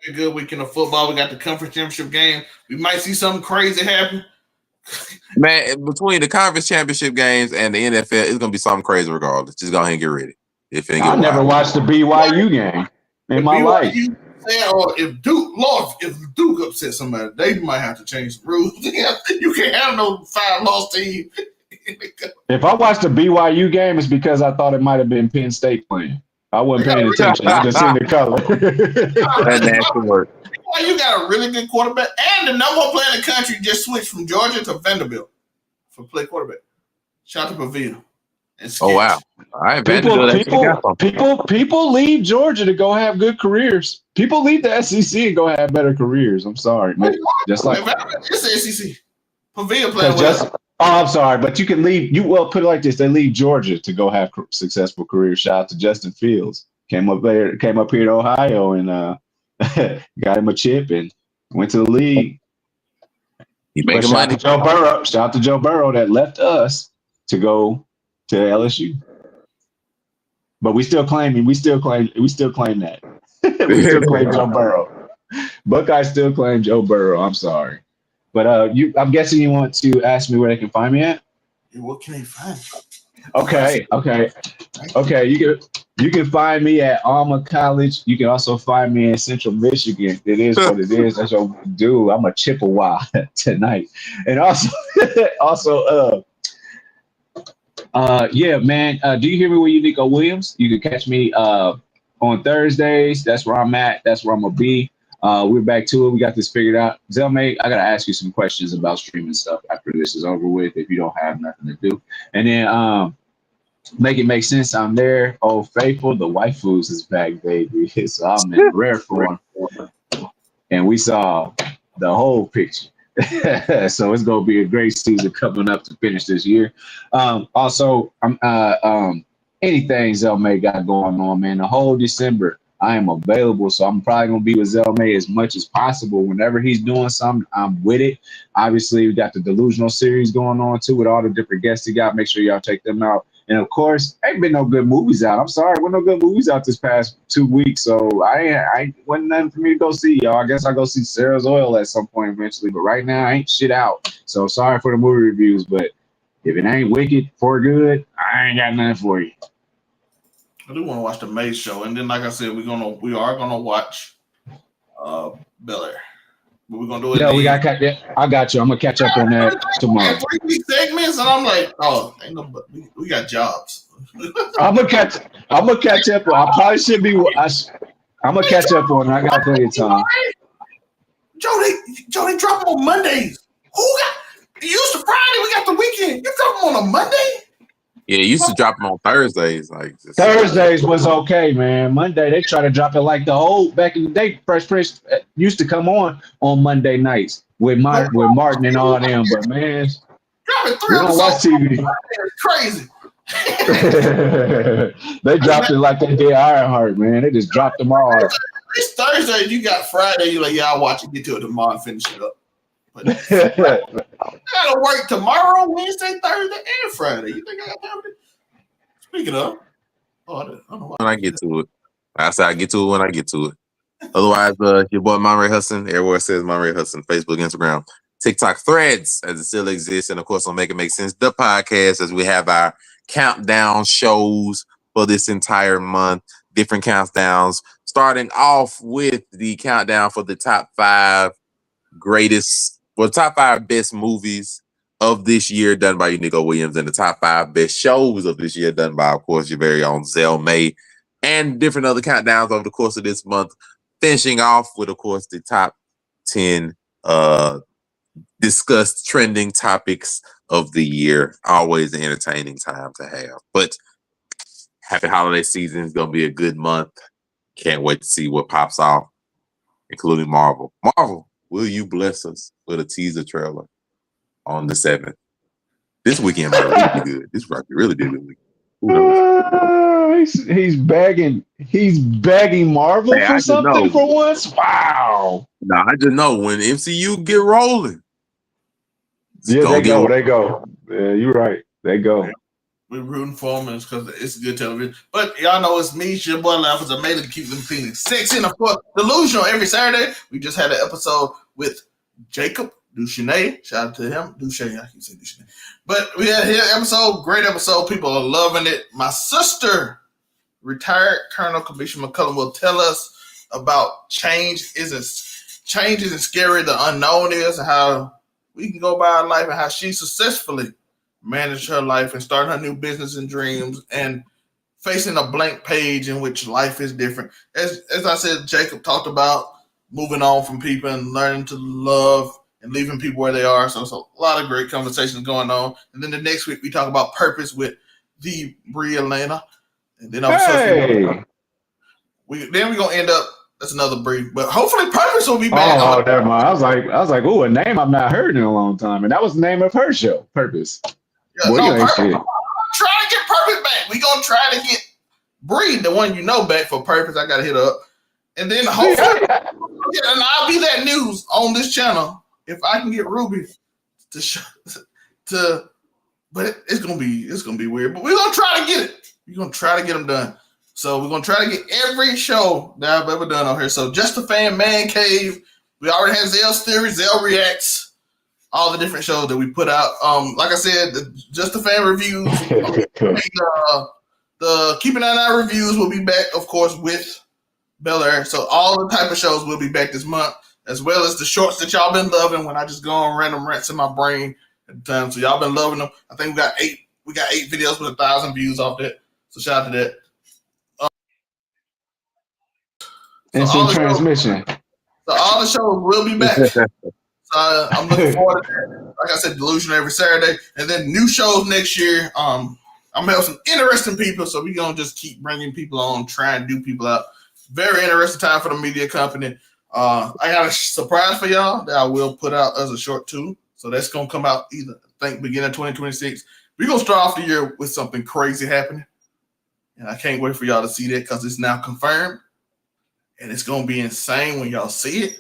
Speaker 3: a good weekend of football. We got the conference championship game. We might see something crazy happen.
Speaker 4: Man, between the conference championship games and the NFL, it's gonna be something crazy regardless. Just go ahead and get ready.
Speaker 5: I never watched the BYU game in my life.
Speaker 3: Or if Duke upset somebody, they might have to change the rules. You can't have no 5-loss team.
Speaker 5: If I watched the BYU game, it's because I thought it might have been Penn State playing. I wasn't paying attention. I just seen the color.
Speaker 4: That nasty work.
Speaker 3: You got a really good quarterback, and the number one player in the country just switched from Georgia to Vanderbilt for play quarterback. Shout out to Pavia.
Speaker 4: Oh wow! All right,
Speaker 5: people leave Georgia to go have good careers. People leave the SEC and go have better careers. I'm sorry, man. Just like
Speaker 3: it's the SEC. Pavia playing well.
Speaker 5: I'm sorry, but you can leave. Put it like this: they leave Georgia to go have successful careers. Shout out to Justin Fields. Came up here to Ohio and got him a chip and went to the league. Shout out to Joe Burrow that left us to go to LSU. But we still claim that. We still claim Joe Burrow. Buckeyes still claim Joe Burrow. I'm sorry. But I'm guessing you want to ask me where they can find me at?
Speaker 3: Yeah, what can they find?
Speaker 5: Okay. You can find me at Alma College. You can also find me in Central Michigan. It is what it is. That's what I do. I'm a Chippewa tonight. And yeah, man. Do you hear me with you, Nico Williams? You can catch me on Thursdays. That's where I'm at. That's where I'm gonna be. We're back to it. We got this figured out. Zelmay, I gotta ask you some questions about streaming stuff after this is over with. If you don't have nothing to do, and then make it make sense. I'm there. Oh, faithful. The waifus is back, baby. So I'm in rare form. and we saw the whole picture. So it's gonna be a great season coming up to finish this year. Also, anything Zelmay got going on, man. The whole December, I am available, so I'm probably gonna be with Zelmay as much as possible. Whenever he's doing something, I'm with it. Obviously, we got the Delusional series going on too with all the different guests he got. Make sure y'all check them out. And of course, ain't been no good movies out. I'm sorry, there were no good movies out this past 2 weeks. So I wasn't nothing for me to go see, y'all. I guess I'll go see Sarah's Oil at some point eventually. But right now, ain't shit out. So sorry for the movie reviews. But if it ain't wicked for good, I ain't got nothing for you.
Speaker 3: I do want to watch the Maze show, and then like I said, we are gonna watch Bel Air. But we're gonna do it.
Speaker 5: Yeah, I got you. I'm gonna catch up on that tomorrow.
Speaker 3: 3 segments, and I'm like, oh, ain't no, we got jobs.
Speaker 5: I'm gonna catch up. I probably should be. I'm gonna catch up on it. I got plenty of time.
Speaker 3: Joe, they drop on Mondays. Who got? You used to Friday. We got the weekend. You drop them on a Monday?
Speaker 4: Yeah, you used to drop them on Thursdays.
Speaker 5: Thursdays was okay, man. Monday they try to drop it like the old back in the day. Fresh Prince used to come on Monday nights with Martin and all them. But man,
Speaker 3: dropping 3
Speaker 5: we don't watch TV.
Speaker 3: It's crazy.
Speaker 5: They dropped it like they did Ironheart, man. They just dropped them all.
Speaker 3: It's Thursday. You got Friday. You're like, yeah, I'll watch it. Get to it tomorrow and finish it up. But I gotta work tomorrow, Wednesday, Thursday, and Friday. You think I got time to? Speaking of, I don't know
Speaker 4: when I get to it, I say I get to it when I get to it. Otherwise, your boy Monray Hudson. Everywhere says Monray Hudson. Facebook, Instagram, TikTok, Threads, as it still exists, and of course on Make It Make Sense, the podcast, as we have our countdown shows for this entire month. Different countdowns, starting off with the countdown for the top 5 top 5 best movies of this year done by Nico Williams, and the top 5 best shows of this year done by, of course, your very own Zell May, and different other countdowns over the course of this month, finishing off with, of course, the top 10 discussed trending topics of the year. Always an entertaining time to have. But happy holiday season. Is going to be a good month. Can't wait to see what pops off, including Marvel. Marvel, will you bless us with a teaser trailer on the 7th? This weekend might really be good. This really be good. Who knows?
Speaker 5: He's begging Marvel for something for once. Wow.
Speaker 4: No, I just know when MCU get rolling.
Speaker 5: Yeah, they go. Yeah, you're right. They go.
Speaker 3: We're rooting for them because it's good television. But y'all know it's me, your boy Laugh. I made to keep them feeling sexy and of course delusional every Saturday. We just had an episode with Jacob Duchesne. Shout out to him. Duchesne, I keep saying Duchesne. But we had his episode, great episode. People are loving it. My sister, retired Colonel Kamisha McCullum, will tell us about change isn't scary, the unknown is, and how we can go by our life and how she successfully managed her life and started her new business and dreams and facing a blank page in which life is different. As I said, Jacob talked about moving on from people and learning to love and leaving people where they are. So it's a lot of great conversations going on. And then the next week we talk about purpose with the Brie Elena. And then we're gonna end up. That's another Brie, but hopefully Purpose will be back.
Speaker 5: Oh, never mind. I was like, oh, a name I've not heard in a long time, and that was the name of her show, Purpose.
Speaker 3: Yeah,
Speaker 5: Boy,
Speaker 3: I'm trying to get Purpose back. We gonna try to get Brie, the one you know, back for Purpose. I gotta hit her up, and then hopefully, and I'll be that news on this channel if I can get Ruby to. But it's gonna be weird. But we're gonna try to get it. We're gonna try to get them done. So we're gonna try to get every show that I've ever done on here. So Just a Fan, Man Cave. We already have Zell's Theory, Zell Reacts, all the different shows that we put out. Like I said, the Just a Fan reviews, the Keeping an Eye reviews will be back, of course, with Bel Air. So all the type of shows will be back this month, as well as the shorts that y'all been loving when I just go on random rants in my brain at the time. So y'all been loving them. I think we got eight videos with 1,000 views off that. So shout out to that.
Speaker 5: Instant transmission.
Speaker 3: So all the shows will be back. So I'm looking forward to that. Like I said, Delusional every Saturday. And then new shows next year. I'm going to have some interesting people. So we're going to just keep bringing people on, try and do people out. Very interesting time for the media company. I got a surprise for y'all that I will put out as a short too. So that's gonna come out either I think beginning of 2026. We're gonna start off the year with something crazy happening. And I can't wait for y'all to see that because it's now confirmed. And it's gonna be insane when y'all see it.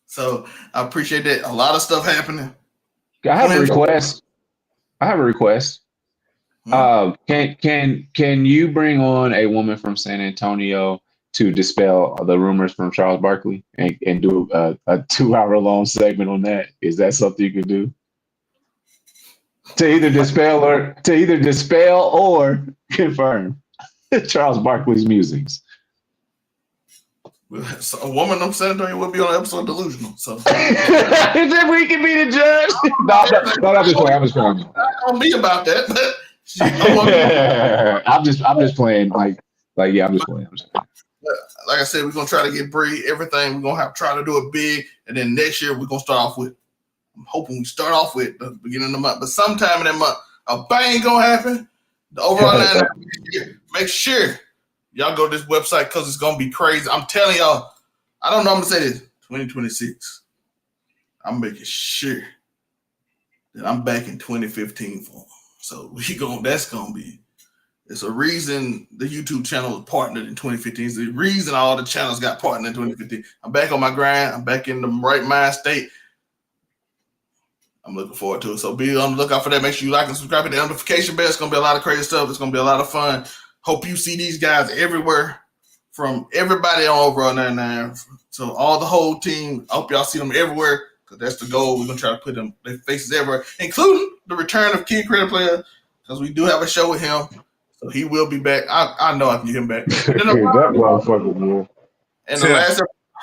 Speaker 3: So I appreciate that. A lot of stuff happening.
Speaker 5: I have a request. Can you bring on a woman from San Antonio to dispel the rumors from Charles Barkley and do a 2-hour long segment on that? Is that something you can do? To either dispel or confirm Charles Barkley's musings.
Speaker 3: So a woman from San Antonio will be on an episode of Delusional. So
Speaker 5: then we can be the judge. No, I'm just playing. I'm just playing.
Speaker 3: I don't be about that. But
Speaker 5: I'm just playing. Like yeah, I'm just playing.
Speaker 3: Like I said, we're gonna try to get Bree everything. We're gonna try to do it big, and then next year we're gonna start off with. I'm hoping we start off with the beginning of the month, but sometime in that month, a bang gonna happen. The overall line make sure y'all go to this website because it's gonna be crazy. I'm telling y'all, I don't know. I'm gonna say this 2026. I'm making sure that I'm back in 2015 for them. So that's gonna be. It's a reason the YouTube channel was partnered in 2015. It's the reason all the channels got partnered in 2015. I'm back on my grind. I'm back in the right mind state. I'm looking forward to it. So be on the lookout for that. Make sure you like and subscribe to the notification bell. It's going to be a lot of crazy stuff. It's going to be a lot of fun. Hope you see these guys everywhere from everybody on Overall 99. So all the whole team, I hope y'all see them everywhere because that's the goal. We're going to try to put their faces everywhere, including the return of Kid Credit Player because we do have a show with him. So he will be back. I know I can get him back.
Speaker 5: That motherfucker, man.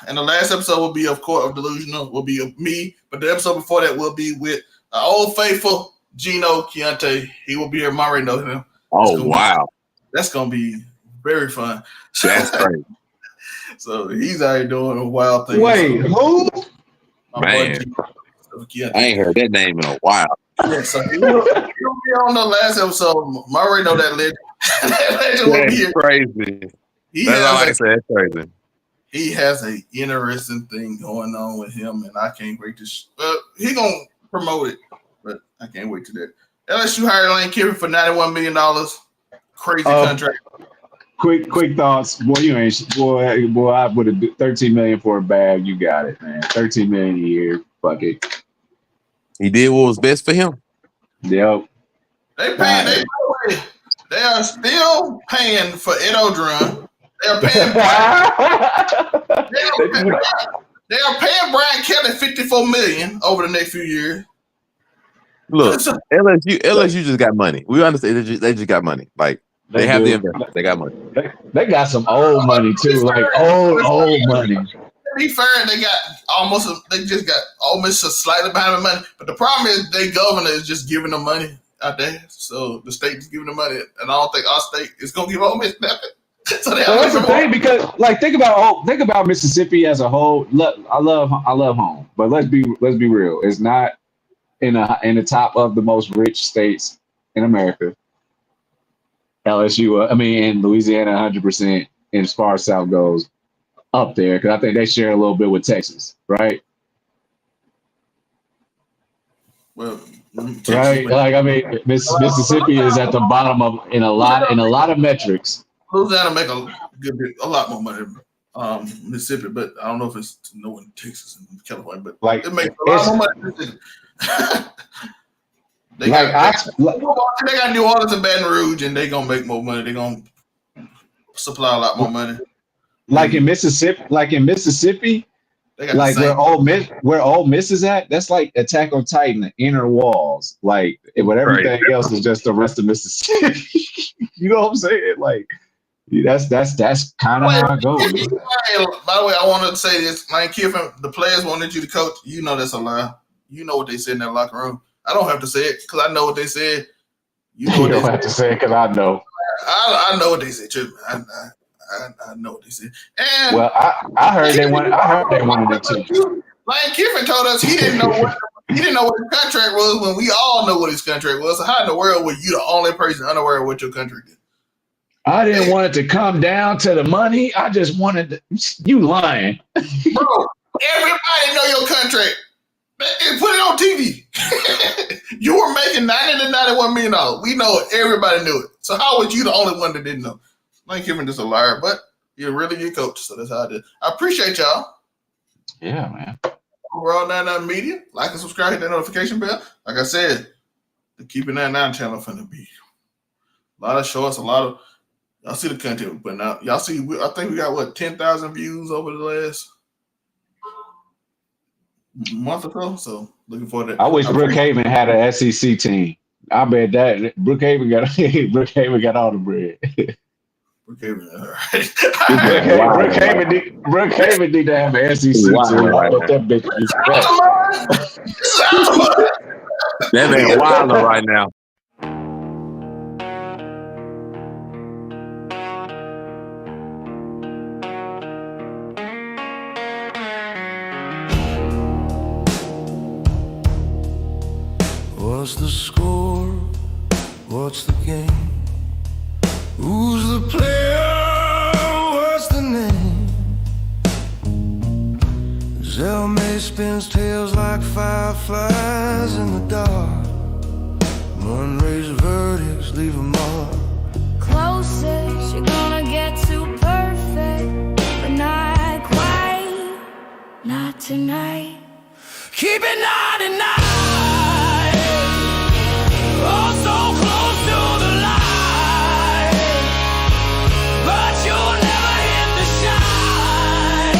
Speaker 3: And the last episode will be, of course, of Delusional, will be of me. But the episode before that will be with old faithful Gino Chianti. He will be here. I already know him.
Speaker 4: Oh, wow.
Speaker 3: That's going to be very fun.
Speaker 4: That's crazy.
Speaker 3: So he's out here doing wild things.
Speaker 5: Wait, who?
Speaker 4: Man, I ain't heard that name in a while.
Speaker 3: Yeah, so he'll be on the last episode. I already know that legend. That legend will be here.
Speaker 4: Crazy. That's all I can say. That's crazy.
Speaker 3: He has an interesting thing going on with him, and I can't wait to. He gonna promote it, but I can't wait to that. LSU hired Lane Kiffin for $91 million. Crazy contract.
Speaker 5: Quick thoughts, boy. You ain't boy. I would have $13 million for a bag. You got it, man. $13 million a year. Fuck it.
Speaker 4: He did what was best for him.
Speaker 5: Yep.
Speaker 3: They are still paying for Ed Odron. They are paying. They are paying Brian Kelly $54 million over the next few years.
Speaker 4: Look, LSU just got money. We understand they just got money. Like they have the investment. They got money.
Speaker 5: They got some old money too, like old money.
Speaker 3: To be fair, they just got almost a slightly behind the money. But the problem is their governor is just giving them money out there. So the state is giving them money, and I don't think our state is gonna give Ole Miss nothing. So
Speaker 5: that's the thing, because like think about Mississippi as a whole. I love home, but let's be real. It's not in the top of the most rich states in America. LSU, and Louisiana, 100% as far as South goes, up there because I think they share a little bit with Texas, right?
Speaker 3: Well,
Speaker 5: right. Like Mississippi is at the bottom of in a lot of metrics.
Speaker 3: Louisiana make a lot more money than Mississippi, but I don't know if it's in Texas and California, but
Speaker 5: like
Speaker 3: it makes a lot more money than Mississippi. They got New Orleans and Baton Rouge, and they're gonna make more money. They're gonna supply a lot more money.
Speaker 5: Like in Mississippi,
Speaker 3: they got
Speaker 5: like where Ole Miss is at, that's like Attack on Titan, the inner walls. Like everything else is just the rest of Mississippi. You know what I'm saying? Like that's kind of how it goes.
Speaker 3: By the way, I wanted to say this. Lane Kiffin, the players wanted you to coach. You know that's a lie. You know what they said in that locker room. I don't have to say it because I know what they said.
Speaker 5: You don't have to say it because I know.
Speaker 3: I know what they said too. I know what they said. And
Speaker 5: well, I heard they wanted it too.
Speaker 3: Lane Kiffin told us he didn't know what his contract was when we all know what his contract was. So how in the world were you the only person unaware of what your contract is?
Speaker 5: I didn't want it to come down to the money. I just wanted to, you lying.
Speaker 3: Bro, everybody know your contract. And put it on TV. You were making $90 to $91 million. We know it. Everybody knew it. So how was you the only one that didn't know? Lane Kiffin just a liar, but you're really your coach. So that's how I did. I appreciate y'all.
Speaker 5: Yeah, man.
Speaker 3: Overall 99 Media. Like and subscribe, hit that notification bell. Like I said, the Keeping 99 channel finna be a lot of shorts, a lot of y'all see the content we're putting out. Y'all see, I think we got what 10,000 views over the last month or so. So looking forward to that.
Speaker 5: I wish Brookhaven had an SEC team. I bet that Brookhaven got all the bread.
Speaker 3: Brookhaven, all right.
Speaker 5: Brookhaven need to have an SEC team. I bet that bitch is
Speaker 4: That man wilder right now.
Speaker 1: What's the score? What's the game? Who's the player? What's the name? Zelme spins tails like fireflies in the dark. Unraised verdicts leave a mark.
Speaker 2: Closest you're gonna get to perfect, but not quite. Not tonight.
Speaker 1: Keep it 99. Oh, so close to the light, but you'll never hit the shine.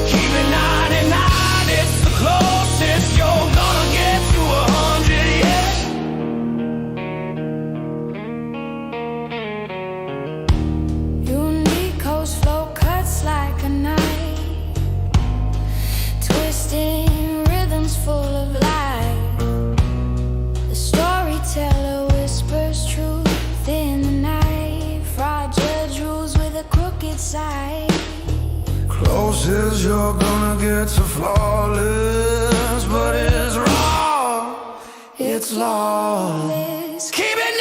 Speaker 1: Keep it 99. It's the closest you're gonna get to 100, yeah.
Speaker 2: Unique coast flow cuts like a knife, twisting rhythms full of life. The storyteller whispers truth in the night. Fraud judge rules with a crooked side.
Speaker 1: Closest you're gonna get to flawless, but it's raw, it's lawless. Keep it